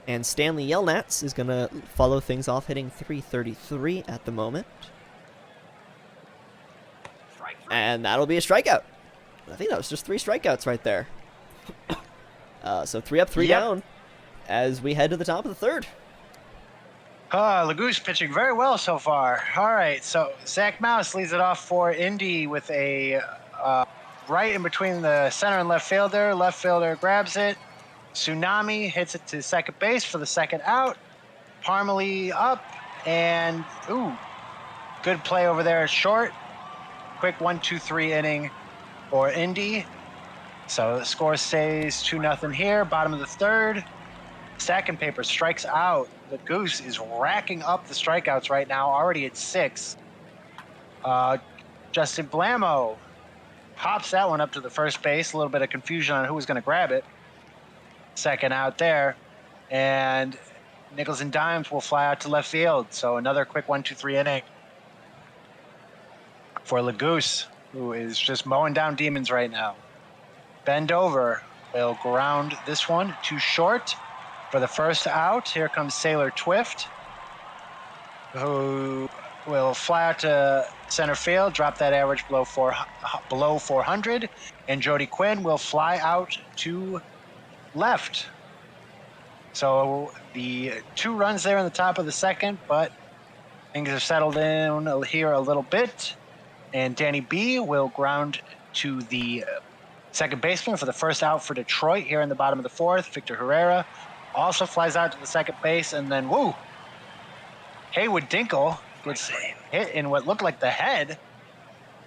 And Stanley Yelnats is going to follow things off, hitting .333 at the moment. And that'll be a strikeout. I think that was just 3 strikeouts right there. So 3 up, 3 down as we head to the top of the third. Lagoo's pitching very well so far. All right, so Zach Mouse leads it off for Indy with a right in between the center and left fielder. Left fielder grabs it. Tsunami hits it to second base for the second out. Parmalee up, and good play over there at short. Quick 1-2-3 inning for Indy. So the score stays 2-0 here. Bottom of the third. Stacking Paper strikes out. The Goose is racking up the strikeouts right now, already at 6. Justin Blamo pops that one up to the first base. A little bit of confusion on who was going to grab it. Second out there. And Nickels and Dimes will fly out to left field. So another quick 1-2-3 inning for Lagoose, who is just mowing down demons right now. Bend over will ground this one to short for the first out. Here comes Sailor Twift, who will fly out to center field, drop that average below 400, and Jody Quinn will fly out to left. So the 2 runs there in the top of the second, but things have settled in here a little bit. And Danny B will ground to the second baseman for the first out for Detroit here in the bottom of the fourth. Victor Herrera also flies out to the second base, and then Haywood Dinkle gets hit in what looked like the head,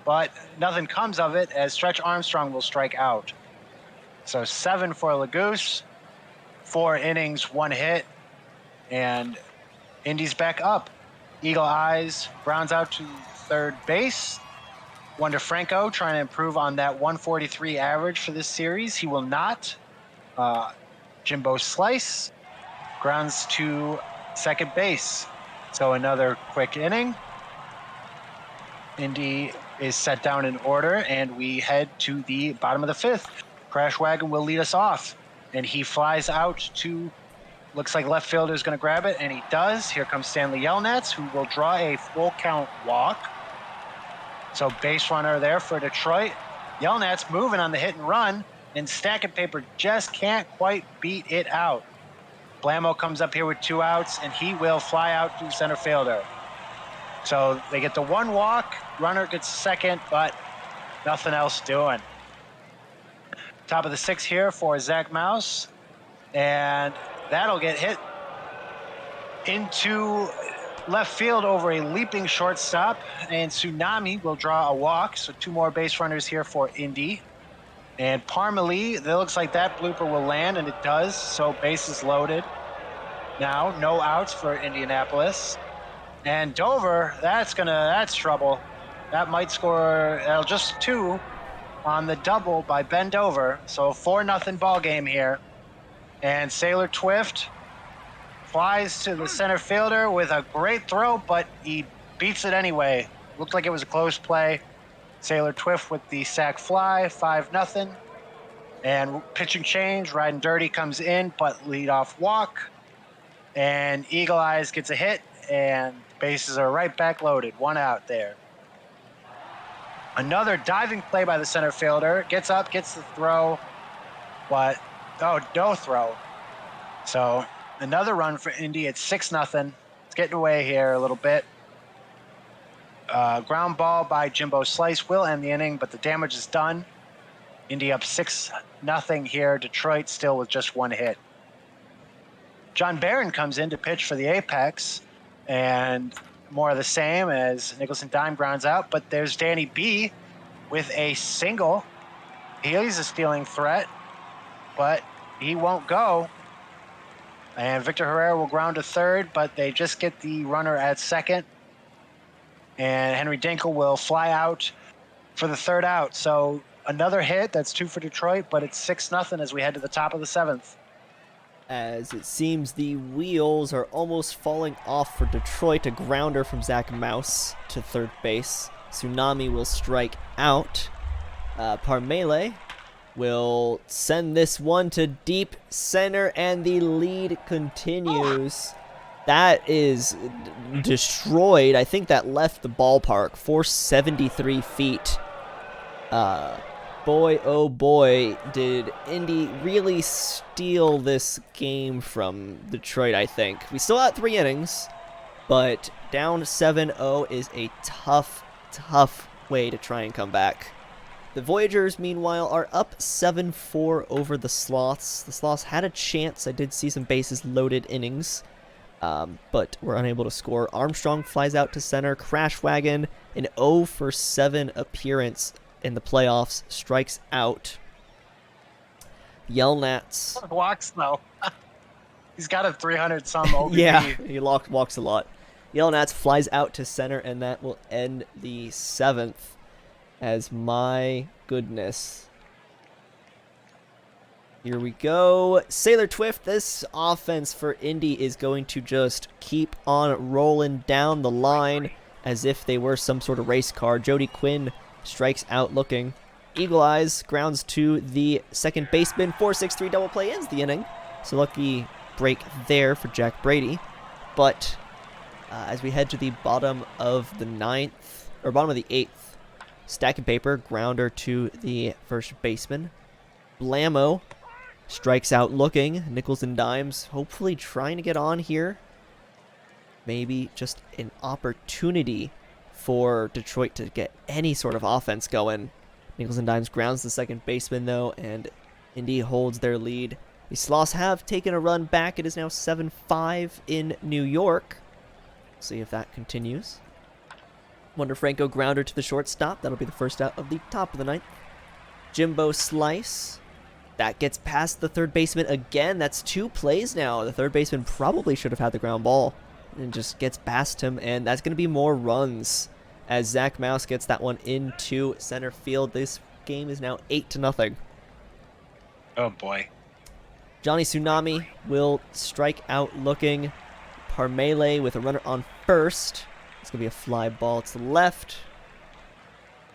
but nothing comes of it as Stretch Armstrong will strike out. So 7 for Lagoose, 4 innings, 1 hit, and Indy's back up. Eagle Eyes grounds out to third base. Juan DeFranco trying to improve on that 143 average for this series. He will not. Jimbo Slice grounds to second base. So another quick inning. Indy is set down in order, and we head to the bottom of the fifth. Crash Wagon will lead us off, and he flies out to, looks like left fielder is going to grab it, and he does. Here comes Stanley Yelnats, who will draw a full count walk. So base runner there for Detroit. Yelnats moving on the hit and run, and Stacking Paper just can't quite beat it out. Blamo comes up here with 2 outs, and he will fly out to center fielder. So they get the 1 walk, runner gets second, but nothing else doing. Top of the 6th here for Zach Mouse, and that'll get hit into left field over a leaping shortstop, and Tsunami will draw a walk. So 2 more base runners here for Indy. And Parmalee, it looks like that blooper will land, and it does. So bases loaded. Now no outs for Indianapolis. And Dover, that's trouble. That might score just 2 on the double by Ben Dover. So 4-0 ball game here. And Sailor Twift flies to the center fielder with a great throw, but he beats it anyway. Looked like it was a close play. Sailor Twift with the sac fly, 5-0. And pitching change, riding dirty comes in, but leadoff walk. And Eagle Eyes gets a hit, and bases are right back loaded. 1 out there. Another diving play by the center fielder. Gets up, gets the throw, but no throw. So another run for Indy at 6-0. It's getting away here a little bit. Ground ball by Jimbo Slice will end the inning, but the damage is done. Indy up 6-0 here. Detroit still with just 1 hit. John Barron comes in to pitch for the Apex, and more of the same as Nicholson Dime grounds out, but there's Danny B with a single. He's a stealing threat, but he won't go. And Victor Herrera will ground to third, but they just get the runner at second. And Henry Dinkel will fly out for the third out. So another hit. That's 2 for Detroit, but it's 6-0 as we head to the top of the 7th. As it seems the wheels are almost falling off for Detroit. A grounder from Zach Mouse to third base. Tsunami will strike out. Parmele will send this one to deep center, and the lead continues. That is destroyed. I think that left the ballpark 473 feet. Boy, oh boy, did Indy really steal this game from Detroit, I think. We still had 3 innings, but down 7-0 is a tough, tough way to try and come back. The Voyagers, meanwhile, are up 7-4 over the Sloths. The Sloths had a chance. I did see some bases loaded innings, but were unable to score. Armstrong flies out to center. Crash Wagon, an 0-for-7 appearance in the playoffs, strikes out. Yelnats. Walks, though. He's got a 300-some OBP. Yeah, he walks a lot. Yelnats flies out to center, and that will end the 7th. As my goodness. Here we go. Sailor Twift, this offense for Indy is going to just keep on rolling down the line as if they were some sort of race car. Jody Quinn strikes out looking. Eagle Eyes grounds to the second baseman. 4-6-3 double play ends the inning. So lucky break there for Jack Brady. But as we head to the bottom of the 9th, or bottom of the 8th, Stack and Paper, grounder to the first baseman. Blammo strikes out looking. Nickels and dimes, hopefully trying to get on here. Maybe just an opportunity for Detroit to get any sort of offense going. Nickels and dimes grounds the second baseman, though, and Indy holds their lead. The Sloths have taken a run back. It is now 7-5 in New York. See if that continues. Wonder Franco grounder to the shortstop. That'll be the first out of the top of the 9th. Jimbo Slice. That gets past the third baseman again. That's 2 plays now. The third baseman probably should have had the ground ball. And just gets past him. And that's going to be more runs as Zach Mouse gets that one into center field. This game is now 8-0. Oh, boy. Johnny Tsunami will strike out looking. Parmele with a runner on first. It's going to be a fly ball to the left.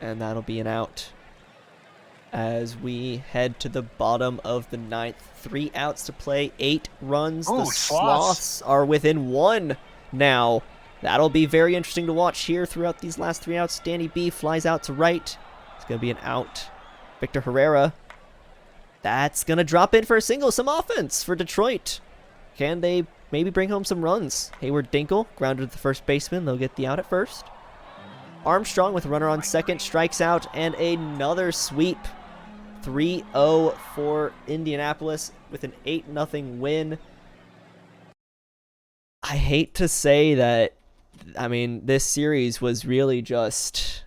And that'll be an out. As we head to the bottom of the 9th. 3 outs to play, 8 runs. Ooh, the Sloths Sloths are within 1 now. That'll be very interesting to watch here throughout these last 3 outs. Danny B flies out to right. It's going to be an out. Victor Herrera. That's going to drop in for a single. Some offense for Detroit. Can they maybe bring home some runs? Hayward Dinkel, grounded to the first baseman. They'll get the out at first. Armstrong with a runner on second, strikes out, and another sweep. 3-0 for Indianapolis with an 8-0 win. I hate to say that, I mean, this series was really just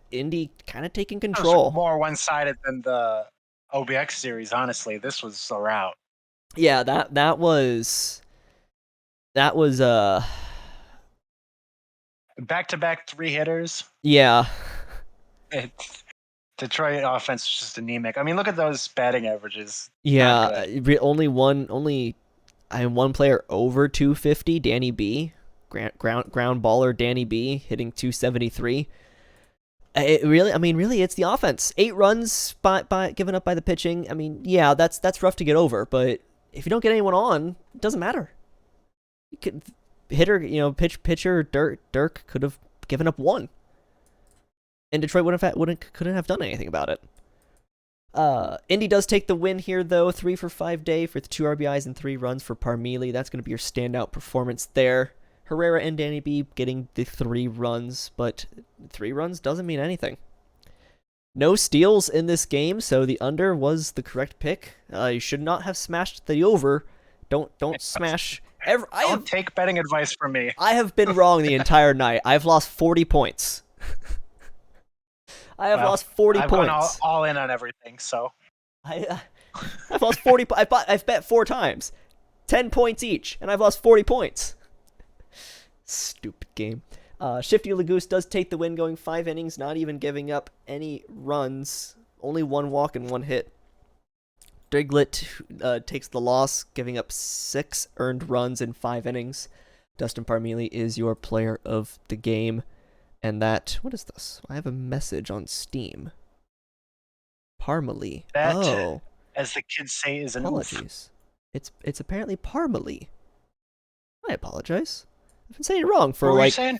Indy kind of taking control. It was more one-sided than the OBX series, honestly. This was a rout. Yeah, that was back-to-back 3-hitters. Yeah. Detroit offense is just anemic. I mean, look at those batting averages. Yeah, only one player over 250, Danny B. Ground baller Danny B hitting 273. Really, it's the offense. 8 runs by given up by the pitching. I mean, yeah, that's rough to get over, but if you don't get anyone on, it doesn't matter. You could pitcher Dirk could have given up 1. And Detroit couldn't have done anything about it. Indy does take the win here, though. 3 for 5 day for the 2 RBIs and 3 runs for Parmelee. That's going to be your standout performance there. Herrera and Danny B getting the 3 runs, but 3 runs doesn't mean anything. No steals in this game, so the under was the correct pick. You should not have smashed the over. Don't smash. Don't take betting advice from me. I have been wrong the entire night. I've lost 40 points. I have lost 40 I've points. gone all in on everything, so I've lost 40. I've bet 4 times. 10 points each, and I've lost 40 points. Stupid game. Shifty Lagoose does take the win, going 5 innings, not even giving up any runs. Only 1 walk and 1 hit. Diglett takes the loss, giving up 6 earned runs in 5 innings. Dustin Parmelee is your player of the game. And that, what is this? I have a message on Steam. Parmelee. That, oh, as the kids say, is an oof. apologies. It's apparently Parmelee. I apologize. I've been saying it wrong for What were you like saying?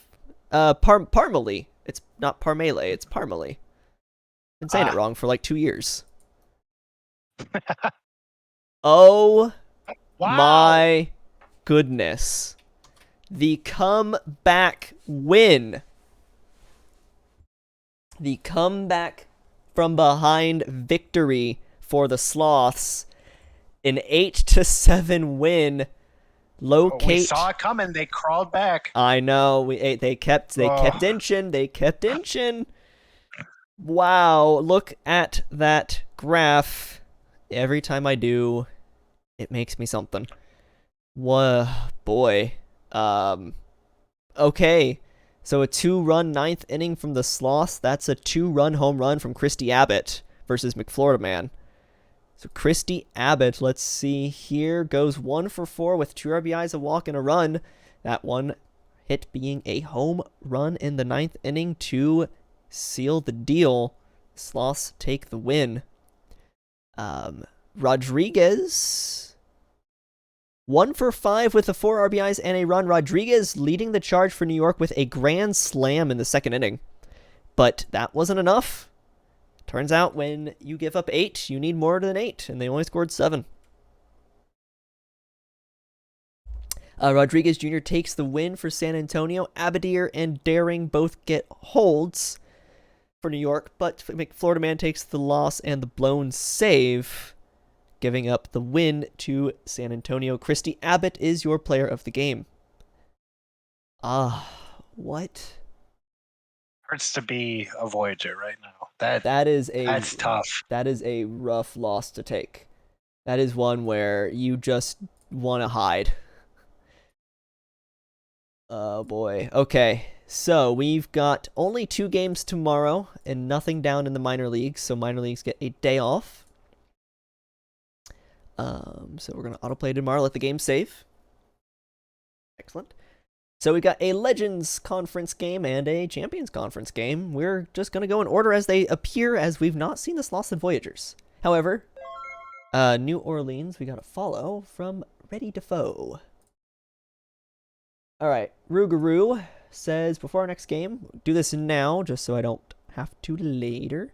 Parmelee. It's not Parmelee, it's Parmelee. I've been saying it wrong for like 2 years. Oh Wow. my goodness. The comeback win. The comeback from behind victory for the Sloths. An 8-7 win. Locate. We saw it coming. They crawled back. I know. They kept inching. They kept inching. Wow. Look at that graph. Every time I do, it makes me something. Whoa, boy. Okay. So a 2-run 9th inning from the Sloths. That's a 2-run home run from Christy Abbott versus McFlorida Man. So Christy Abbott, let's see here, goes 1 for 4 with 2 RBIs, a walk, and a run. That one hit being a home run in the 9th inning to seal the deal. Sloths take the win. Rodriguez, 1 for 5 with the 4 RBIs and a run. Rodriguez leading the charge for New York with a grand slam in the 2nd inning. But that wasn't enough. Turns out when you give up 8, you need more than 8, and they only scored 7. Rodriguez Jr. takes the win for San Antonio. Abadir and Daring both get holds for New York, but McFlorida Man takes the loss and the blown save, giving up the win to San Antonio. Christy Abbott is your player of the game. What? Hurts to be a Voyager right now. That's tough. That is a rough loss to take. That is one where you just want to hide. Oh boy. Okay. So we've got only 2 games tomorrow and nothing down in the minor leagues. So minor leagues get a day off. So we're gonna autoplay tomorrow. Let the game save. Excellent. So we got a Legends Conference game and a Champions Conference game. We're just going to go in order as they appear, as we've not seen the Sloths and Voyagers. However, New Orleans, we got a follow from Ready Defoe. All right, Rougarou says, before our next game, do this now, just so I don't have to later.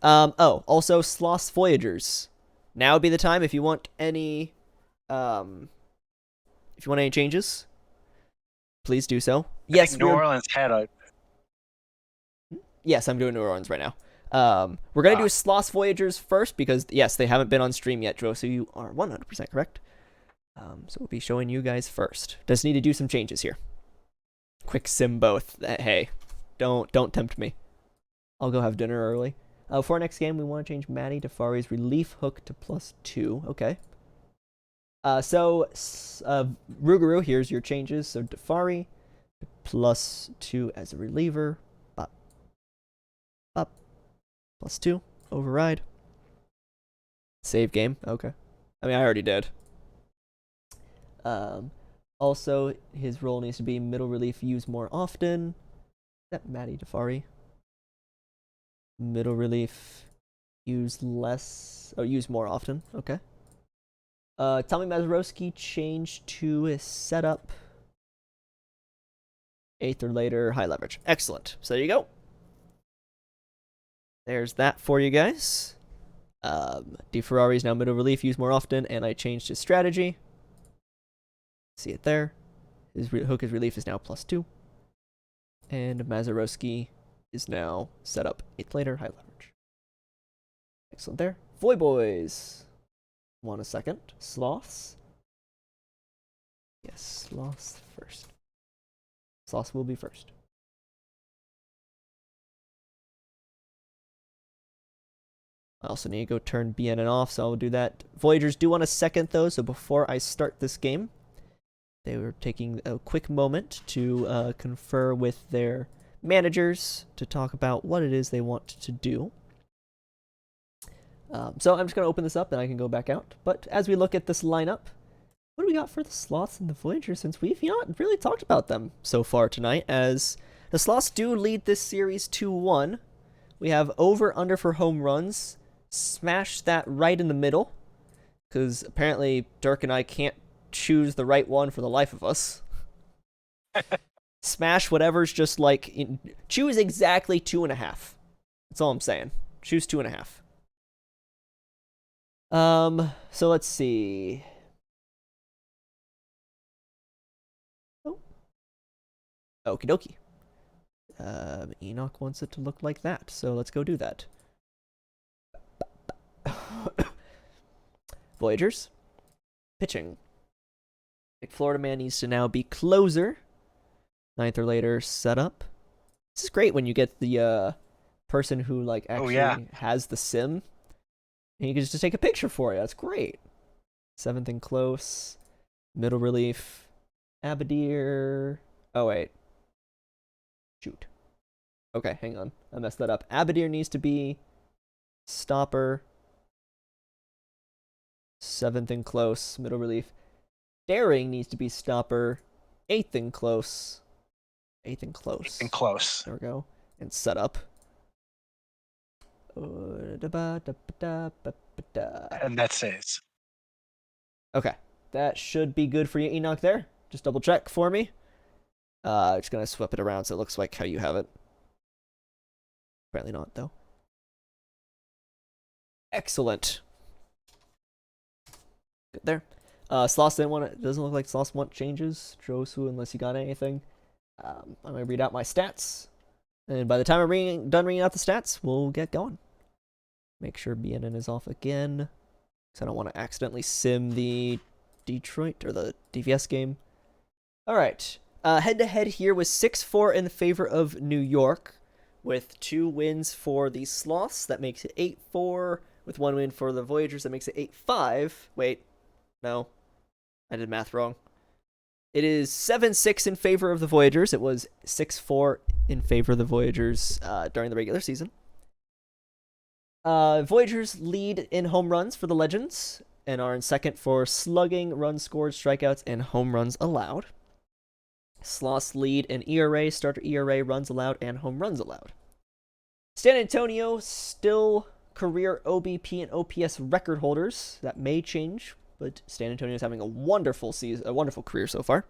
Also, Sloths Voyagers. Now would be the time if you want any... If you want any changes, please do so. Yes, New Orleans had a... Yes, I'm doing New Orleans right now. We're going to do Sloths Voyagers first because, yes, they haven't been on stream yet, Joe, so you are 100% correct. So we'll be showing you guys first. Just need to do some changes here. Quick sim both. Hey, don't tempt me. I'll go have dinner early. For our next game, we want to change Matty Defari's relief hook to +2. Okay. Rougarou, here's your changes. So Defari, +2 as a reliever. Bop. Bop. +2. Override. Save game. Okay. I mean, I already did. Also, his role needs to be middle relief used more often. Is that Matty Defari? Middle relief used less. Oh, used more often. Okay. Tommy Mazeroski changed to setup 8th or later, high leverage. Excellent. So there you go. There's that for you guys. DeFerrari is now middle relief, used more often, and I changed his strategy. See it there. His hook as relief is now +2. And Mazeroski is now set up 8th later, high leverage. Excellent there. Voy Boys. 1 second. Sloths. Yes, Sloths first. Sloths will be first. I also need to go turn BNN off, so I'll do that. Voyagers do want a second, though, so before I start this game, they were taking a quick moment to confer with their managers to talk about what it is they want to do. So I'm just going to open this up, and I can go back out. But as we look at this lineup, what do we got for the Sloths and the Voyagers, since we've not really talked about them so far tonight, as the Sloths do lead this series 2-1. We have over-under for home runs. Smash that right in the middle, because apparently Dirk and I can't choose the right one for the life of us. Smash whatever's just like... choose exactly 2.5. That's all I'm saying. Choose 2.5. So let's see. Oh. Okie dokie. Enoch wants it to look like that, so let's go do that. Voyagers. Pitching. Florida Man needs to now be closer. 9th or later setup. This is great when you get the person who like actually has the sim. And you can just take a picture for you. That's great. 7th and close. Middle relief. Abadir. Oh, wait. Shoot. Okay, hang on. I messed that up. Abadir needs to be stopper. 7th and close. Middle relief. Daring needs to be stopper. 8th and close. 8th and close. 8th and close. There we go. And setup. And that saves. Okay. That should be good for you, Enoch, there. Just double check for me. Just gonna swap it around so it looks like how you have it. Apparently not, though. Excellent. Good there. Sloss didn't want it. Doesn't look like Sloss want changes. Josu, unless you got anything. I'm gonna read out my stats. And by the time I'm done reading out the stats, we'll get going. Make sure BNN is off again, because I don't want to accidentally sim the Detroit or the DVS game. All right. Head-to-head here was 6-4 in favor of New York, with 2 wins for the Sloths. That makes it 8-4, with 1 win for the Voyagers. That makes it 8-5. Wait, no, I did math wrong. It is 7-6 in favor of the Voyagers. It was 6-4 in favor of the Voyagers during the regular season. Voyagers lead in home runs for the Legends and are in second for slugging, runs scored, strikeouts, and home runs allowed. Sloths lead in ERA, starter ERA, runs allowed, and home runs allowed. San Antonio still career OBP and OPS record holders. That may change, but San Antonio is having a wonderful season, a wonderful career so far.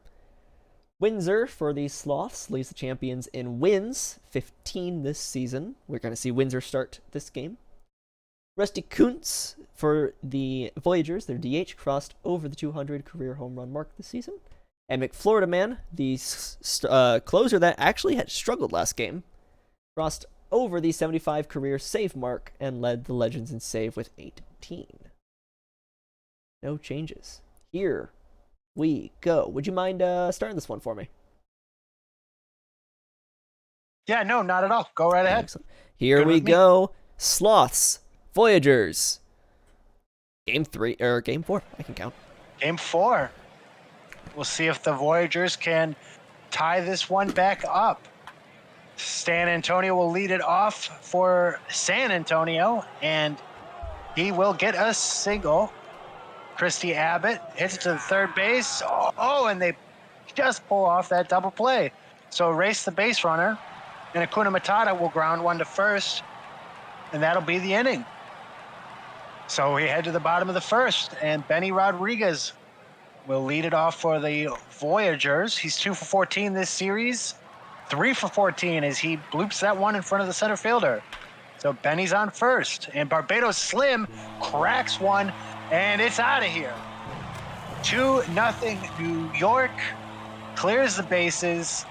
Windsor for the Sloths leads the champions in wins, 15 this season. We're going to see Windsor start this game. Rusty Kuntz for the Voyagers, their DH, crossed over the 200 career home run mark this season. And McFlorida Man, the closer that actually had struggled last game, crossed over the 75 career save mark and led the Legends in save with 18. No changes. Here we go. Would you mind starting this one for me? Yeah, no, not at all. Go right ahead. Excellent. Here we go. Sloths, Voyagers. Game 4. I can count. Game 4. We'll see if the Voyagers can tie this one back up. San Antonio will lead it off for San Antonio, and he will get a single. Christy Abbott hits it to the third base. Oh, and they just pull off that double play. So race the base runner, and Akuna Matata will ground one to first, and that'll be the inning. So we head to the bottom of the first, and Benny Rodriguez will lead it off for the Voyagers. He's 2 for 14 this series, 3 for 14 as he bloops that one in front of the center fielder. So Benny's on first, and Barbados Slim cracks one, and it's out of here. 2-0 New York, clears the bases,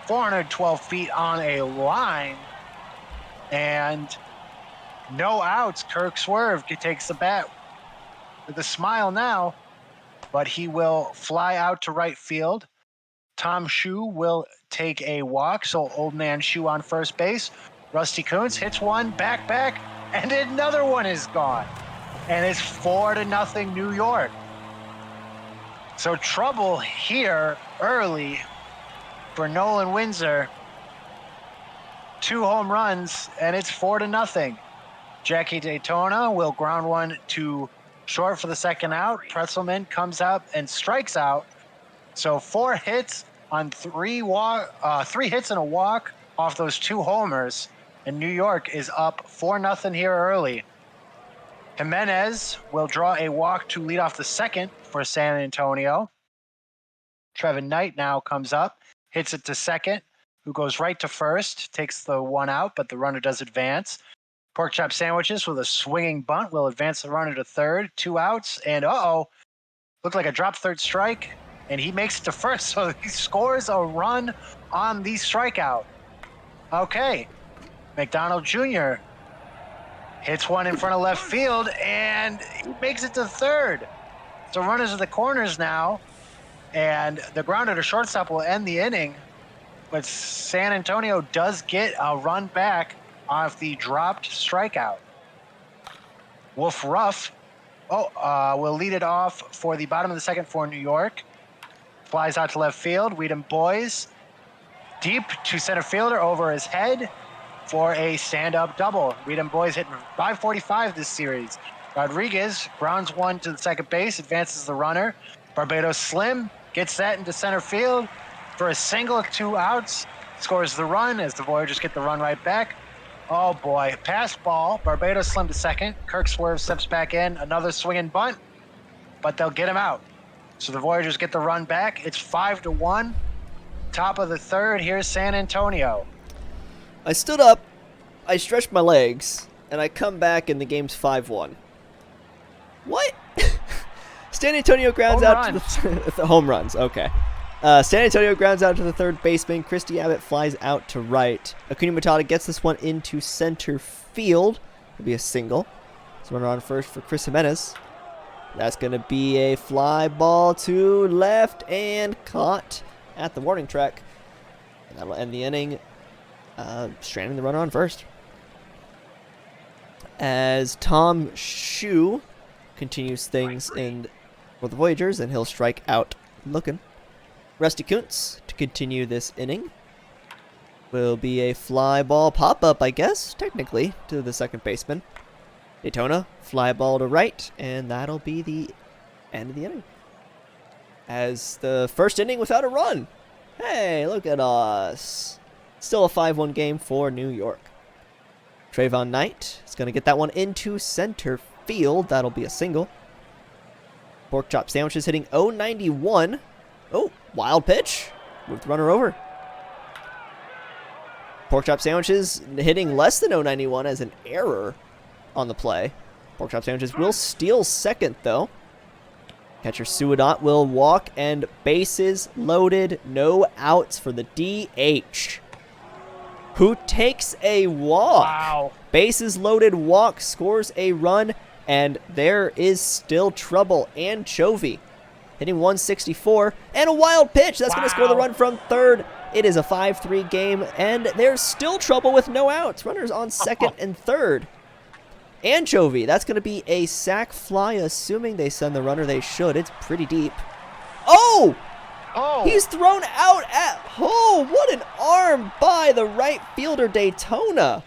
412 feet on a line, and no outs. Kirk Swerve takes the bat with a smile now, but he will fly out to right field. Tom Shue will take a walk, so old man Shue on first base. Rusty Kuntz hits one, back, And another one is gone. And it's 4-0 New York. So trouble here early for Nolan Windsor. 2 home runs, and it's 4-0. Jackie Daytona will ground one to short for the second out. Pretzelman comes up and strikes out. So 4 hits on 3 hits and a walk off those 2 homers. And New York is up 4-0 here early. Jimenez will draw a walk to lead off the second for San Antonio. Trevin Knight now comes up, hits it to second, who goes right to first, takes the 1 out, but the runner does advance. Pork chop sandwiches with a swinging bunt will advance the runner to third, 2 outs, and looked like a drop third strike, and he makes it to first, so he scores a run on the strikeout. Okay, McDonald Jr. hits one in front of left field, and he makes it to third. So runners at the corners now, and the grounder to shortstop will end the inning, but San Antonio does get a run back off the dropped strikeout. Wolf Ruff will lead it off for the bottom of the second for New York. Flies out to left field. Weedham Boys deep to center fielder over his head for a stand-up double. Weedham Boys hitting .545 this series. Rodriguez grounds one to the second base, advances the runner. Barbados Slim gets that into center field for a single, 2 outs. Scores the run as the Voyagers get the run right back. Oh boy, pass ball. Barbados Slim to second. Kirk Swerve steps back in. Another swinging bunt, but they'll get him out. So the Voyagers get the run back. It's 5-1. Top of the third. Here's San Antonio. I stood up, I stretched my legs, and I come back and the game's 5-1. What? San Antonio grounds out to the home runs. Okay. San Antonio grounds out to the third baseman. Christy Abbott flies out to right. Acuna Matata gets this one into center field. It'll be a single. So runner on first for Chris Jimenez. That's going to be a fly ball to left and caught at the warning track. And that'll end the inning, stranding the runner on first. As Tom Shue continues things in for the Voyagers, and he'll strike out looking. Rusty Kuntz to continue this inning. Will be a fly ball pop-up, I guess, technically, to the second baseman. Daytona, fly ball to right, and that'll be the end of the inning. As the first inning without a run. Hey, look at us. Still a 5-1 game for New York. Trayvon Knight is going to get that one into center field. That'll be a single. Pork chop sandwiches hitting .091. Oh, wild pitch. Moved the runner over. Pork chop sandwiches hitting less than .091 as an error on the play. Pork chop sandwiches will steal second, though. Catcher Suadot will walk, and bases loaded. No outs for the DH, who takes a walk. Wow. Bases loaded, walk, scores a run, and there is still trouble. Anchovy hitting 164, and a wild pitch. That's going to score the run from third. It is a 5-3 game, and there's still trouble with no outs. Runners on second and third. Anchovy, that's going to be a sac fly, assuming they send the runner. They should. It's pretty deep. Oh! He's thrown out at home. What an arm by the right fielder, Daytona.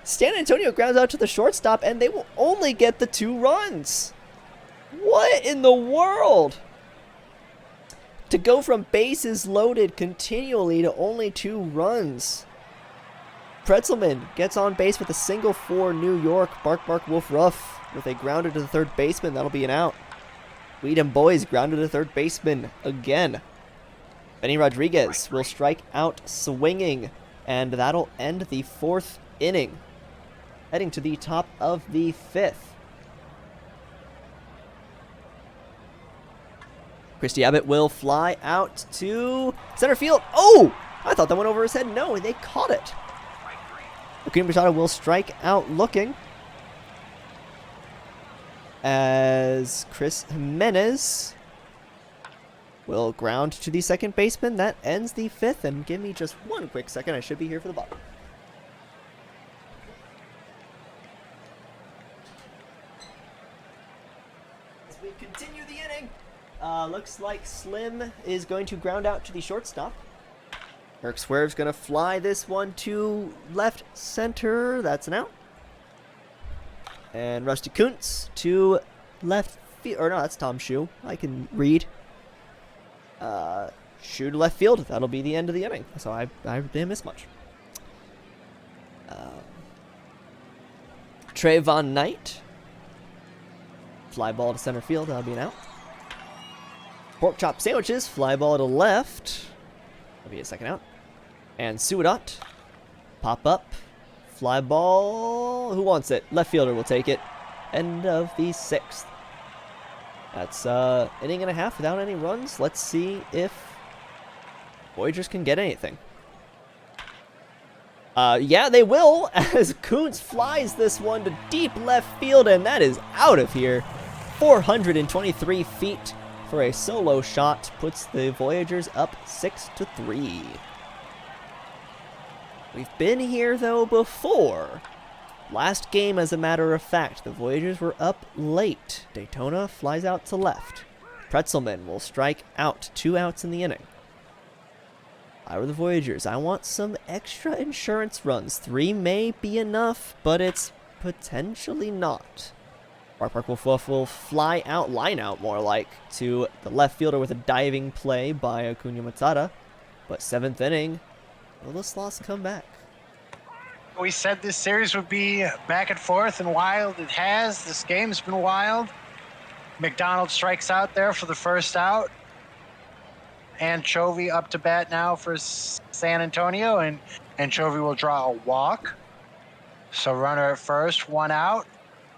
San Antonio grounds out to the shortstop, and they will only get the 2 runs. What in the world? To go from bases loaded continually to only 2 runs. Pretzelman gets on base with a single for New York. Bark Bark Wolf Ruff with a grounder to the third baseman. That'll be an out. Weedham Boys grounded to third baseman again. Benny Rodriguez will strike out swinging, and that'll end the 4th inning. Heading to the top of the 5th. Christy Abbott will fly out to center field. Oh! I thought that went over his head. No, they caught it. Acuna Matata will strike out looking. As Chris Jimenez will ground to the second baseman. That ends the 5th. And give me just one quick second. I should be here for the bottom. Looks like Slim is going to ground out to the shortstop. Kirk Swerve's going to fly this one to left center. That's an out. And Rusty Kuntz to left field. Or no, that's Tom Shue. I can read. Shue to left field. That'll be the end of the inning. So I didn't miss much. Trayvon Knight. Fly ball to center field. That'll be an out. Pork chop sandwiches. Fly ball to left. That'll be a second out. And Suadot. Pop up. Fly ball. Who wants it? Left fielder will take it. End of the sixth. That's inning and a half without any runs. Let's see if Voyagers can get anything. Yeah, they will, as Kuntz flies this one to deep left field, and that is out of here. 423 feet for a solo shot puts the Voyagers up 6-3. We've been here, though, before. Last game, as a matter of fact, the Voyagers were up late. Daytona flies out to left. Pretzelman will strike out. 2 outs in the inning. If I were the Voyagers, I want some extra insurance runs. 3 may be enough, but it's potentially not. Park will fly out, line out more like, to the left fielder with a diving play by Acuna Matata. But 7th inning, will this loss come back? We said this series would be back and forth and wild. It has. This game's been wild. McDonald strikes out there for the first out. Anchovy up to bat now for San Antonio, and Anchovy will draw a walk. So runner at first, 1 out.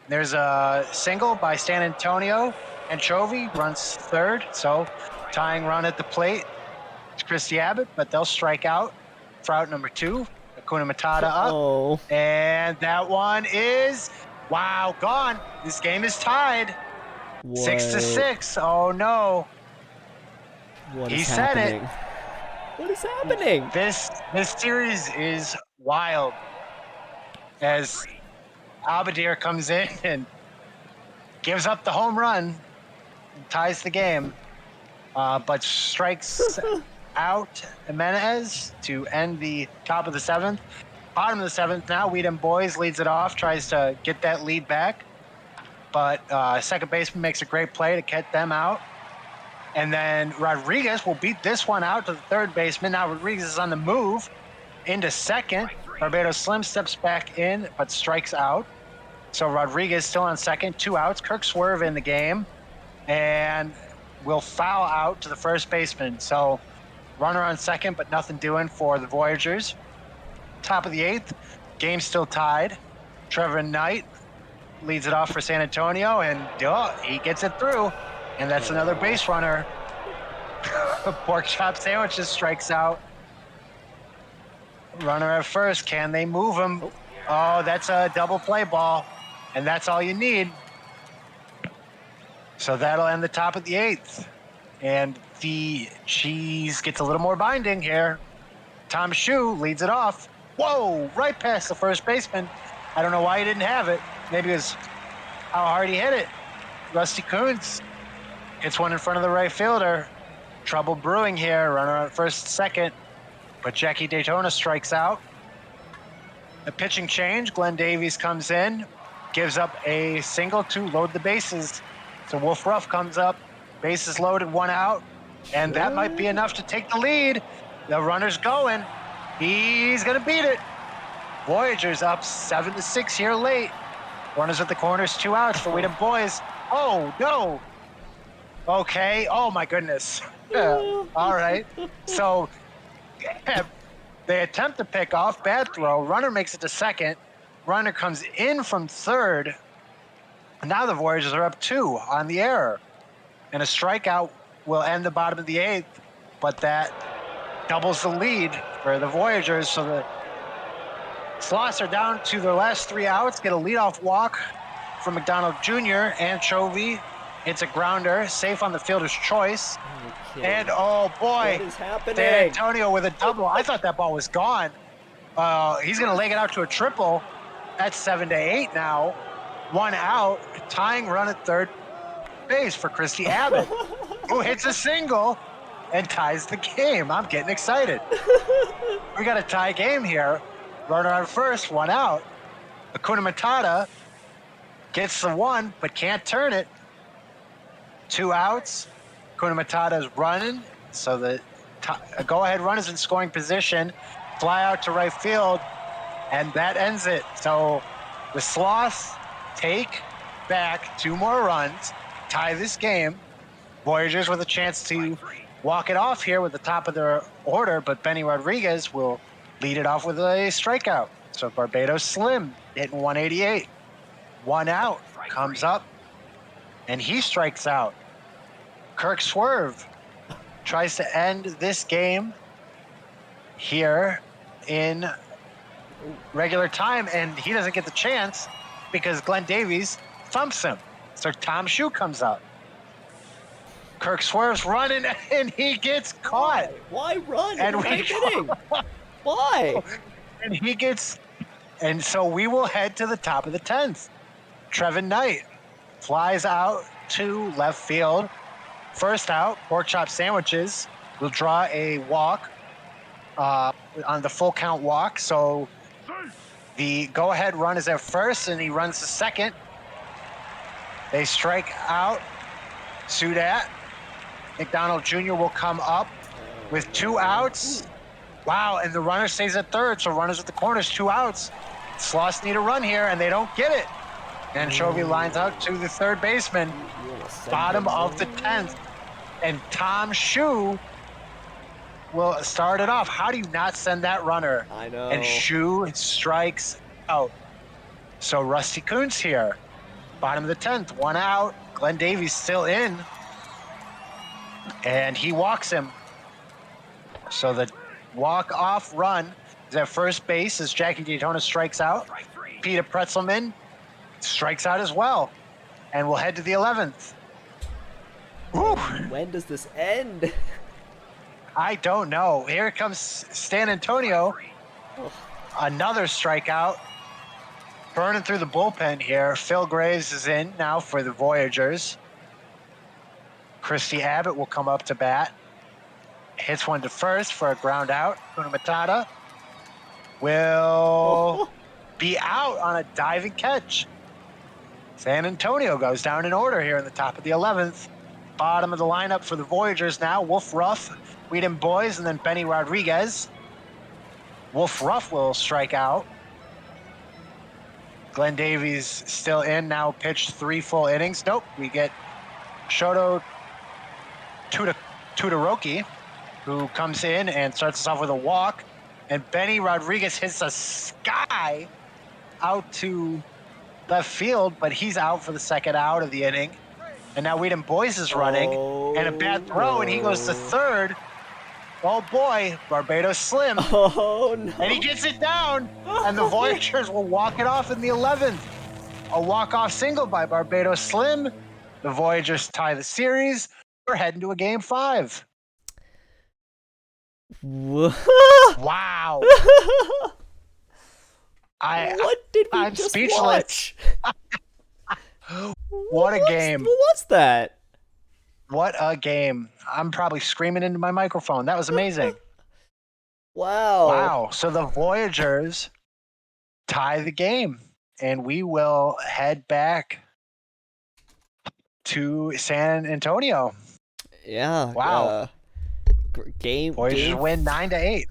There's a single by San Antonio. Anchovy runs third, so tying run at the plate. It's Christy Abbott, but they'll strike out for out number 2. Acuna Matata up. Oh. And that one is, wow, gone. This game is tied. What? 6-6. Oh, no. What He is said it. happening? What is happening? This series is wild as Abadir comes in and gives up the home run, ties the game, but strikes out Jimenez to end the top of the 7th. Bottom of the 7th now, Weedham Boys leads it off, tries to get that lead back, but second baseman makes a great play to get them out. And then Rodriguez will beat this one out to the third baseman. Now Rodriguez is on the move into second. Barbados Slim steps back in, but strikes out. So Rodriguez still on second, 2 outs. Kirk Swerve in the game and will foul out to the first baseman. So runner on second, but nothing doing for the Voyagers. Top of the 8th, game still tied. Trevor Knight leads it off for San Antonio, and he gets it through. And that's another base runner. Pork chop sandwiches strikes out. Runner at first. Can they move him? Oh, that's a double play ball. And that's all you need. So that'll end the top of the 8th. And the cheese gets a little more binding here. Tom Shue leads it off. Whoa, right past the first baseman. I don't know why he didn't have it. Maybe it was how hard he hit it. Rusty Kuntz gets one in front of the right fielder. Trouble brewing here. Runner on first, second. But Jackie Daytona strikes out. A pitching change. Glenn Davies comes in. Gives up a single to load the bases. So Wolf Ruff comes up. Bases loaded, 1 out. And that might be enough to take the lead. The runner's going. He's going to beat it. Voyagers up 7-6 here late. Runners at the corners, 2 outs for Weedham Boys. Oh, no. Okay. Oh, my goodness. Yeah. All right. So they attempt to pick off. Bad throw. Runner makes it to second. Runner comes in from third. And now the Voyagers are up 2 on the error. And a strikeout will end the bottom of the 8th. But that doubles the lead for the Voyagers. So the Sloths are down to their last 3 outs. Get a leadoff walk from McDonald Jr. Anchovy. It's a grounder, safe on the fielder's choice. And oh boy, What is happening? San Antonio with a double. I thought that ball was gone. He's going to leg it out to a triple. That's 7-8 now. 1 out, tying run at third base for Christy Abbott. who hits a single and ties the game. I'm getting excited. We got a tie game here. Runner on first, one out. Hakuna Matata gets the one, but can't turn it. 2 outs. Hakuna Matata is running, so the go-ahead run is in scoring position. Fly out to right field, and that ends it. So the Sloths take back 2 more runs, tie this game. Voyagers with a chance to walk it off here with the top of their order, but Benny Rodriguez will lead it off with a strikeout. So Barbados Slim hitting 188. 1 out, comes up, and he strikes out. Kirk Swerve tries to end this game here in regular time, and he doesn't get the chance because Glenn Davies thumps him. So Tom Shue comes up. Kirk Swerve's running, and he gets caught. Why run And in the we- ninth inning? Why? And he gets, and so we will head to the top of the 10th. Trevin Knight flies out to left field. First out, pork chop sandwiches will draw a walk on the full count walk. So the go-ahead run is at first, and he runs to second. They strike out Sudat. McDonald Jr. will come up with 2 outs. Wow, and the runner stays at third, so runners at the corners, 2 outs. Sloths need a run here, and they don't get it. Anchovy lines out to the third baseman, bottom of the 10th. And Tom Shue will start it off. How do you not send that runner? I know. And Shue strikes out. So Rusty Kuntz here, bottom of the 10th, 1 out. Glenn Davies still in, and he walks him. So the walk-off run is at first base as Jackie Daytona strikes out. Peter Pretzelman strikes out as well. And we'll head to the 11th. Woo! When does this end? I don't know. Here comes San Antonio. Another strikeout. Burning through the bullpen here. Phil Graves is in now for the Voyagers. Christy Abbott will come up to bat. Hits one to first for a ground out. Kuna Matata will be out on a diving catch. San Antonio goes down in order here in the top of the 11th. Bottom of the lineup for the Voyagers now. Wolf Ruff, Whedon Boys, and then Benny Rodriguez. Wolf Ruff will strike out. Glenn Davies still in, now pitched 3 full innings. Nope, we get Shoto Todoroki, who comes in and starts us off with a walk. And Benny Rodriguez hits a sky out to left field, but he's out for the second out of the inning. And now Whedon Boys is running, and a bad throw, and he goes to third. Oh boy, Barbados Slim. Oh no. And he gets it down, and the Voyagers will walk it off in the 11th. A walk-off single by Barbados Slim. The Voyagers tie the series. We're heading to a game 5. Wow. What did we I'm just speechless. watch? What a game. What was that? What a game. I'm probably screaming into my microphone. That was amazing. Wow. Wow. So the Voyagers tie the game, and we will head back to San Antonio. Yeah. Wow. Game. Voyagers win 9-8.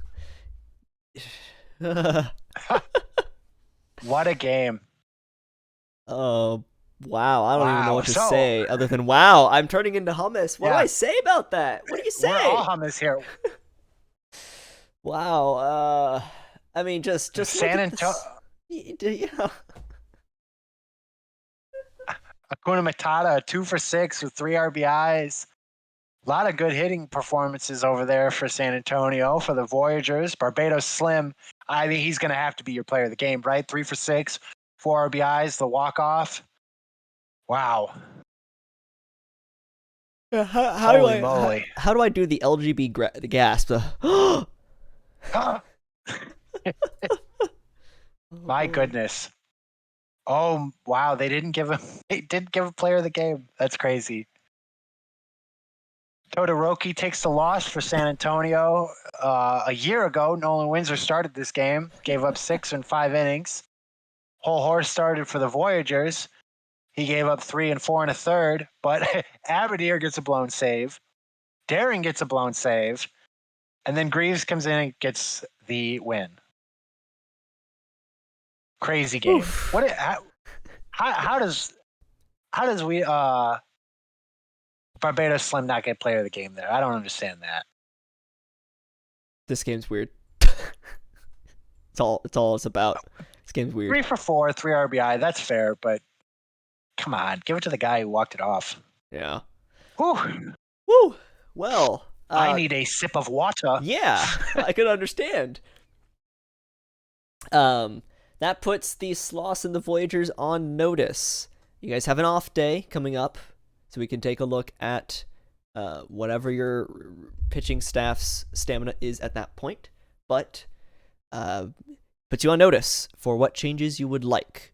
What a game. Wow. I don't even know Wow. what to So- say other than wow. I'm turning into hummus. What do Yeah. I say about that? What do you say? We're all hummus here. Wow. I mean, just San look at Antonio. this. Yeah. Hakuna Matata, 2 for 6 with 3 RBIs. A lot of good hitting performances over there for San Antonio. For the Voyagers, Barbados Slim, I mean, he's going to have to be your player of the game, right? 3 for 6, 4 RBIs, the walk-off. Wow. How Holy moly. how do I do the LGB the gasp? My goodness. Oh, wow. They didn't give him, they did give a player of the game. That's crazy. Todoroki takes the loss for San Antonio. A year ago, Nolan Windsor started this game, gave up 6 in 5 innings. Whole Horse started for the Voyagers. He gave up 3 and 4 and a third, but Abadir gets a blown save. Daring gets a blown save. And then Greaves comes in and gets the win. Crazy game. Oof. How does we Barbados Slim not get player of the game there? I don't understand that. This game's weird. It's all it's about. This game's weird. 3 for 4, 3 RBI. That's fair, but come on, give it to the guy who walked it off. Yeah. Whew. Woo. Well, I need a sip of water. Yeah, I could understand. That puts the Sloss and the Voyagers on notice. You guys have an off day coming up, so we can take a look at whatever your pitching staff's stamina is at that point. But puts you on notice for what changes you would like.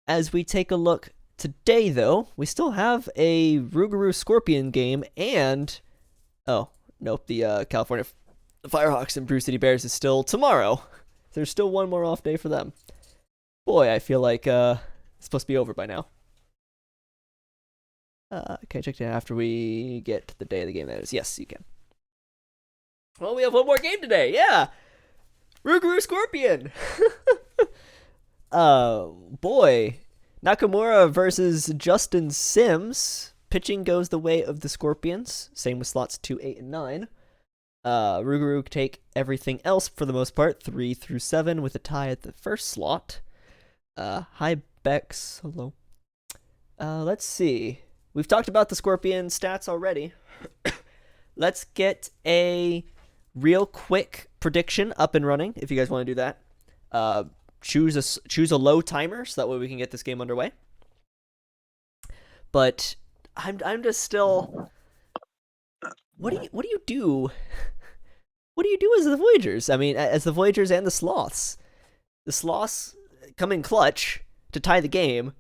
As we take a look today, though, we still have a Rougarou Scorpion game and... Oh, nope, the California Firehawks and Brew City Bears is still tomorrow. There's still one more off day for them. Boy, I feel like it's supposed to be over by now. Can I check that after we get to the day of the game that is? Yes, you can. Well, we have one more game today, yeah! Rougarou Scorpion! Boy. Nakamura versus Justin Sims. Pitching goes the way of the Scorpions. Same with slots 2, 8, and 9. Rougarou take everything else for the most part. 3 through 7 with a tie at the first slot. Hi, Bex. Hello. Let's see. We've talked about the Scorpion stats already. Let's get a real quick prediction up and running, if you guys want to do that. Choose a low timer, so that way we can get this game underway. But... I'm just still. What do you do? What do you do as the Voyagers? I mean, as the Voyagers and the Sloths. The Sloths come in clutch to tie the game.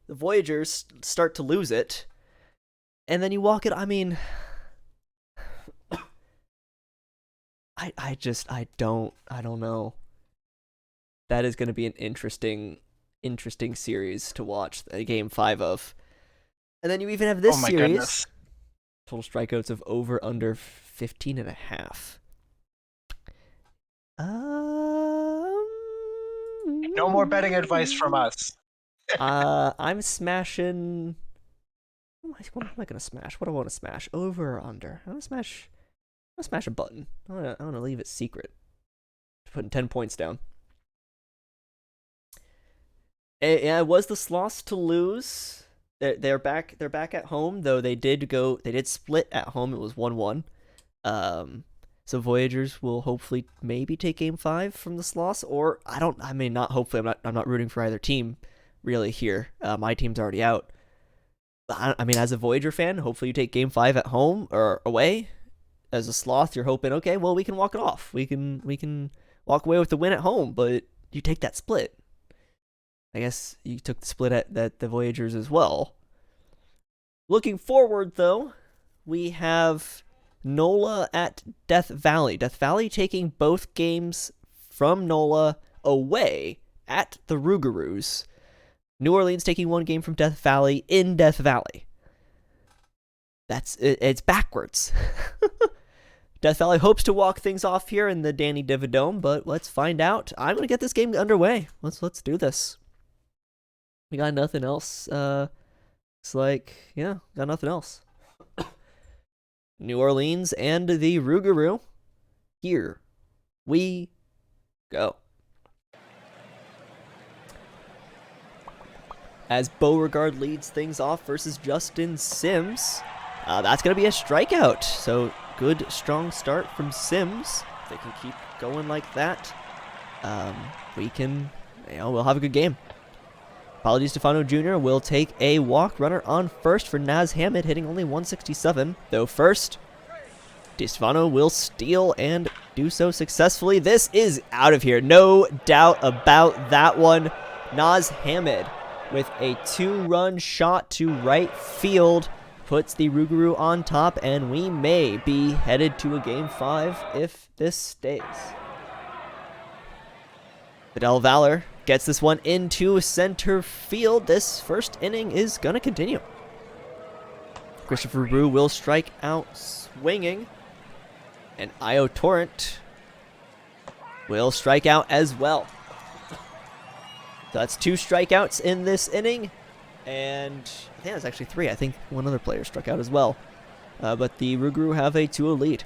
The Voyagers start to lose it, and then you walk it. I mean, I don't know. That is going to be an interesting series to watch. Game 5 of. And then you even have this series. Goodness. Total strikeouts of over under 15.5. No more betting advice from us. I'm smashing. What am I gonna smash? What do I want to smash? Over or under? I'm gonna smash a button. I want to leave it secret. Putting 10 points down. Yeah, it was the Sloss to lose. They're back at home, though they did split at home. It was 1-1. So Voyagers will hopefully maybe take game 5 from the Sloss, or not hopefully. I'm not rooting for either team really here. My team's already out. I mean, as a Voyager fan, hopefully you take game 5 at home or away. As a Sloth, you're hoping, okay, well, we can walk it off. We can walk away with the win at home, but you take that split. I guess you took the split at the Voyagers as well. Looking forward, though, we have NOLA at Death Valley. Death Valley taking both games from NOLA away at the Rougarous. New Orleans taking one game from Death Valley in Death Valley. It's backwards. Death Valley hopes to walk things off here in the Danny Dividome, but let's find out. I'm going to get this game underway. Let's do this. We got nothing else. It's like, yeah, got nothing else. New Orleans and the Rougarou. Here we go. As Beauregard leads things off versus Justin Sims. That's going to be a strikeout. So good, strong start from Sims. If they can keep going like that, we'll have a good game. Paulo DiStefano Jr. will take a walk. Runner on first for Naz Hamid, hitting only 167. Though first, DiStefano will steal and do so successfully. This is out of here. No doubt about that one. Naz Hamid with a 2-run shot to right field. puts the Rougarou on top, and we may be headed to a Game 5 if this stays. Fidel Valor gets this one into center field. This first inning is going to continue. Christopher Brew will strike out swinging, and Io Torrent will strike out as well. So that's 2 strikeouts in this inning, and I think that's actually 3. I think one other player struck out as well. But the Rougarou have a 2-0 lead.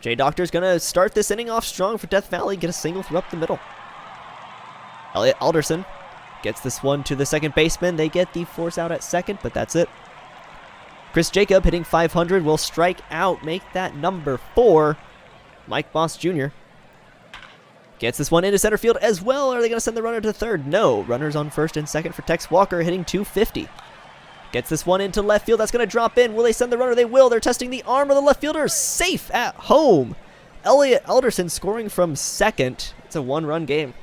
J Doctor's going to start this inning off strong for Death Valley, get a single through up the middle. Elliot Alderson gets this one to the second baseman. They get the force out at second, but that's it. Chris Jacob hitting .500 will strike out, make that number 4. Mike Boss Jr. gets this one into center field as well. Are they going to send the runner to third? No. Runners on first and second for Tex Walker hitting .250. Gets this one into left field. That's going to drop in. Will they send the runner? They will. They're testing the arm of the left fielder. Safe at home. Elliot Alderson scoring from second. It's a 1-run game.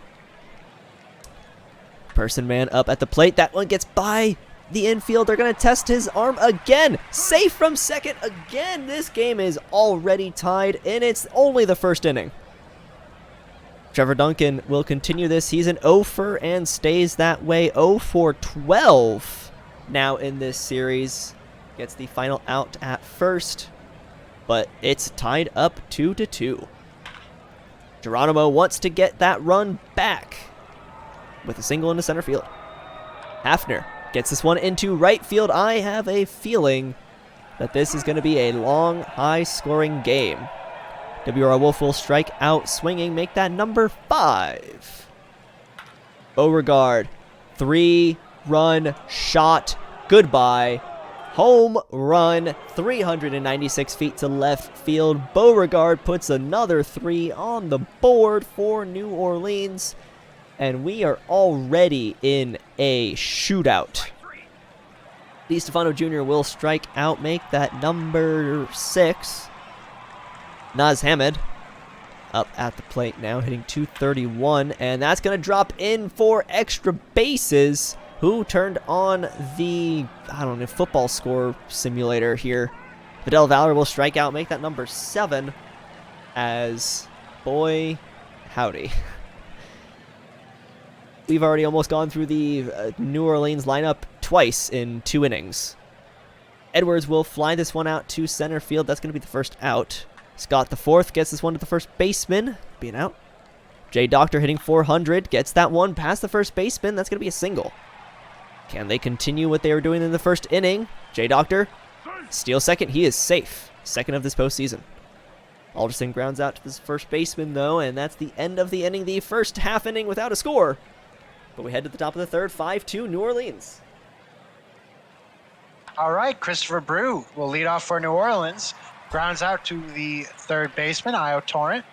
Person man up at the plate. That one gets by the infield. They're going to test his arm again. Safe from second again. This game is already tied, and it's only the first inning. Trevor Duncan will continue this. He's an 0-for and stays that way. 0-for-12 now in this series. Gets the final out at first, but it's tied up 2-2. Geronimo wants to get that run back with a single into center field. Hafner gets this one into right field. I have a feeling that this is going to be a long, high-scoring game. W.R. Wolf will strike out swinging, make that number 5. Beauregard, 3-run shot, goodbye. Home run, 396 feet to left field. Beauregard puts another 3 on the board for New Orleans, and we are already in a shootout. DiStefano Jr. will strike out, make that number 6. Naz Hamed up at the plate now, hitting .231, and that's going to drop in for extra bases. Who turned on the, I don't know, football score simulator here? Fidel Valor will strike out, make that number 7, as, boy, howdy. We've already almost gone through the New Orleans lineup twice in 2 innings. Edwards will fly this one out to center field. That's going to be the first out. Scott the fourth gets this one to the first baseman, being out. J Doctor hitting .400, gets that one past the first baseman. That's going to be a single. Can they continue what they were doing in the first inning? J Doctor steals second. He is safe. Second of this postseason. Alderson grounds out to this first baseman, though, and that's the end of the inning. The first half inning without a score. But we head to the top of the third, 5-2 New Orleans. All right, Christopher Brew will lead off for New Orleans. Grounds out to the third baseman, Io Torrent.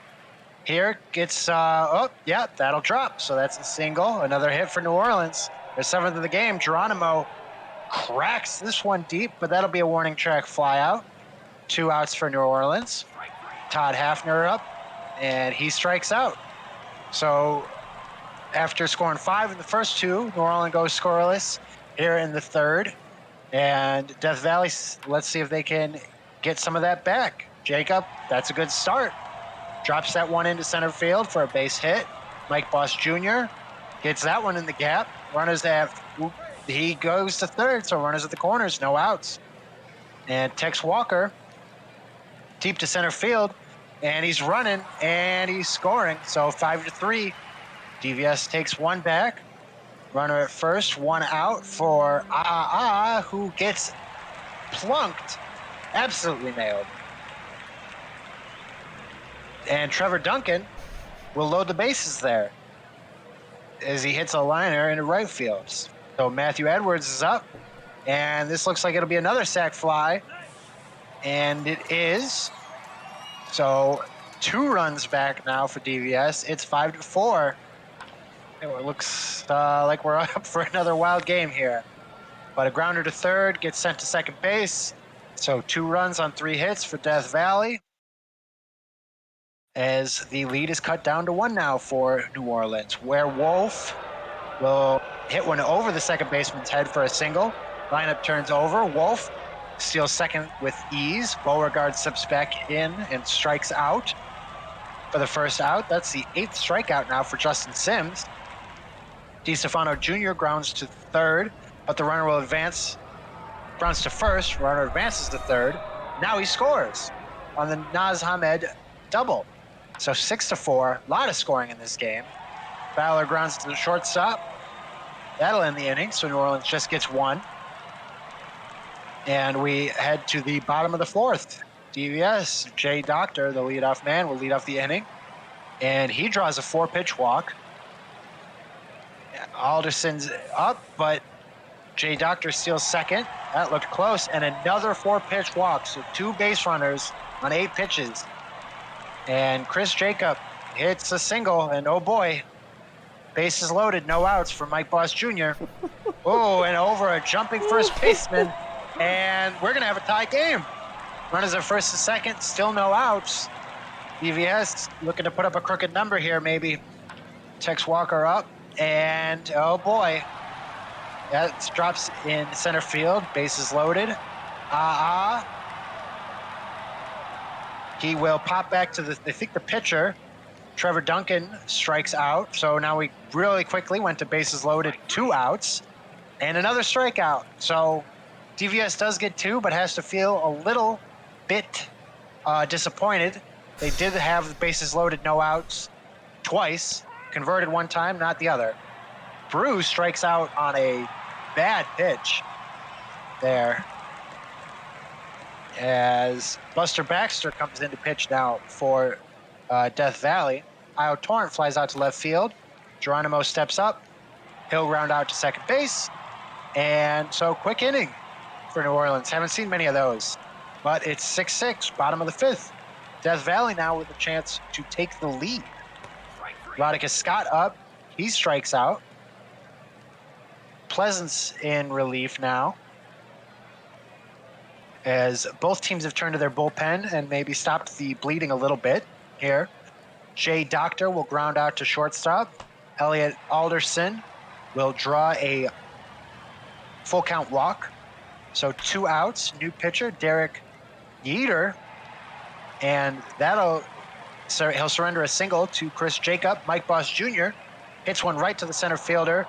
Here gets, that'll drop. So that's a single. Another hit for New Orleans. Their 7th of the game. Geronimo cracks this one deep, but that'll be a warning track fly out. 2 outs for New Orleans. Todd Hafner up, and he strikes out. So after scoring 5 in the first 2, New Orleans goes scoreless here in the third. And Death Valley, let's see if they can get some of that back. Jacob, that's a good start. Drops that one into center field for a base hit. Mike Boss Jr. gets that one in the gap. Runners he goes to third, so runners at the corners, no outs. And Tex Walker, deep to center field, and he's running, and he's scoring. So 5-3. DVS takes one back. Runner at first, 1 out for who gets plunked. Absolutely nailed. And Trevor Duncan will load the bases there as he hits a liner into right field. So Matthew Edwards is up, and this looks like it'll be another sac fly, and it is. So 2 runs back now for DVS. It's 5-4. It looks like we're up for another wild game here. But a grounder to third, gets sent to second base. So 2 runs on 3 hits for Death Valley, as the lead is cut down to 1 now for New Orleans, where Wolf will hit one over the second baseman's head for a single. Lineup turns over. Wolf steals second with ease. Beauregard slips back in and strikes out for the first out. That's the 8th strikeout now for Justin Sims. DeStefano Jr. grounds to third, but the runner will advance. Grounds to first, runner advances to third. Now he scores on the Naz Hamed double. So 6-4, a lot of scoring in this game. Fowler grounds to the shortstop. That'll end the inning, so New Orleans just gets one. And we head to the bottom of the 4th. DVS, Jay Doctor, the leadoff man, will lead off the inning. And he draws a 4-pitch walk. Alderson's up, but Jay Doctor steals second. That looked close. And another 4-pitch walk. So 2 base runners on 8 pitches. And Chris Jacob hits a single. And oh boy, bases loaded, no outs for Mike Boss Jr. Oh, and over a jumping first baseman. And we're going to have a tie game. Runners at first and second, still no outs. DVS looking to put up a crooked number here, maybe. Tex Walker up. And oh boy, that drops in center field. Bases loaded. He will pop back to I think the pitcher. Trevor Duncan strikes out. So now we really quickly went to bases loaded, 2 outs, and another strikeout. So DVS does get 2, but has to feel a little bit disappointed. They did have the bases loaded, no outs twice. Converted one time, not the other. Brew strikes out on a bad pitch there. As Buster Baxter comes in to pitch now for Death Valley. Io Torrent flies out to left field. Geronimo steps up. He'll ground out to second base. And so quick inning for New Orleans. Haven't seen many of those. But it's 6-6, bottom of the 5th. Death Valley now with a chance to take the lead. Rodica Scott up. He strikes out. Pleasance in relief now, as both teams have turned to their bullpen and maybe stopped the bleeding a little bit here. Jay Doctor will ground out to shortstop. Elliot Alderson will draw a full count walk. So 2 outs. New pitcher, Derek Yeater. And he'll surrender a single to Chris Jacob. Mike Boss Jr. hits one right to the center fielder.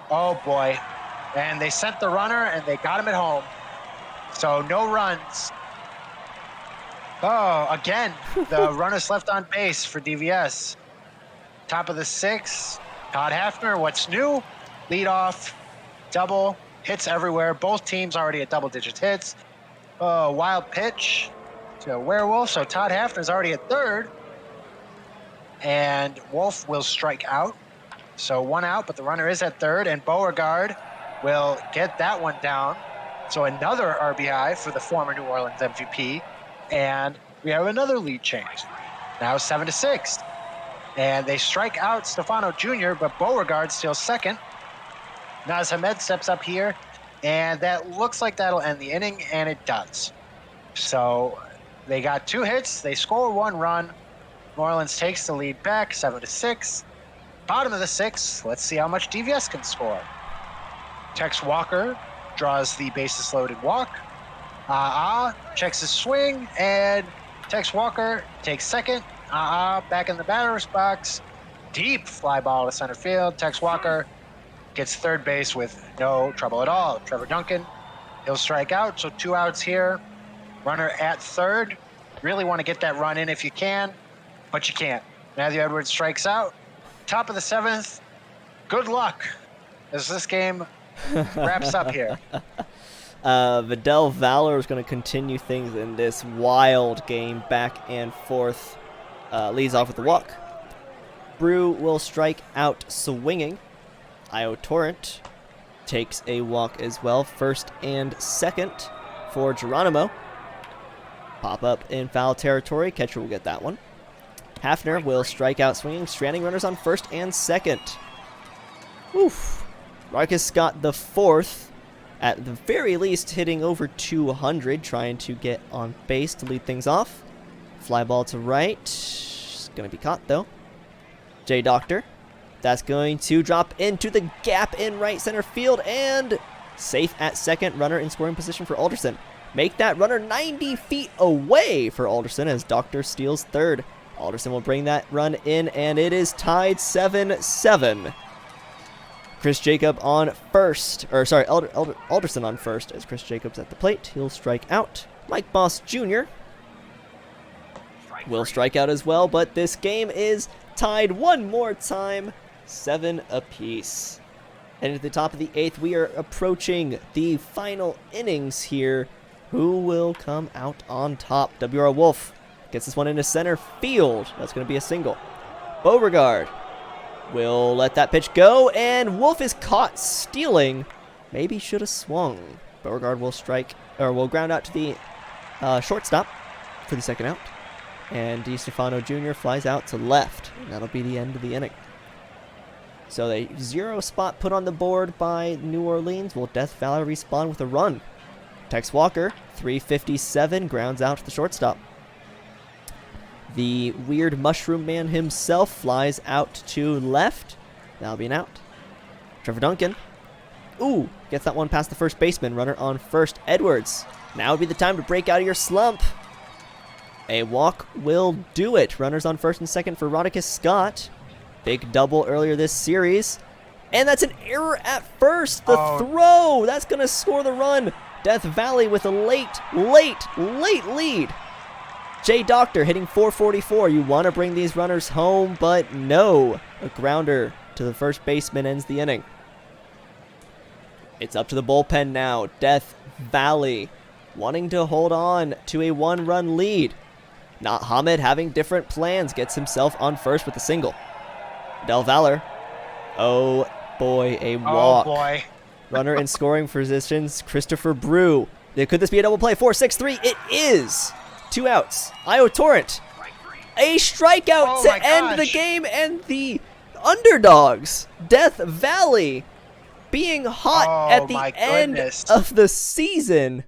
Oh boy. And they sent the runner and they got him at home. So no runs. Oh, again, the runner's left on base for DVS. Top of the 6th, Todd Hafner, what's new? Leadoff, double, hits everywhere. Both teams already at double-digit hits. Wild pitch to Werewolf. So Todd Hafner's already at third. And Wolf will strike out. So 1 out, but the runner is at third. And Beauregard will get that one down. So another RBI for the former New Orleans MVP. And we have another lead change. Now 7-6. And they strike out Stefano Jr., but Beauregard steals second. Naz Hamed steps up here. And that looks like that'll end the inning, and it does. So they got 2 hits. They score 1 run. New Orleans takes the lead back, 7-6. Bottom of the 6th. Let's see how much DVS can score. Tex Walker draws the bases loaded walk. Checks his swing, and Tex Walker takes second. Back in the batter's box. Deep fly ball to center field. Tex Walker gets third base with no trouble at all. Trevor Duncan, he'll strike out, so 2 outs here. Runner at third. Really want to get that run in if you can, but you can't. Matthew Edwards strikes out. Top of the 7th. Good luck as this game wraps up here. Vidal Valor is going to continue things in this wild game, back and forth. Leads off with the walk. Brew will strike out swinging. Io Torrent takes a walk as well. First and second for Geronimo. Pop up in foul territory. Catcher will get that one. Hafner will strike out swinging. Stranding runners on first and second. Oof. Marcus Scott the 4th, at the very least hitting over 200, trying to get on base to lead things off. Fly ball to right. It's going to be caught though. Jay Doctor. That's going to drop into the gap in right center field, and safe at second. Runner in scoring position for Alderson. make that runner 90 feet away for Alderson as Doctor steals third. Alderson will bring that run in, and it is tied 7-7. Chris Jacob on first, or sorry, Alderson on first as Chris Jacob's at the plate. He'll strike out. Mike Boss Jr. will strike out as well, but this game is tied one more time, 7 apiece. And at the top of the 8th, we are approaching the final innings here. Who will come out on top? W.R. Wolf gets this one into center field. That's going to be a single. Beauregard will let that pitch go, and Wolf is caught stealing. Maybe should have swung. Beauregard will strike, or will ground out to the shortstop for the second out. And DiStefano Jr. flies out to left. And that'll be the end of the inning. So a 0 spot put on the board by New Orleans. Will Death Valley respawn with a run? Tex Walker, 357, grounds out to the shortstop. The weird mushroom man himself flies out to left. That'll be an out. Trevor Duncan. Ooh, gets that one past the first baseman. Runner on first. Edwards. Now would be the time to break out of your slump. A walk will do it. Runners on first and second for Rodicus Scott. Big double earlier this series. And that's an error at first. The throw. That's going to score the run. Death Valley with a late lead. Jay Doctor hitting 444. You want to bring these runners home, but no. A grounder to the first baseman ends the inning. It's up to the bullpen now. Death Valley wanting to hold on to a 1-run lead. Not Hamid having different plans. Gets himself on first with a single. Del Valor. Oh boy, a walk. Oh boy. Runner in scoring positions, Christopher Brew. Could this be a double play? 4-6-3. It is. 2 outs. Io Torrent. A strikeout to end the game, and the underdogs, Death Valley, being hot at the end of the season,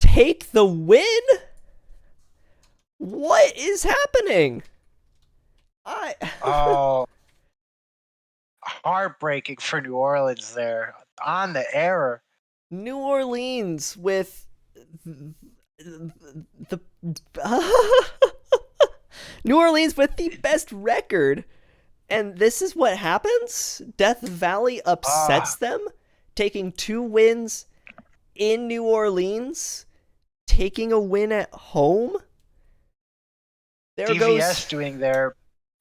take the win? What is happening? Heartbreaking for New Orleans there on the error. New Orleans with the New Orleans with the best record, and this is what happens. Death Valley upsets them, taking 2 wins in New Orleans, taking a win at home. There DVS doing their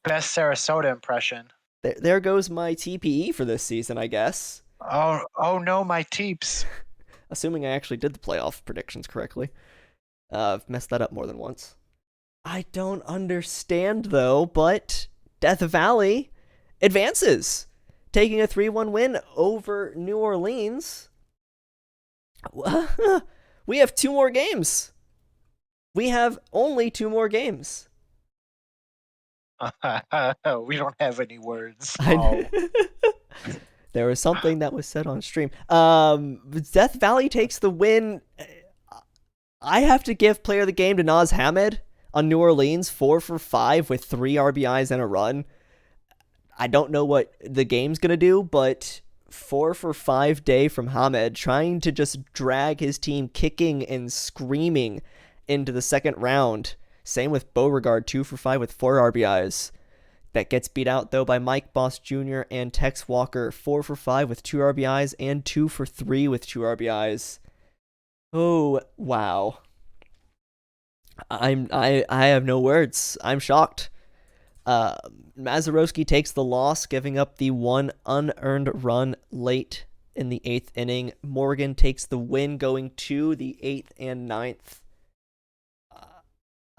best Sarasota impression. There goes my TPE for this season, I guess. Oh no, my teeps. Assuming I actually did the playoff predictions correctly. I've messed that up more than once. I don't understand, though, but Death Valley advances, taking a 3-1 win over New Orleans. We have 2 more games. We have only 2 more games. We don't have any words. There was something that was said on stream. Death Valley takes the win. I have to give player of the game to Naz Hamid on New Orleans, 4 for 5 with 3 RBIs and a run. I don't know what the game's going to do, but 4 for 5 day from Hamid, trying to just drag his team kicking and screaming into the second round. Same with Beauregard, 2 for 5 with 4 RBIs. That gets beat out, though, by Mike Boss Jr. and Tex Walker, 4 for 5 with 2 RBIs and 2 for 3 with 2 RBIs. Oh, wow. I have no words. I'm shocked. Mazeroski takes the loss, giving up the 1 unearned run late in the 8th inning. Morgan takes the win, going to the 8th and 9th.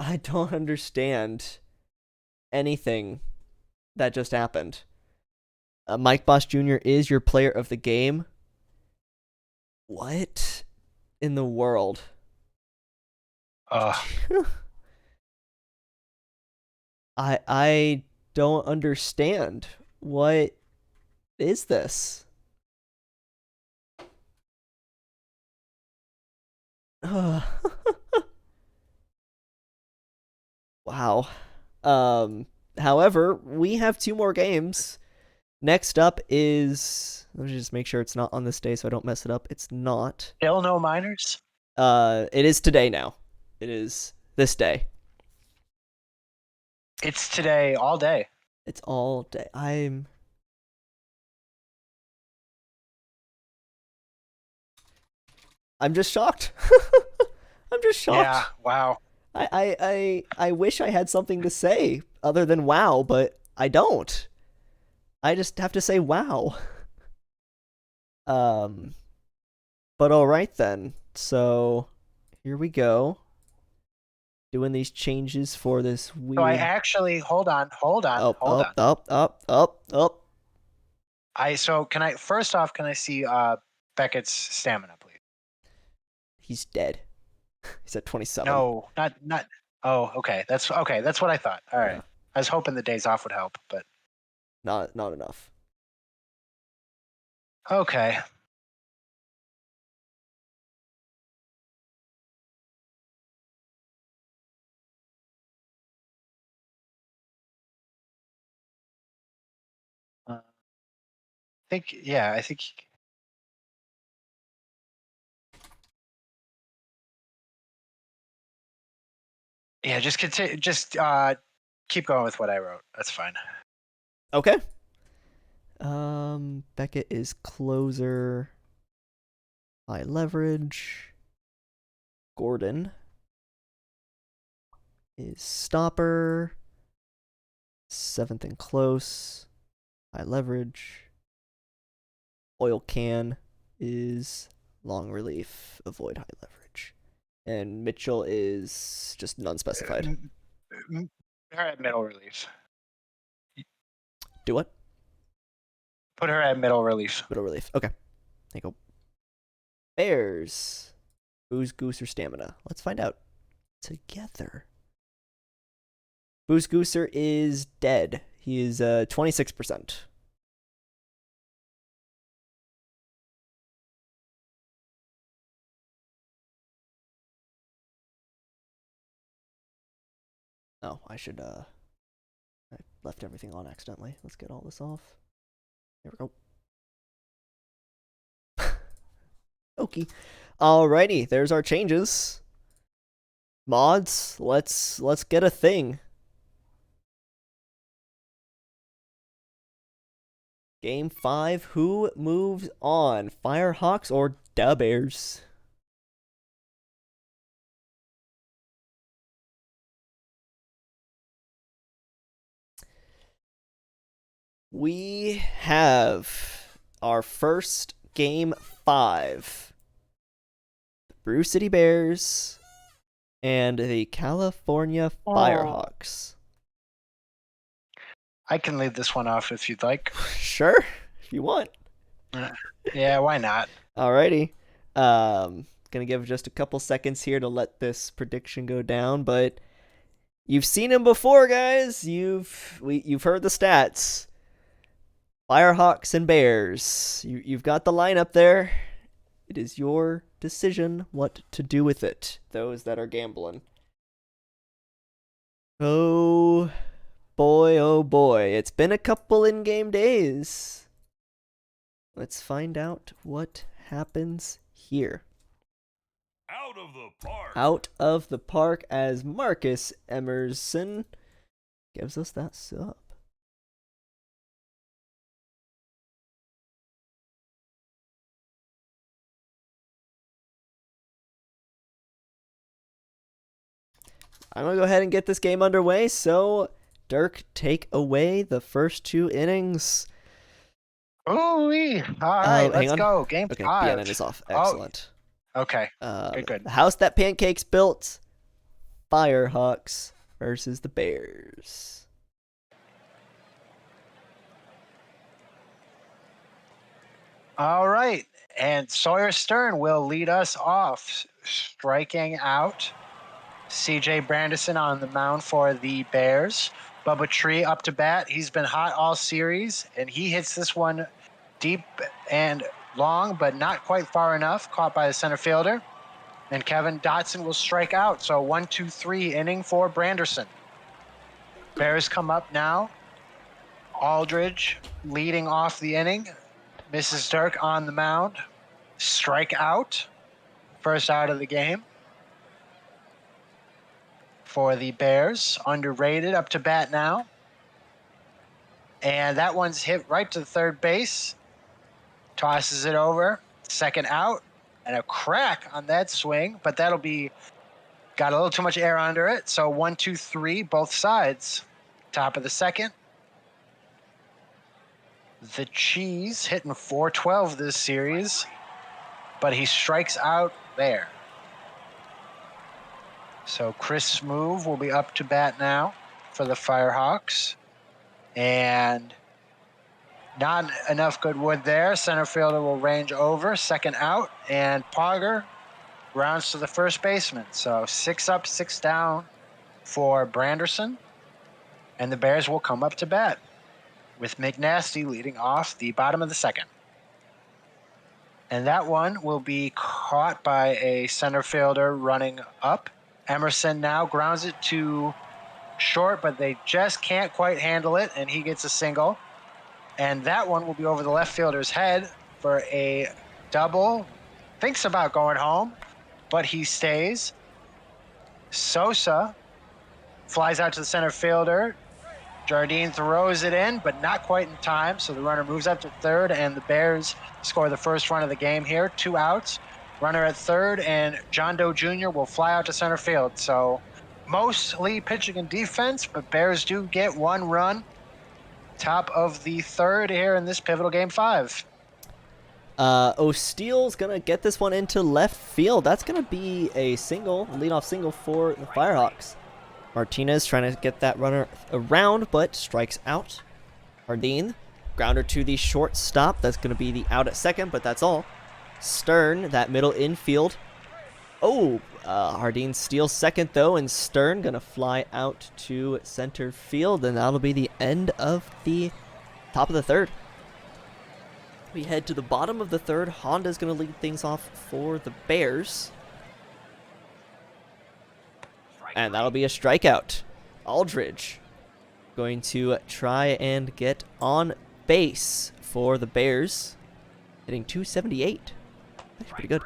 I don't understand anything that just happened. Mike Boss Jr. is your player of the game. What in the world? I don't understand. What is this? Wow. However, we have 2 more games. Next up is, let me just make sure it's not on this day so I don't mess it up. It's not. Still no minors? It is today now. It is this day. It's today all day. It's all day. I'm just shocked. I'm just shocked. Yeah, wow. I wish I had something to say other than wow, but I don't. I just have to say wow. But all right then. So here we go. Doing these changes for this weird. So I actually hold on. Up. Can I first off can I see Beckett's stamina, please? He's dead. He's at 27. No, not. Oh, okay. That's okay. That's what I thought. All right. Yeah. I was hoping the days off would help, but Not enough. okay. I think. Yeah, just continue. Just keep going with what I wrote. That's fine. Okay. Beckett is closer. High leverage. Gordon is stopper. 7th and close. High leverage. Oil can is long relief. Avoid high leverage. And Mitchell is just none specified. Put her at middle relief. Do what? Put her at middle relief. Middle relief. Okay. There you go. Bears. Booze, Goose, or Stamina? Let's find out together. Booze Gooser is dead. He is 26%. Oh, I left everything on accidentally. Let's get all this off. There we go. Okay. Alrighty, there's our changes. Mods, let's get a thing. Game 5, who moves on? Firehawks or Da Bears? We have our first game 5. The Brew City Bears and the California Firehawks. I can lead this one off if you'd like. Sure, if you want. Yeah, why not? Alrighty. Gonna give just a couple seconds here to let this prediction go down, but you've seen him before, guys. You've heard the stats. Firehawks and Bears. You've got the lineup there. It is your decision what to do with it. Those that are gambling. Oh boy. It's been a couple in-game days. Let's find out what happens here. Out of the park. Out of the park as Marcus Emerson gives us that sub. I'm going to go ahead and get this game underway. So, Dirk, take away the first 2 innings. Ooh-wee. All right, let's go. Game 5. BNN is off. Excellent. Okay. Good. The house that Pancakes built. Firehawks versus the Bears. All right. And Sawyer Stern will lead us off, striking out. CJ Brandison on the mound for the Bears. Bubba Tree up to bat. He's been hot all series, and he hits this one deep and long, but not quite far enough, caught by the center fielder. And Kevin Dotson will strike out. So 1-2-3 inning for Branderson. Bears come up now. Aldridge leading off the inning. Mrs. Dirk on the mound. Strike out. First out of the game for the Bears. Underrated, up to bat now. And that one's hit right to third base. Tosses it over. Second out. And a crack on that swing, but that'll be, got a little too much air under it. So 1, 2, 3, both sides. Top of the second. The Cheese hitting .412 this series, but he strikes out there. So Chris Smoove will be up to bat now for the Firehawks. And not enough good wood there. Center fielder will range over. Second out. And Pogger rounds to the first baseman. So 6 up, 6 down for Branderson. And the Bears will come up to bat with McNasty leading off the bottom of the second. And that one will be caught by a center fielder running up. Emerson now grounds it to short, but they just can't quite handle it, and he gets a single. And that one will be over the left fielder's head for a double. Thinks about going home, but he stays. Sosa flies out to the center fielder. Jardine throws it in, but not quite in time, so the runner moves up to third, and the Bears score the first run of the game here. 2 outs, runner at third, and John Doe Jr. will fly out to center field. So mostly pitching and defense, but Bears do get 1 run. Top of the third here in this pivotal game 5. O'Steele's going to get this one into left field. That's going to be a single, leadoff single for the Firehawks. Martinez trying to get that runner around, but strikes out. Hardin, grounder to the shortstop. That's going to be the out at second, but that's all. Stern, that middle infield. Oh, Hardin steals second, though, and Stern going to fly out to center field, and that'll be the end of the top of the third. We head to the bottom of the third. Honda's going to lead things off for the Bears. And that'll be a strikeout. Aldridge going to try and get on base for the Bears. Hitting .278. That's pretty good.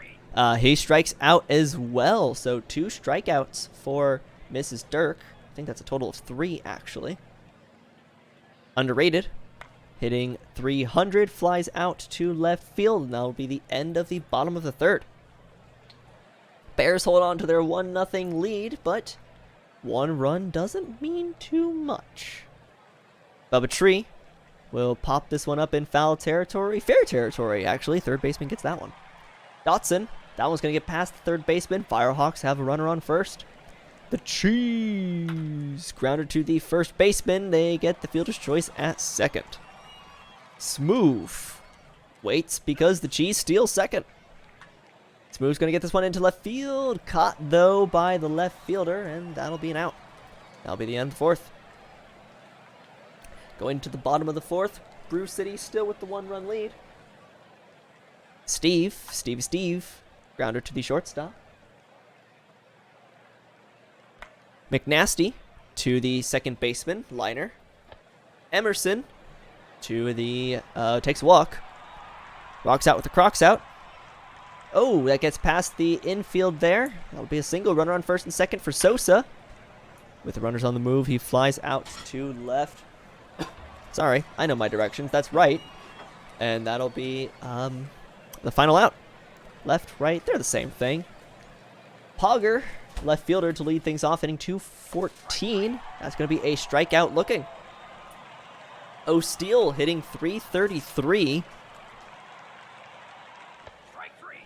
He strikes out as well. So 2 strikeouts for Mrs. Dirk. I think that's a total of 3, actually. Underrated. Hitting .300. Flies out to left field. And that'll be the end of the bottom of the third. Bears hold on to their 1-0 lead, but 1 run doesn't mean too much. Bubba Tree will pop this one up in foul territory. Fair territory, actually. Third baseman gets that one. Dotson, that one's going to get past the third baseman. Firehawks have a runner on first. The Cheese grounded to the first baseman. They get the fielder's choice at second. Smoove waits because the Cheese steals second. Smoove's going to get this one into left field. Caught, though, by the left fielder, and that'll be an out. That'll be the end of the fourth. Going to the bottom of the fourth. Brew City still with the 1-run lead. Steve, grounder to the shortstop. McNasty to the second baseman, liner. Emerson to the, takes a walk. Walks out with the Crocs out. Oh, that gets past the infield there. That'll be a single. Runner on first and second for Sosa. With the runners on the move, he flies out to left. Sorry, I know my directions. That's right. And that'll be the final out. Left, right, they're the same thing. Pogger, left fielder to lead things off, hitting .214. That's going to be a strikeout looking. O'Steele hitting .333.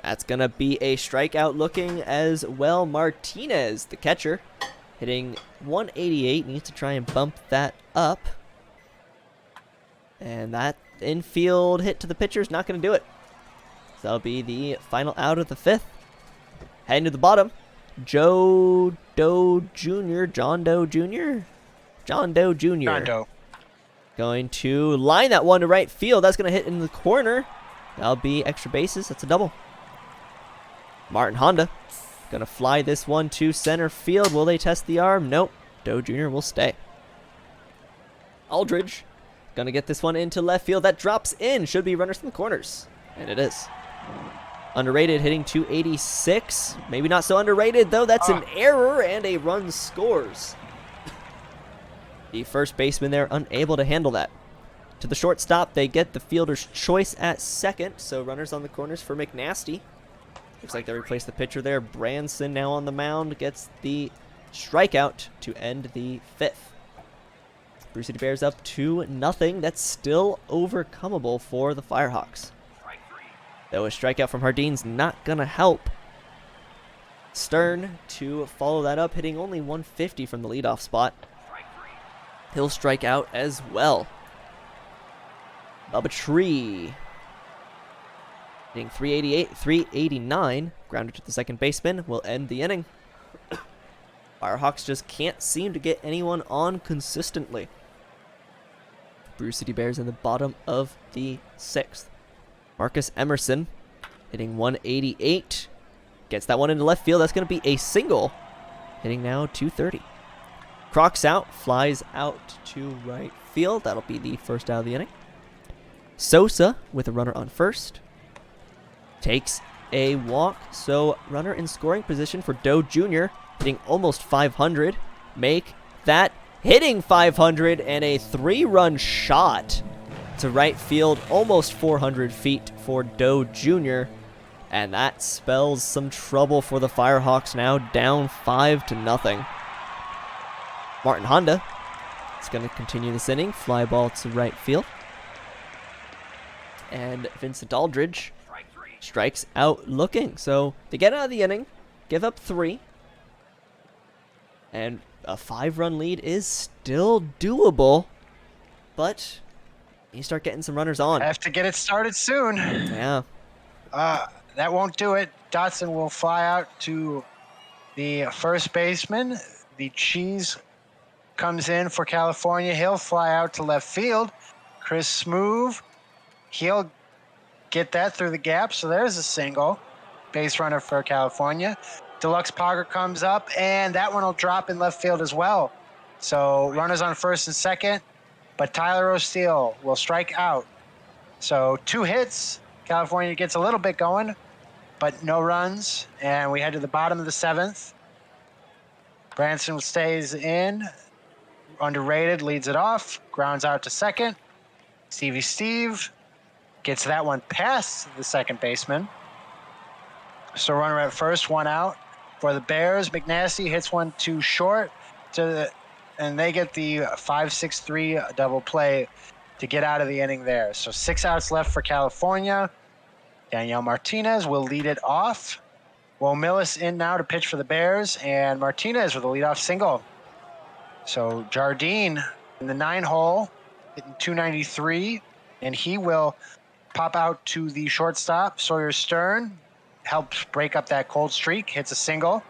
That's going to be a strikeout looking as well. Martinez, the catcher, hitting .188. Needs to try and bump that up. And that infield hit to the pitcher is not going to do it. So that'll be the final out of the fifth. Heading to the bottom, John Doe Jr. Going to line that one to right field. That's going to hit in the corner. That'll be extra bases. That's a double. Martin Honda going to fly this one to center field. Will they test the arm? Nope. Doe Jr. will stay. Aldridge going to get this one into left field. That drops in. Should be runners from the corners. And it is. Underrated, hitting 286. Maybe not so underrated, though. That's an error, and a run scores. The first baseman there unable to handle that. To the shortstop, they get the fielder's choice at second, so runners on the corners for McNasty. Looks like they replaced the pitcher there. Branson now on the mound gets the strikeout to end the fifth. Brew City Bears up 2-0. That's still overcomable for the Firehawks. Though a strikeout from Hardeen's not going to help. Stern to follow that up, hitting only 150 from the leadoff spot. He'll strike out as well. Bubba Tree hitting 388, 389. Grounded to the second baseman will end the inning. Firehawks just can't seem to get anyone on consistently. Brew City Bears in the bottom of the sixth. Marcus Emerson hitting 188. Gets that one into left field. That's going to be a single. Hitting now 230. Crocs out. Flies out to right field. That'll be the first out of the inning. Sosa with a runner on first. Takes a walk. So runner in scoring position for Doe Jr. Hitting almost 500. Make that hitting 500 and a 3-run shot to right field, almost 400 feet for Doe Jr. And that spells some trouble for the Firehawks now, down 5-0. Martin Honda is going to continue this inning. Fly ball to right field. And Vincent Aldridge strikes out looking. So they get out of the inning, give up 3. And a 5-run lead is still doable. But you start getting some runners on. Have to get it started soon. Yeah. That won't do it. Dotson will fly out to the first baseman. The Cheese comes in for California. He'll fly out to left field. Chris Smoove, he'll get that through the gap. So there's a single. Base runner for California. Deluxe Pogger comes up, and that one will drop in left field as well. So runners on first and second. But Tyler O'Steele will strike out. So 2 hits. California gets a little bit going, but no runs. And we head to the bottom of the 7th. Branson stays in. Underrated, leads it off. Grounds out to second. Stevie Steve gets that one past the second baseman. So runner at first, 1 out. For the Bears, McNasty hits one too short and they get the 5-6-3 double play to get out of the inning there. So 6 outs left for California. Danielle Martinez will lead it off. Will Millis in now to pitch for the Bears, and Martinez with a leadoff single. So Jardine in the 9-hole, hitting 293, and he will pop out to the shortstop. Sawyer Stern helps break up that cold streak, hits a single.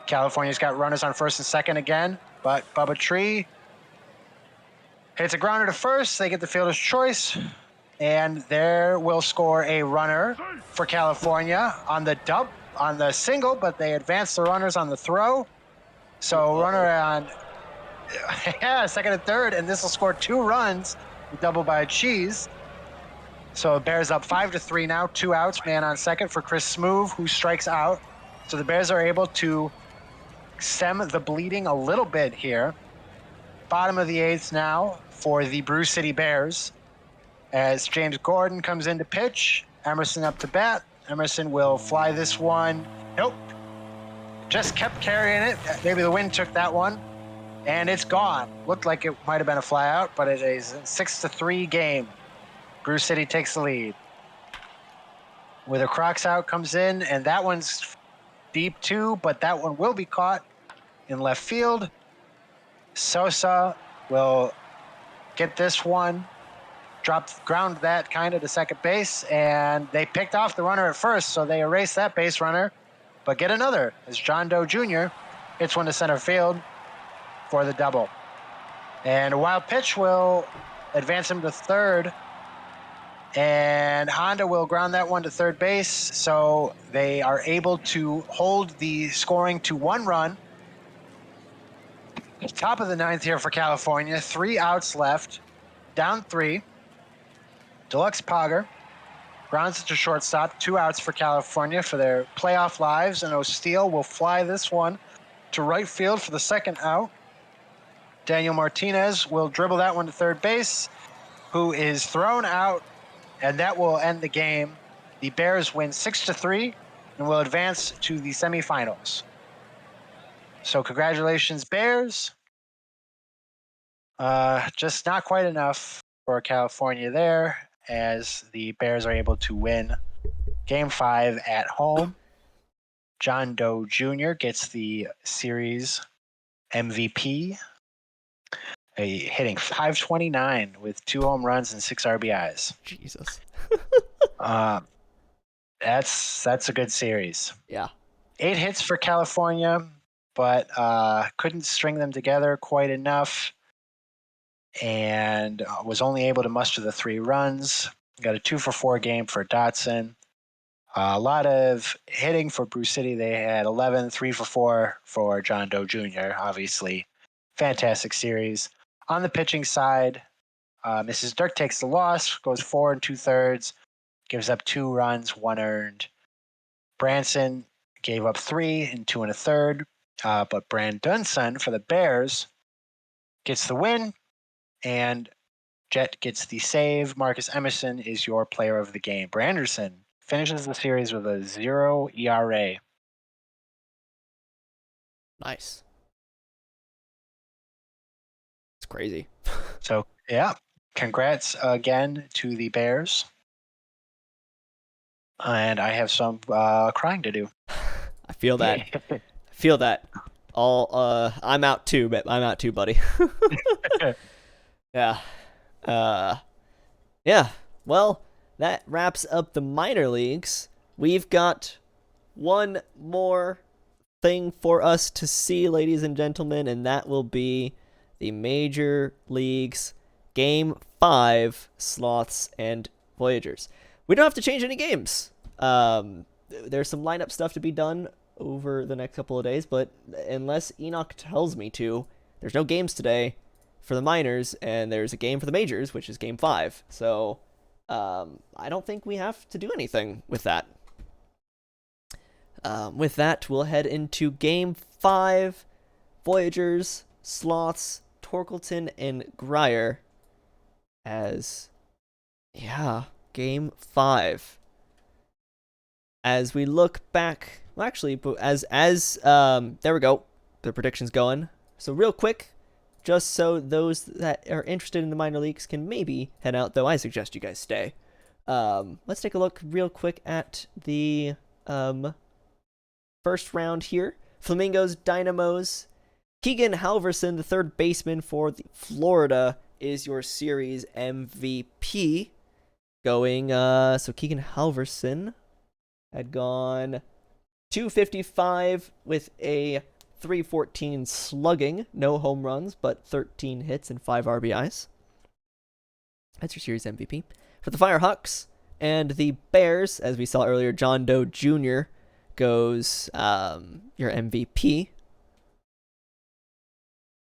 California's got runners on first and second again. But Bubba Tree hits a grounder to first. They get the fielder's choice. And there will score a runner for California on the single, but they advance the runners on the throw. So runner on second and third, and this will score 2 runs, double by Cheese. So Bears up 5-3 now, 2 outs, man on second for Chris Smoove, who strikes out. So the Bears are able to stem the bleeding a little bit here. Bottom of the 8th now for the Brew City Bears as James Gordon comes in to pitch. Emerson up to bat. Emerson will fly this one. Nope. Just kept carrying it. Maybe the wind took that one. And it's gone. Looked like it might have been a fly out, but it is a 6-3 game. Brew City takes the lead. With a Crocs out comes in, and that one's deep too, but that one will be caught in left field. Sosa will get this one, ground that kind of to second base, and they picked off the runner at first, so they erased that base runner, but get another as John Doe Jr. hits one to center field for the double. And a wild pitch will advance him to third, and Honda will ground that one to third base, so they are able to hold the scoring to 1 run. Top of the 9th here for California. 3 outs left. Down 3. Deluxe Pogger Grounds to shortstop. 2 outs for California for their playoff lives, and O'Steele will fly this one to right field for the second out. Daniel Martinez will dribble that one to third base, who is thrown out, and that will end the game. The Bears win 6-3 and will advance to the semifinals. So congratulations, Bears. Just not quite enough for California there, as the Bears are able to win Game 5 at home. John Doe Jr. gets the series MVP, hitting .529 with 2 home runs and 6 RBIs. Jesus. That's a good series. Yeah. 8 hits for California, but couldn't string them together quite enough, and was only able to muster the 3 runs. Got a 2-for-4 game for Dotson. A lot of hitting for Brew City. They had 11, 3-for-4 for John Doe Jr. Obviously, fantastic series. On the pitching side, Mrs. Dirk takes the loss, goes 4 2/3, gives up 2 runs, 1 earned. Branson gave up 3 and 2 1/3, but Brandonson for the Bears gets the win, and Jet gets the save. Marcus Emerson is your player of the game. Branderson finishes the series with a 0 ERA. Nice. It's crazy. So, yeah, congrats again to the Bears. And I have some crying to do. I feel that. Feel that. I'm out too, but I'm out too, buddy. Yeah. Yeah. Well, that wraps up the minor leagues. We've got one more thing for us to see, ladies and gentlemen, and that will be the Major Leagues Game 5 Sloths and Voyagers. We don't have to change any games. There's some lineup stuff to be done over the next couple of days, but unless Enoch tells me to, there's no games today for the minors, and there's a game for the majors, which is Game 5. So I don't think we have to do anything with that. With that, we'll head into Game 5, Voyagers, Sloths, Torkelton, and Grier. Game 5. As we look back, well, actually, there we go, the predictions going. So real quick, just so those that are interested in the minor leagues can maybe head out, though I suggest you guys stay. Let's take a look real quick at the first round here. Flamingos, Dynamos. Keegan Halverson, the third baseman for Florida, is your series MVP. So Keegan Halverson had gone 255 with a 314 slugging, no home runs, but 13 hits and 5 RBIs. That's your series MVP. For the Firehawks and the Bears, as we saw earlier, John Doe Jr. goes your MVP.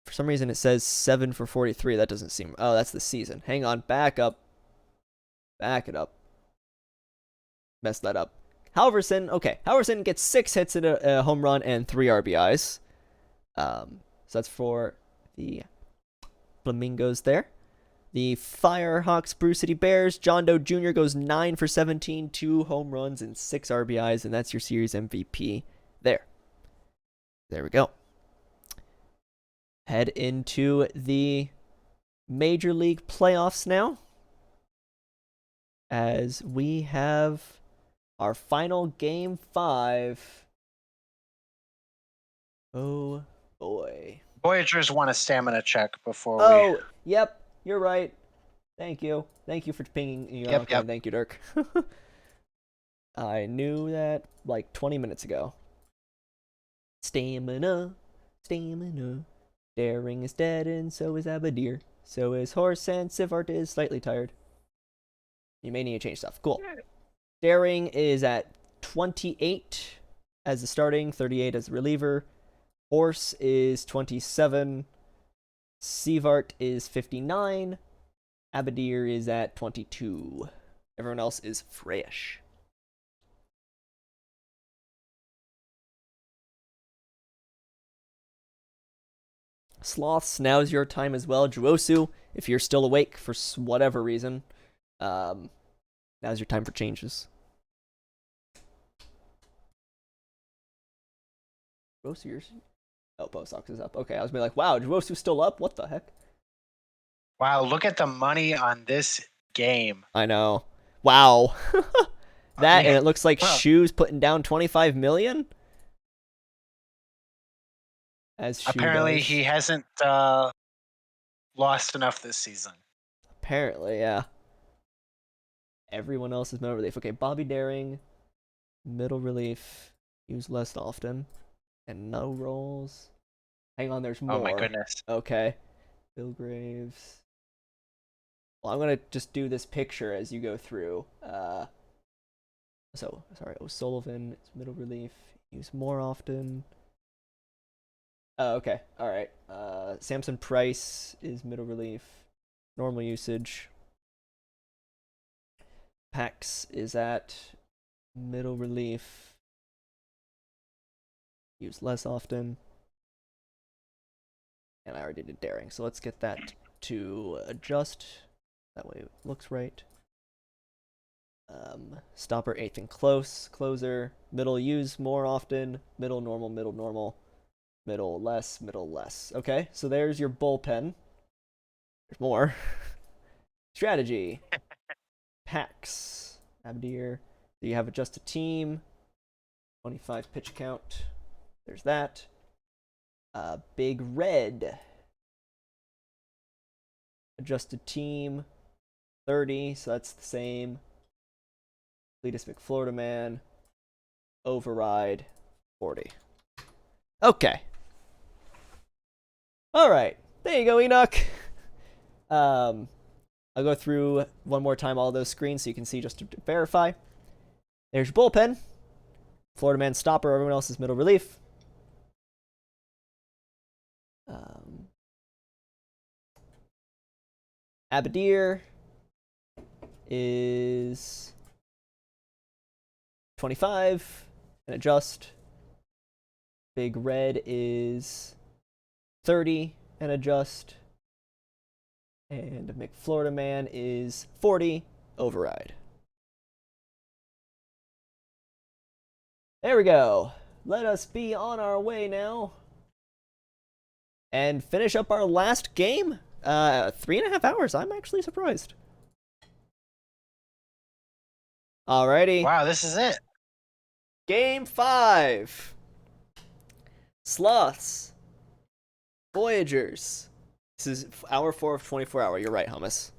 For some reason it says 7 for 43. That doesn't seem... Oh, that's the season. Hang on. Back up. Back it up. Messed that up. Halverson, okay. Halverson gets 6 hits and a home run and 3 RBIs. So that's for the Flamingos there. The Firehawks Brew City Bears, John Doe Jr. goes 9 for 17, 2 home runs and 6 RBIs, and that's your series MVP there. There we go. Head into the Major League playoffs now, as we have our final Game 5. Oh, boy. Voyagers want a stamina check before we... Oh, yep, you're right. Thank you. Thank you for pinging. Yep. Thank you, Dirk. I knew that like 20 minutes ago. Stamina. Daring is dead, and so is Abadir. So is Horse, and Sivart is slightly tired. You may need to change stuff. Cool. Daring is at 28 as the starting, 38 as the reliever. Horse is 27. Sivart is 59. Abadir is at 22. Everyone else is fresh. Sloths, now's your time as well. Juosu, if you're still awake for whatever reason, now's your time for changes. Juosu, yours? Oh, Bosox is up. Okay, I was like, wow, Juosu's still up? What the heck? Wow, look at the money on this game. I know. Wow. That, Yeah. and it looks like Huh. Shu's putting down 25 million? As Shu Apparently, does. he hasn't lost enough this season. Apparently, yeah. Everyone else is middle relief. Okay, Bobby Daring, middle relief, used less often, and no rolls. Hang on, there's more. Oh my goodness. Okay. Bill Graves. Well, I'm gonna just do this picture as you go through. So sorry, O'Sullivan, it's middle relief, used more often. Oh, okay, all right. Samson Price is middle relief, normal usage. Pax is at middle relief, used less often. And I already did Daring, so let's get that to adjust. That way it looks right. Stopper, 8th and closer, middle use more often, middle normal, middle less. Okay, so there's your bullpen. There's more. Strategy. Packs. Abdir. Do you have adjusted team? 25 pitch count. There's that. Big Red. Adjusted team. 30, so that's the same. Cletus McFlorida Man. Override. 40. Okay. Alright. There you go, Enoch. I'll go through one more time all those screens so you can see just to verify. There's your bullpen. Florida Man stopper, everyone else is middle relief. Abadir is 25 and adjust. Big Red is 30 and adjust. And McFlorida Man is 40, override. There we go. Let us be on our way now. And finish up our last game. 3.5 hours. I'm actually surprised. Alrighty. Wow, this is it. Game 5. Sloths. Voyagers. This is hour 4 of 24 hour. You're right, Hummus.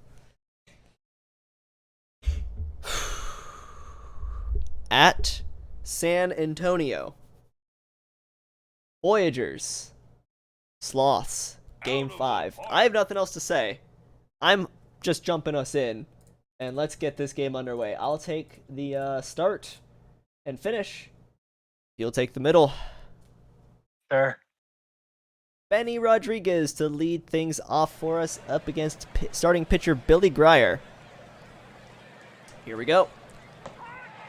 At San Antonio. Voyagers. Sloths. Game 5. I have nothing else to say. I'm just jumping us in. And let's get this game underway. I'll take the start and finish. You'll take the middle. Sure. Benny Rodriguez to lead things off for us up against starting pitcher Billy Grier. Here we go.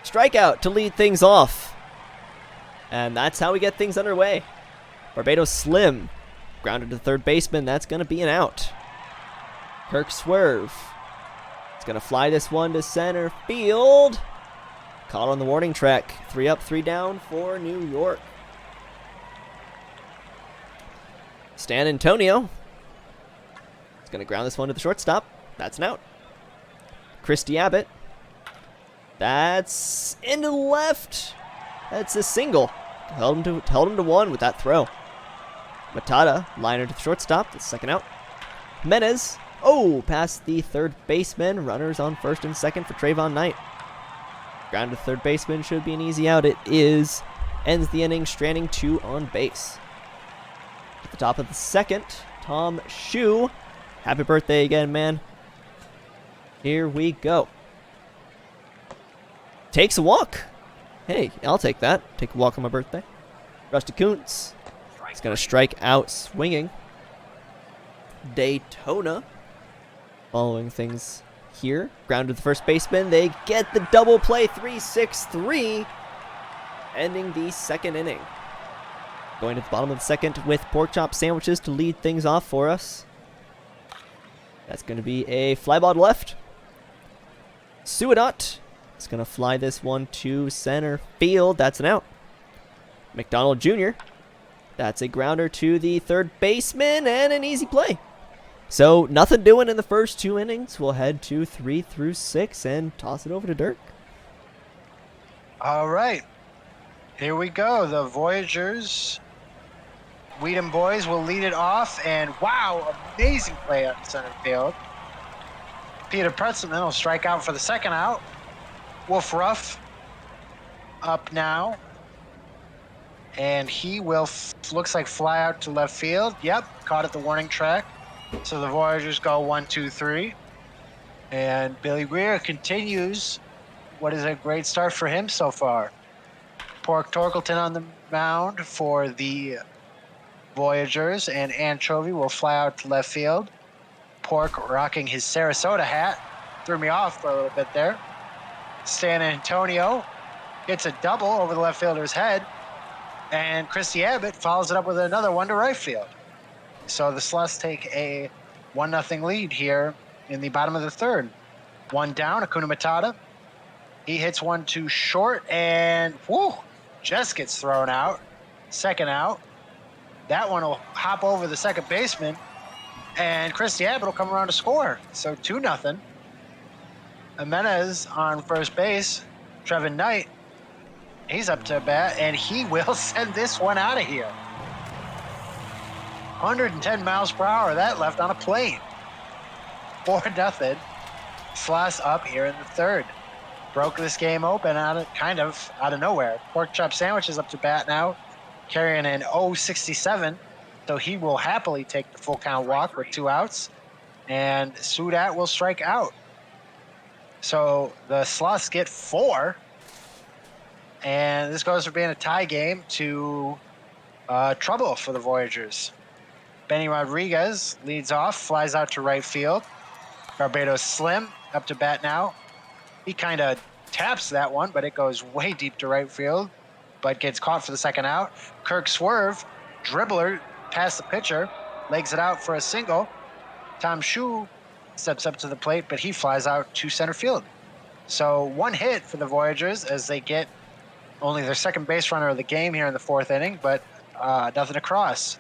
Strikeout to lead things off. And that's how we get things underway. Barbados Slim. Grounded to third baseman. That's going to be an out. Kirk Swerve. It's going to fly this one to center field. Caught on the warning track. 3 up, 3 down for New York. San Antonio. It's going to ground this one to the shortstop. That's an out. Christy Abbott. That's into the left. That's a single. Held him to 1 with that throw. Matata, liner to the shortstop. That's second out. Jimenez. Oh, past the third baseman. Runners on first and second for Trayvon Knight. Ground to third baseman should be an easy out. It is. Ends the inning, stranding 2 on base. At the top of the second, Tom Shu. Happy birthday again, man. Here we go. Takes a walk. Hey, I'll take that. Take a walk on my birthday. Rusty Kuntz. He's going to strike out swinging. Daytona. Following things here. Ground to the first baseman. They get the double play, 3-6-3, ending the second inning. Going to the bottom of the second with pork chop sandwiches to lead things off for us. That's going to be a fly ball to left. Suadot is going to fly this one to center field. That's an out. McDonald Jr. That's a grounder to the third baseman and an easy play. So nothing doing in the first 2 innings. We'll head to 3 through 6 and toss it over to Dirk. All right. Here we go. The Voyagers, Whedon boys will lead it off. And wow, amazing play out in center field. Peter Pretzelman will strike out for the second out. Wolf Ruff up now. And he will, looks like, fly out to left field. Yep, caught at the warning track. So the Voyagers go 1, 2, 3. And Billy Greer continues what is a great start for him so far. Pork Torkelton on the mound for the Voyagers, and Anchovy will fly out to left field. Pork rocking his Sarasota hat. Threw me off for a little bit there. San Antonio gets a double over the left fielder's head. And Christy Abbott follows it up with another one to right field. So the Sluts take a 1-0 lead here in the bottom of the third. One down, Akuna Matata. He hits one to short, and whoo, just gets thrown out. Second out. That one will hop over the second baseman, and Christy Abbott will come around to score. So 2-0. Jimenez on first base. Trevin Knight, he's up to bat, and he will send this one out of here. 110 miles per hour, that left on a plane. 4-0. Sloss up here in the third. Broke this game open out of nowhere. Pork chop sandwich is up to bat now, carrying an 0-67. So he will happily take the full count walk with 2 outs. And Sudat will strike out. So the Sloths get 4. And this goes from being a tie game to trouble for the Voyagers. Benny Rodriguez leads off, flies out to right field. Barbados Slim up to bat now. He kind of taps that one, but it goes way deep to right field, but gets caught for the second out. Kirk Swerve, dribbler, past the pitcher, legs it out for a single. Tom Shu steps up to the plate, but he flies out to center field. So 1 hit for the Voyagers as they get only their second base runner of the game here in the 4th inning, but nothing across.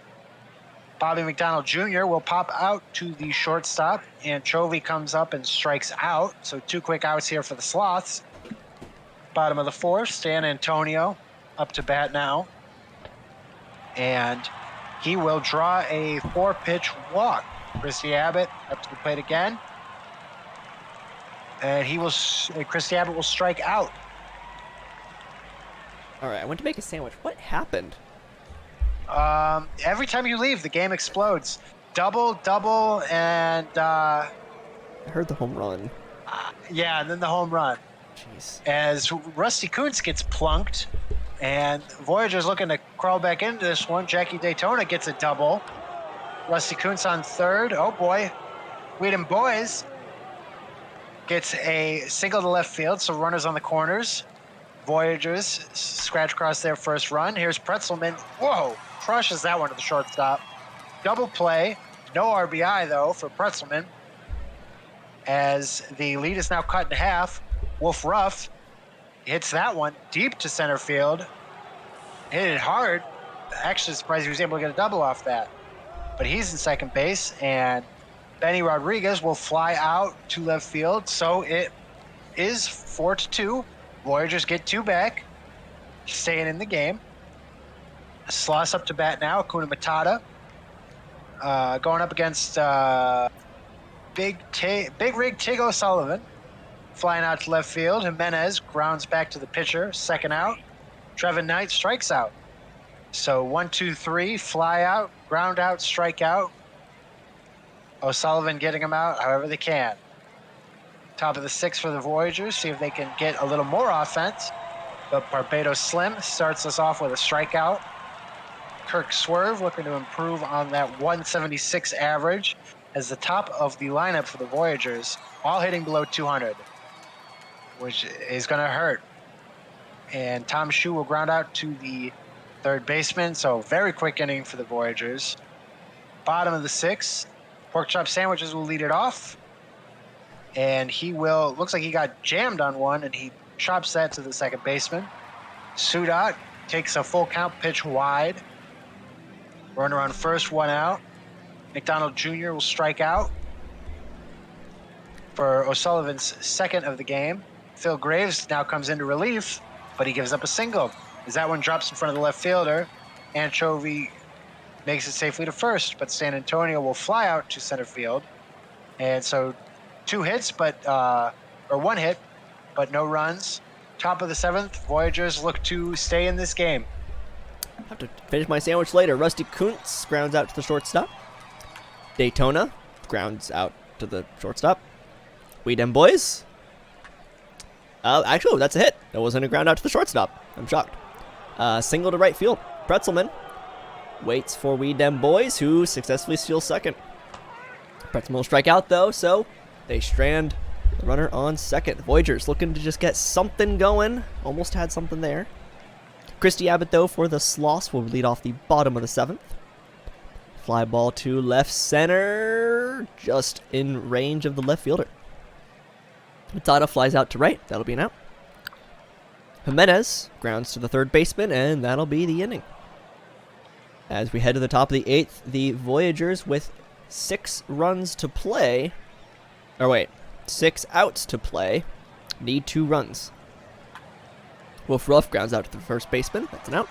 Bobby McDonald Jr. will pop out to the shortstop. Anchovy comes up and strikes out. So 2 quick outs here for the Sloths. Bottom of the 4th, San Antonio up to bat now. And he will draw a 4-pitch walk. Christy Abbott up to the plate again. And Christy Abbott will strike out. All right, I went to make a sandwich. What happened? Every time you leave, the game explodes. Double, and I heard the home run. yeah, and then the home run. Jeez. As Rusty Kuntz gets plunked, and Voyager's looking to crawl back into this one. Jackie Daytona gets a double. Rusty Kuntz on third. Oh boy. Whedon Boys gets a single to left field, so runners on the corners. Voyagers scratch across their first run. Here's Pretzelman. Whoa! Crushes that one to the shortstop. Double play. No RBI, though, for Pretzelman. As the lead is now cut in half. Wolf Ruff hits that one deep to center field. Hit it hard. Actually surprised he was able to get a double off that. But he's in second base, and Benny Rodriguez will fly out to left field. So it is 4-2. Voyagers get 2 back, staying in the game. Sloss up to bat now. Akuna Matata going up against Big Rig Tig O'Sullivan, flying out to left field. Jimenez grounds back to the pitcher. Second out. Trevin Knight strikes out. So 1, 2, 3, fly out, ground out, strike out. O'Sullivan getting him out however they can. Top of the 6th for the Voyagers. See if they can get a little more offense. But Barbados Slim starts us off with a strikeout. Kirk Swerve looking to improve on that 176 average. as the top of the lineup for the Voyagers, all hitting below 200, which is going to hurt. And Tom Shu will ground out to the third baseman, so very quick inning for the Voyagers. Bottom of the sixth, Pork Chop Sandwiches will lead it off. And he will, looks like he got jammed on one, and he chops that to the second baseman. Sudat takes a full count pitch wide. Runner on first, one out. McDonald Jr. will strike out for O'Sullivan's second of the game. Phil Graves now comes into relief, but he gives up a single. As that one drops in front of the left fielder, Anchovy makes it safely to first, but San Antonio will fly out to center field. And so 2 hits, or 1 hit, but no runs. Top of the 7th, Voyagers look to stay in this game. Have to finish my sandwich later. Rusty Kuntz grounds out to the shortstop. Daytona grounds out to the shortstop. We Dem Boys. Actually, that's a hit. That wasn't a ground out to the shortstop. I'm shocked. Single to right field. Pretzelman waits for We Dem Boys, who successfully steals second. Pretzelman will strike out, though, so they strand the runner on second. Voyagers looking to just get something going. Almost had something there. Christy Abbott, though, for the Sloss will lead off the bottom of the 7th. Fly ball to left center, just in range of the left fielder. Matata flies out to right. That'll be an out. Jimenez grounds to the third baseman, and that'll be the inning. As we head to the top of the 8th, the Voyagers with 6 runs to play. 6 outs to play. Need 2 runs. Wolf Ruff grounds out to the first baseman. That's an out.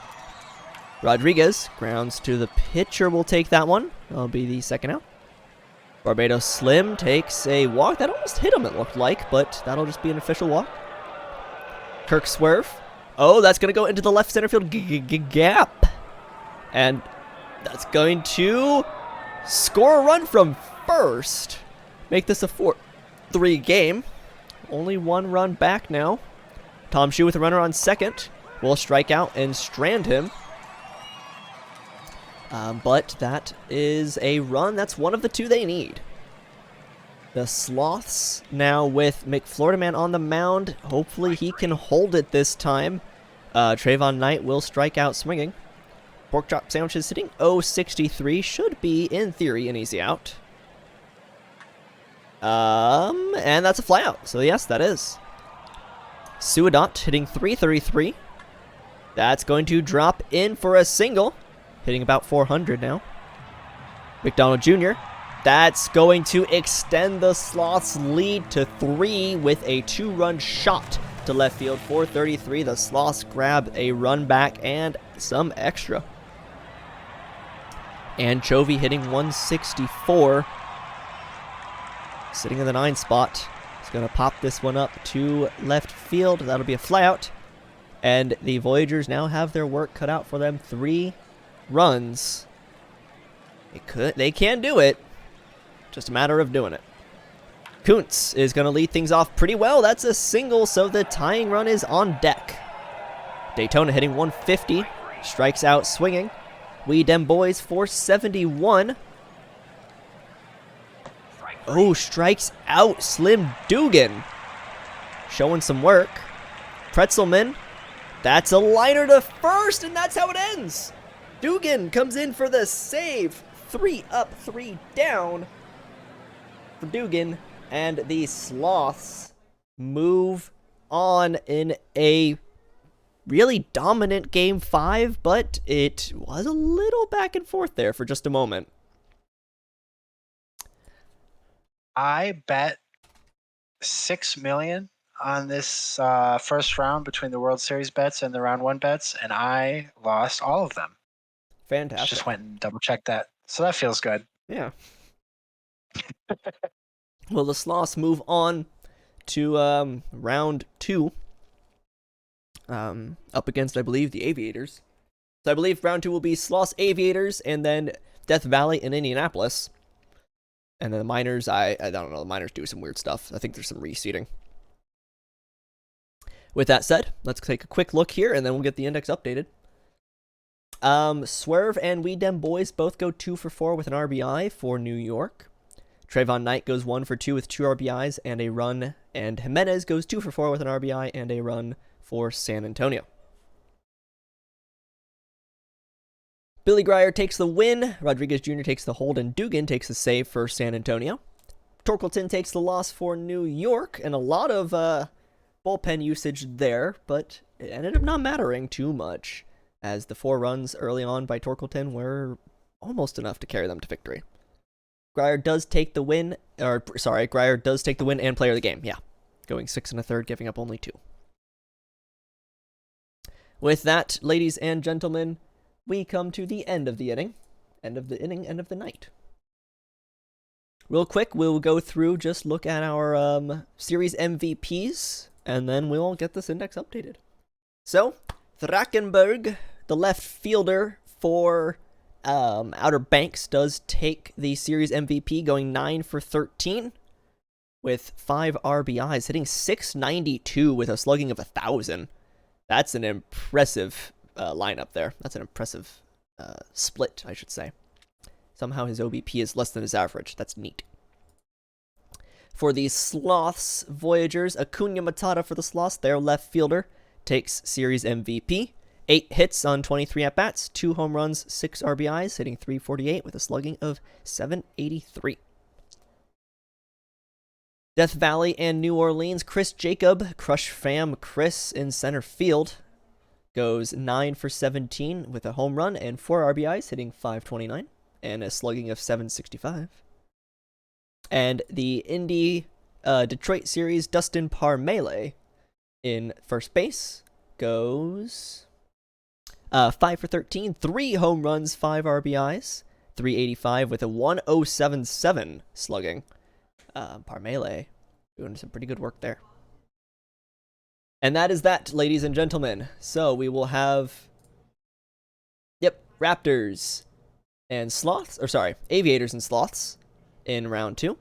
Rodriguez grounds to the pitcher. Will take that one. That'll be the second out. Barbados Slim takes a walk. That almost hit him, it looked like, but that'll just be an official walk. Kirk Swerve. Oh, that's going to go into the left center field gap. And that's going to score a run from first. Make this a 4-3 game. Only 1 run back now. Tom Shu with a runner on second will strike out and strand him. But that is a run. That's one of the 2 they need. The Sloths now with McFloridaman on the mound. Hopefully he can hold it this time. Trayvon Knight will strike out swinging. Pork Chop Sandwiches hitting .063. Should be, in theory, an easy out. And that's a fly out. So yes, that is. Suadot hitting .333. That's going to drop in for a single. Hitting about 400 now. McDonald Jr. That's going to extend the Sloths' lead to 3 with a 2-run shot to left field. 433. The Sloths grab a run back and some extra. Anchovy hitting .164. Sitting in the 9 spot. He's going to pop this one up to left field. That'll be a flyout. And the Voyagers now have their work cut out for them. 3 runs. They can do it. Just a matter of doing it. Kuntz is going to lead things off pretty well. That's a single, so the tying run is on deck. Daytona hitting .150. Strikes out swinging. We Dem Boys .471. Oh, strikes out Slim Dugan. Showing some work. Pretzelman. That's a liner to first, and that's how it ends. Dugan comes in for the save. 3 up, 3 down for Dugan. And the Sloths move on in a really dominant Game 5, but it was a little back and forth there for just a moment. I bet $6 million on this first round between the World Series bets and the round 1 bets, and I lost all of them. Fantastic. Just went and double checked that, so that feels good. Yeah. Well, the Sloths move on to round 2. Up against, I believe, the Aviators. So I believe round 2 will be Sloths Aviators and then Death Valley in Indianapolis. And then the Miners, I don't know, the Miners do some weird stuff. I think there's some reseeding. With that said, let's take a quick look here and then we'll get the index updated. Swerve and We Dem Boys both go 2 for 4 with an RBI for New York. Trayvon Knight goes 1 for 2 with 2 RBIs and a run, and Jimenez goes 2 for 4 with an RBI and a run for San Antonio. Billy Grier takes the win, Rodriguez Jr. takes the hold, and Dugan takes the save for San Antonio. Torkelson takes the loss for New York, and a lot of bullpen usage there, but it ended up not mattering too much, as the 4 runs early on by Torkelson were almost enough to carry them to victory. Grier does take the win and player of the game, yeah. Going 6 1/3, giving up only 2. With that, ladies and gentlemen, we come to the end of the inning. End of the inning, end of the night. Real quick, we'll go through, just look at our series MVPs, and then we'll get this index updated. So, Thrackenberg, the left fielder for Outer Banks, does take the series MVP, going 9 for 13 with 5 RBIs, hitting .692 with a slugging of 1,000. That's an impressive lineup there. That's an impressive split, I should say. Somehow his OBP is less than his average. That's neat. For the Sloths Voyagers, Acuna Matata for the Sloths, their left fielder, takes series MVP. 8 hits on 23 at-bats, 2 home runs, 6 RBIs, hitting .348 with a slugging of .783. Death Valley and New Orleans, Chris Jacob, Crush Fam Chris in center field, goes 9 for 17 with a home run and 4 RBIs, hitting .529 and a slugging of .765. And the Indy Detroit series, Dustin Parmelee in first base goes 5 for 13, 3 home runs, 5 RBIs, .385 with a .1077 slugging. Parmelee doing some pretty good work there. And that is that, ladies and gentlemen. So we will have, Raptors and Sloths, Aviators and Sloths in round 2.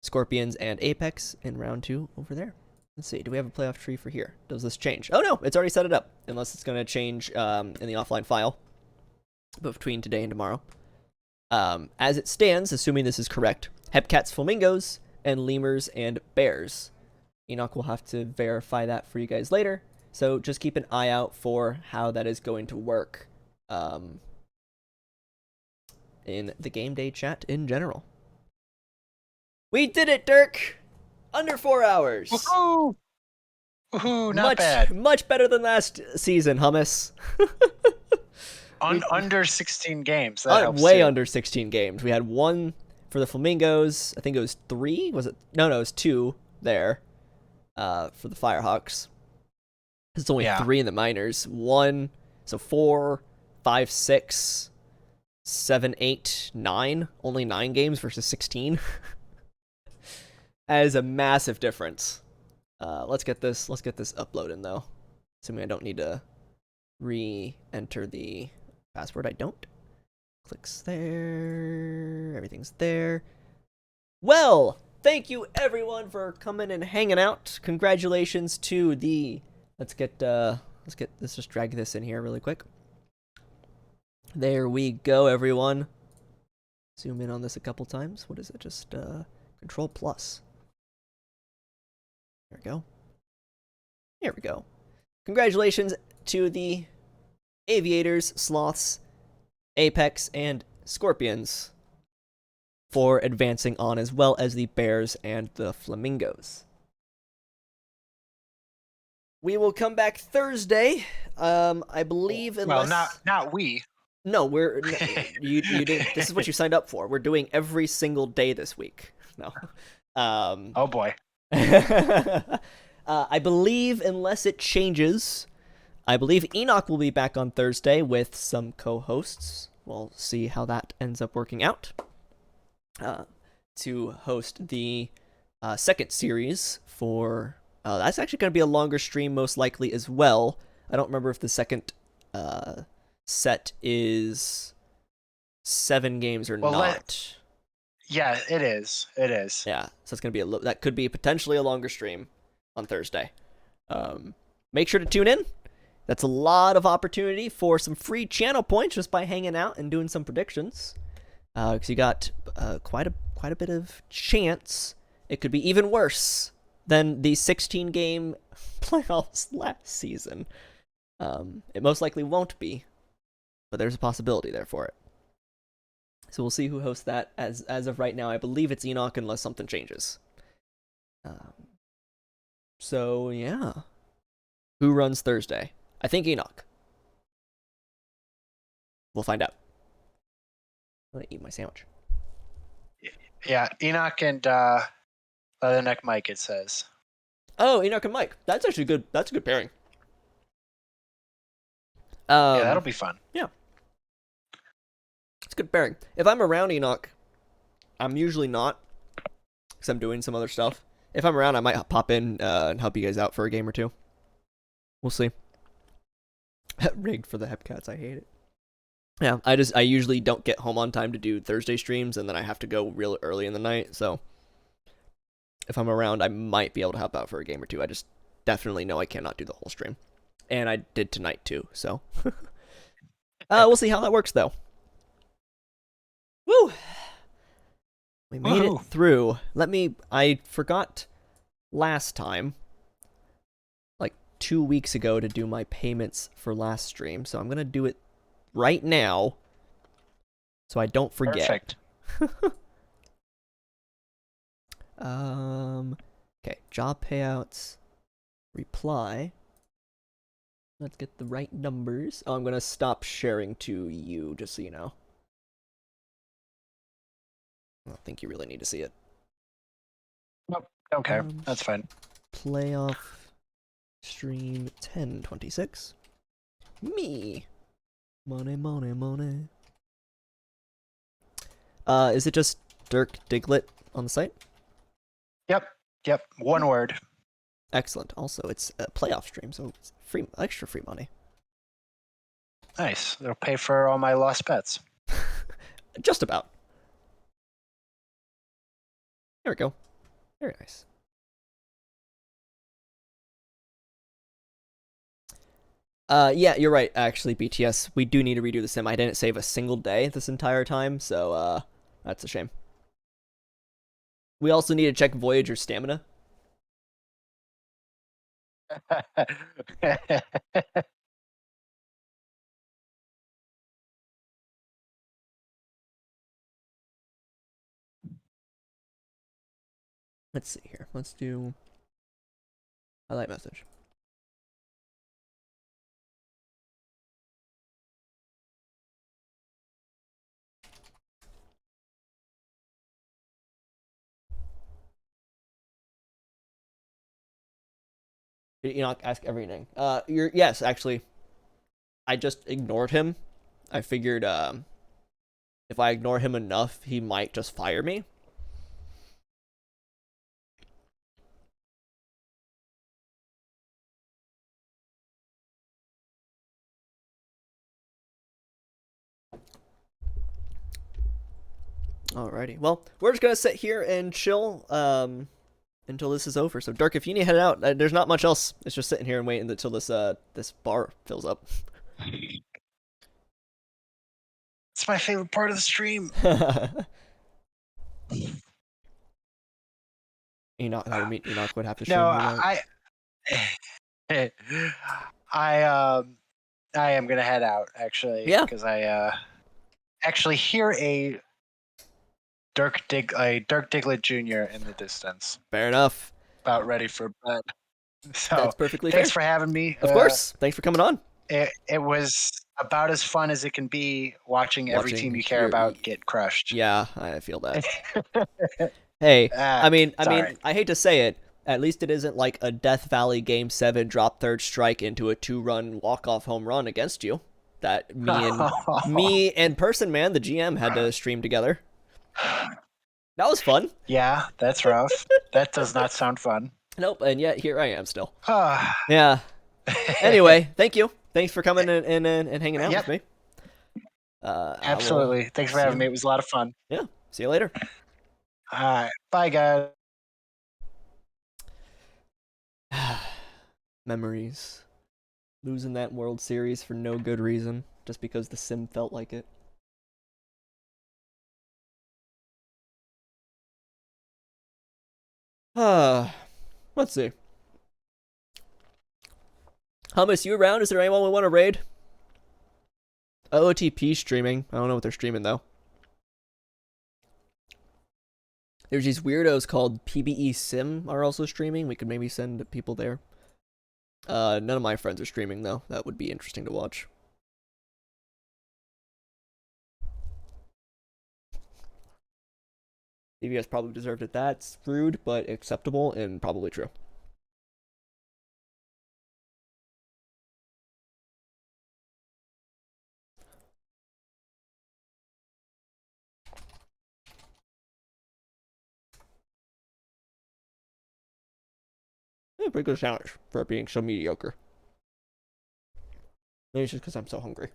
Scorpions and Apex in round 2 over there. Let's see, do we have a playoff tree for here? Does this change? Oh no, it's already set it up, unless it's going to change in the offline file between today and tomorrow. As it stands, assuming this is correct, Hepcats, Flamingos, and Lemurs and Bears. Enoch will have to verify that for you guys later, so just keep an eye out for how that is going to work in the game day chat in general. We did it, Dirk! Under 4 hours. Woohoo! Woohoo, not bad. Much better than last season, Hummus. Under 16 games. That helps way too. under 16 games. We had 1 for the Flamingos. I think it was 3. Was it? No, it was 2 there for the Firehawks. It's only 3 in the minors. 1, so 4, 5, 6, 7, 8, 9. Only 9 games versus 16. That is a massive difference. Let's get this uploaded though. Assuming I don't need to re-enter the password. I don't. Clicks there. Everything's there. Well, thank you everyone for coming and hanging out. Congratulations to the. Let's just drag this in here really quick. There we go, everyone. Zoom in on this a couple times. What is it? Just Control plus. There we go. There we go. Congratulations to the Aviators, Sloths, Apex, and Scorpions for advancing on, as well as the Bears and the Flamingos. We will come back Thursday. I believe, unless... Well, not we. No, you did. This is what you signed up for. We're doing every single day this week. No. Oh boy. I believe, unless it changes, I believe Enoch will be back on Thursday with some co-hosts. We'll see how that ends up working out. To host the second series for... that's actually going to be a longer stream, most likely, as well. I don't remember if the second set is 7 games or not. Yeah, it is. It is. Yeah, so it's going to be that could be potentially a longer stream on Thursday. Make sure to tune in. That's a lot of opportunity for some free channel points just by hanging out and doing some predictions. Because you got quite quite a bit of chance it could be even worse than the 16-game playoffs last season. It most likely won't be, but there's a possibility there for it. So we'll see who hosts that. As of right now, I believe it's Enoch unless something changes. So yeah, who runs Thursday? I think Enoch. We'll find out. I'm gonna eat my sandwich. Yeah, Enoch and Leatherneck Mike, it says. Oh, Enoch and Mike. That's actually good. That's a good pairing. Yeah, that'll be fun. Yeah. It's a good pairing. If I'm around Enoch, I'm usually not, because I'm doing some other stuff. If I'm around, I might pop in and help you guys out for a game or two. We'll see. Rigged for the Hepcats. I hate it. Yeah, I usually don't get home on time to do Thursday streams, and then I have to go real early in the night, so if I'm around, I might be able to help out for a game or two. I just definitely know I cannot do the whole stream. And I did tonight too, so we'll see how that works though. Woo! We made it through. I forgot last time, like 2 weeks ago, to do my payments for last stream, so I'm gonna do it right now so I don't forget. Perfect. Okay, job payouts, reply. Let's get the right numbers. Oh, I'm gonna stop sharing to you, just so you know. I don't think you really need to see it. Nope, okay, that's fine. Playoff stream 1026. Me. Money, money, money. Is it just Dirk Diglett on the site? Yep, one word. Excellent. Also, it's a playoff stream, so it's extra free money. Nice. It'll pay for all my lost bets. Just about. There we go. Very nice. Yeah, you're right, actually, BTS. We do need to redo the sim. I didn't save a single day this entire time, so, that's a shame. We also need to check Voyager's stamina. Let's see here. Let's do highlight message. Enoch, ask everything. Yes, actually. I just ignored him. I figured if I ignore him enough, he might just fire me. Alrighty. Well, we're just gonna sit here and chill until this is over. So, Dirk, if you need to head out, there's not much else. It's just sitting here and waiting until this bar fills up. It's my favorite part of the stream. Enoch would have to show No, me that. I am gonna head out actually. Yeah. Because I actually hear a Dirk Diglett Jr. in the distance. Fair enough. About ready for bed. So That's perfectly thanks fair. for having me. Of course. Thanks for coming on. It was about as fun as it can be watching every team you care about get crushed. Yeah, I feel that. Hey, I mean, I hate to say it. At least it isn't like a Death Valley Game 7 drop third strike into a 2-run walk-off home run against you. That me and Person Man, the GM, had to stream together. That was fun. Yeah, that's rough. That does not sound fun. Nope, and yet here I am still. Yeah. Anyway, thank you. Thanks for coming in and hanging out with me. Absolutely. Thanks for having me. It was a lot of fun. Yeah. See you later. All right. Bye, guys. Memories. Losing that World Series for no good reason, just because the sim felt like it. Let's see. Hummus, you around? Is there anyone we want to raid? OOTP streaming. I don't know what they're streaming though. There's these weirdos called PBE Sim are also streaming. We could maybe send people there. None of my friends are streaming though. That would be interesting to watch. CVS probably deserved it. That's rude, but acceptable and probably true. Pretty good sandwich for being so mediocre. Maybe it's just because I'm so hungry.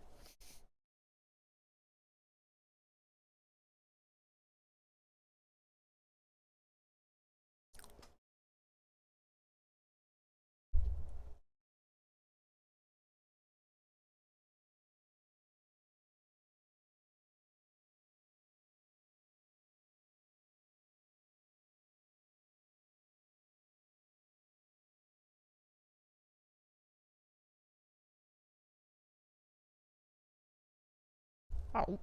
Ow.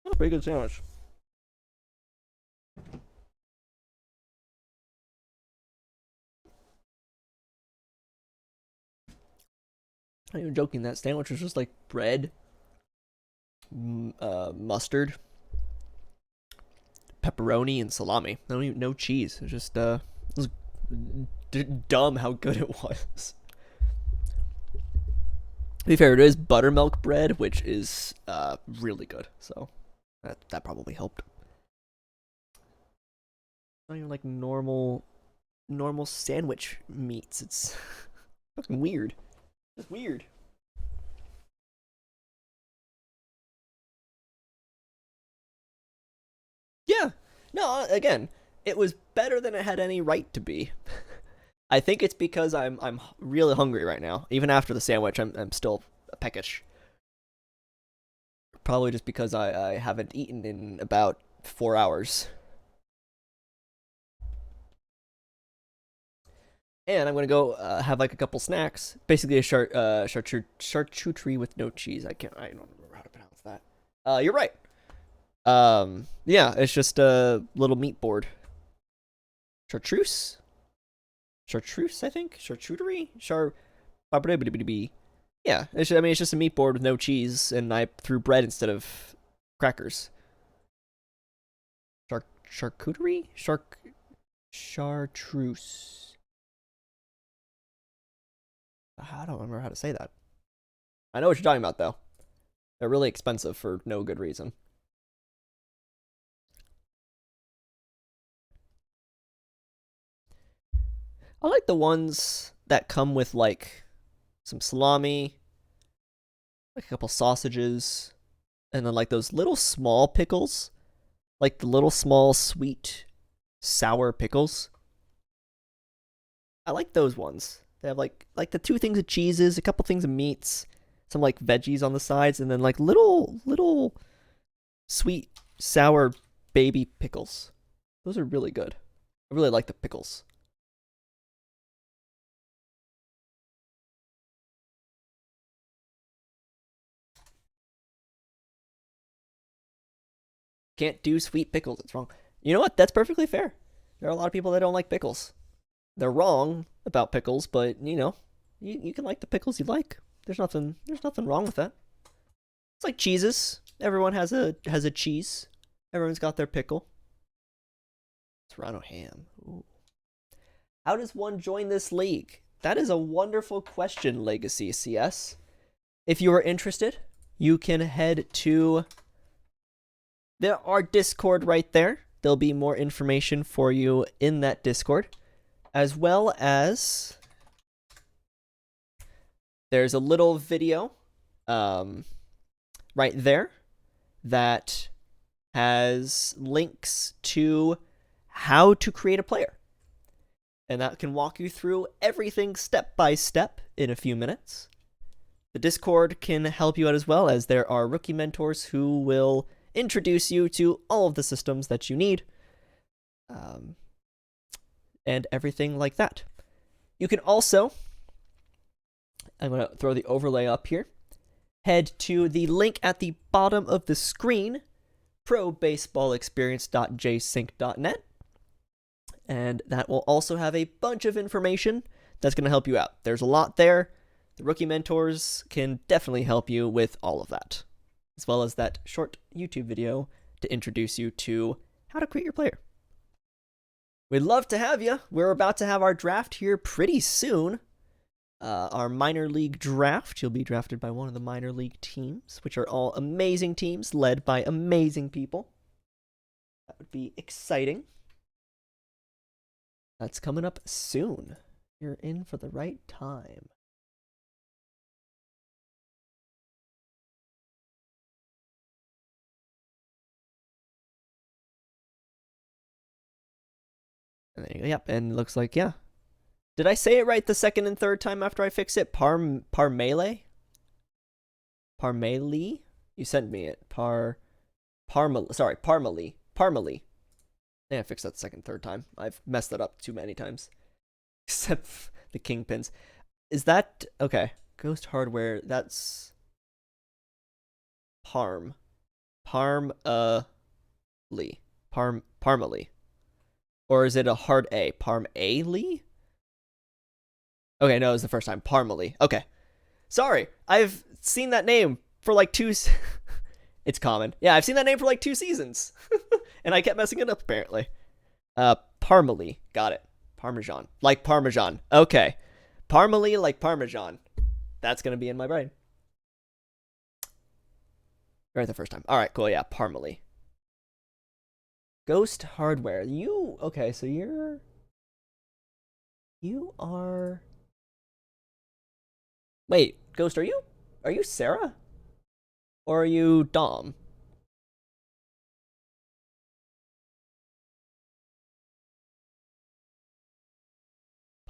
That's a pretty good sandwich. I'm not even joking. That sandwich was just like bread, mustard, pepperoni, and salami. No cheese. It was just it was dumb how good it was. To be fair, it is buttermilk bread, which is really good. So that probably helped. Not even like normal sandwich meats. It's fucking weird. It's weird. Yeah. No, again, it was better than it had any right to be. I think it's because I'm really hungry right now. Even after the sandwich, I'm still peckish. Probably just because I haven't eaten in about 4 hours. And I'm gonna go have like a couple snacks. Basically a charcuterie with no cheese. I don't remember how to pronounce that. You're right. Yeah, it's just a little meat board. Chartreuse, I think. Charcuterie, yeah. It's just a meat board with no cheese, and I threw bread instead of crackers. Charcuterie, chartreuse. I don't remember how to say that. I know what you're talking about, though. They're really expensive for no good reason. I like the ones that come with, like, some salami, like a couple sausages, and then, like, those little small pickles. Like, the little small, sweet, sour pickles. I like those ones. They have like the 2 things of cheeses, a couple things of meats, some like veggies on the sides, and then like little sweet sour baby pickles. Those are really good. I really like the pickles. Can't do sweet pickles. It's wrong. You know what? That's perfectly fair. There are a lot of people that don't like pickles. They're wrong about pickles, but you know, you can like the pickles you like. There's nothing wrong with that. It's like cheeses. Everyone has a cheese. Everyone's got their pickle. Toronto ham. Ooh. How does one join this league? That is a wonderful question, Legacy CS. If you are interested, you can head to our Discord right there. There'll be more information for you in that Discord, as well as there's a little video right there that has links to how to create a player. And that can walk you through everything step by step in a few minutes. The Discord can help you out as well, as there are rookie mentors who will introduce you to all of the systems that you need. and everything like that. You can also, I'm going to throw the overlay up here, head to the link at the bottom of the screen, probaseballexperience.jsync.net, and that will also have a bunch of information that's going to help you out. There's a lot there. The rookie mentors can definitely help you with all of that, as well as that short YouTube video to introduce you to how to create your player. We'd love to have you. We're about to have our draft here pretty soon. Our minor league draft. You'll be drafted by one of the minor league teams, which are all amazing teams led by amazing people. That would be exciting. That's coming up soon. You're in for the right time. And there you go. Yep, and it looks like, yeah. Did I say it right the second and third time after I fix it? Parmalee? Parmalee? You sent me it. Parmalee. Parmalee. Yeah, I fixed that second, third time. I've messed that up too many times. Except the kingpins. Is that... Okay. Ghost Hardware, that's... Parmalee. Parmalee. Or is it a hard A? Parmalee? Okay, no, it was the first time. Parmalee. Okay. Sorry. I've seen that name for like two... It's common. Yeah, I've seen that name for like 2 seasons. And I kept messing it up, apparently. Parmalee. Got it. Parmesan. Like Parmesan. Okay. Parmalee like Parmesan. That's going to be in my brain. Right the first time. All right, cool. Yeah, Parmalee. Ghost Hardware. You... Okay, so you're... You are... Wait, Ghost, are you Sarah? Or are you Dom?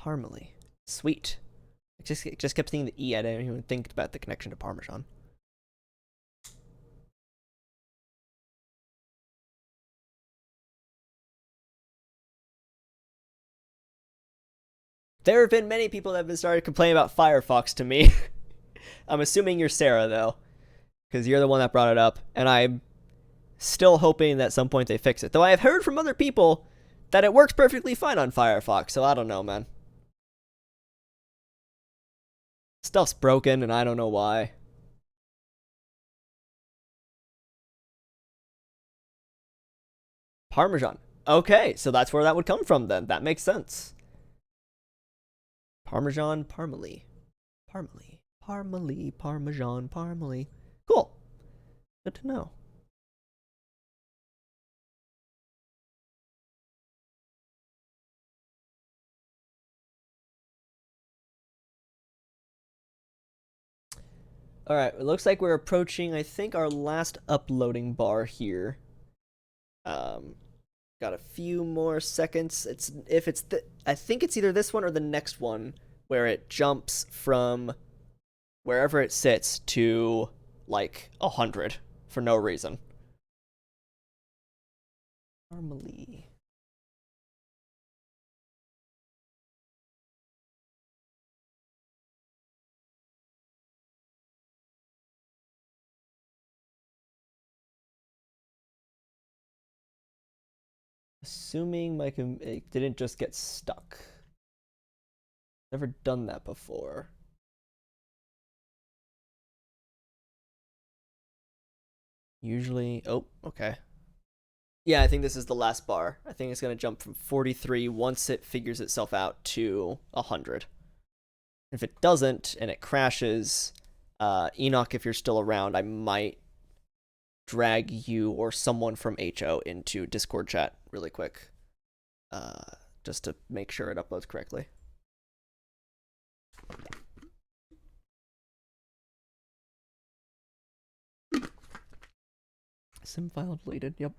Parmalee. Sweet. I just kept seeing the E. I didn't even think about the connection to Parmesan. There have been many people that have been started complaining about Firefox to me. I'm assuming you're Sarah, though, because you're the one that brought it up, and I'm still hoping that at some point they fix it. Though I have heard from other people that it works perfectly fine on Firefox, so I don't know, man. Stuff's broken, and I don't know why. Parmesan. Okay, so that's where that would come from, then. That makes sense. Parmesan, Parmalee. Parmalee. Parmalee, Parmesan, Parmalee. Cool. Good to know. Alright, it looks like we're approaching, I think, our last uploading bar here. Got a few more seconds. I think it's either this one or the next one where it jumps from wherever it sits to like 100 for no reason. Parmalee. Assuming it didn't just get stuck. Never done that before. Usually, oh, okay. Yeah, I think this is the last bar. I think it's going to jump from 43 once it figures itself out to 100. If it doesn't and it crashes, Enoch, if you're still around, I might drag you or someone from HO into Discord chat really quick, just to make sure it uploads correctly. Sim file deleted. Yep.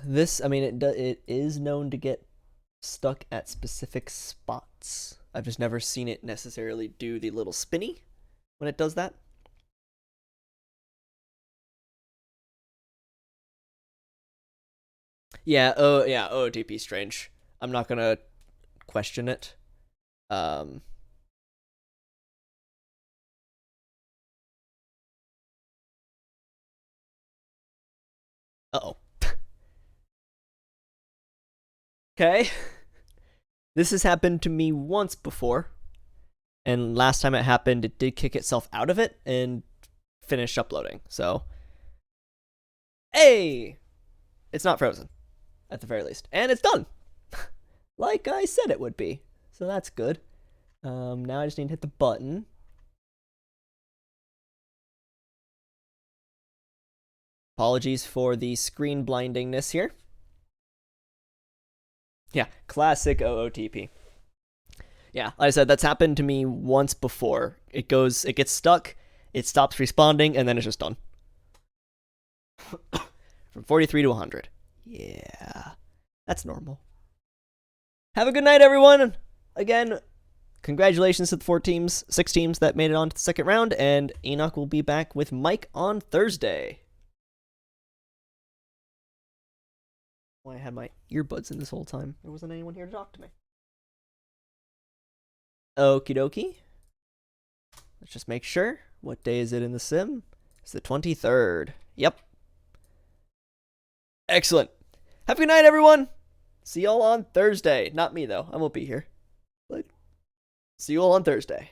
This, I mean, it is known to get stuck at specific spots. I've just never seen it necessarily do the little spinny when it does that. Yeah, OOTP strange. I'm not gonna question it. Uh-oh. Okay. This has happened to me once before. And last time it happened, it did kick itself out of it and finish uploading. So, hey! It's not frozen, at the very least. And it's done! Like I said it would be. So that's good. Now I just need to hit the button. Apologies for the screen blindingness here. Yeah, classic OOTP. Yeah, like I said, that's happened to me once before. It gets stuck, it stops responding, and then it's just done. From 43 to 100. Yeah, that's normal. Have a good night, everyone. Again, congratulations to the 6 teams that made it on to the second round, and Enoch will be back with Mike on Thursday. Well, I had my earbuds in this whole time. There wasn't anyone here to talk to me. Okie dokie. Let's just make sure. What day is it in the sim? It's the 23rd. Yep. Excellent. Have a good night, everyone. See y'all on Thursday. Not me, though. I won't be here. But see you all on Thursday.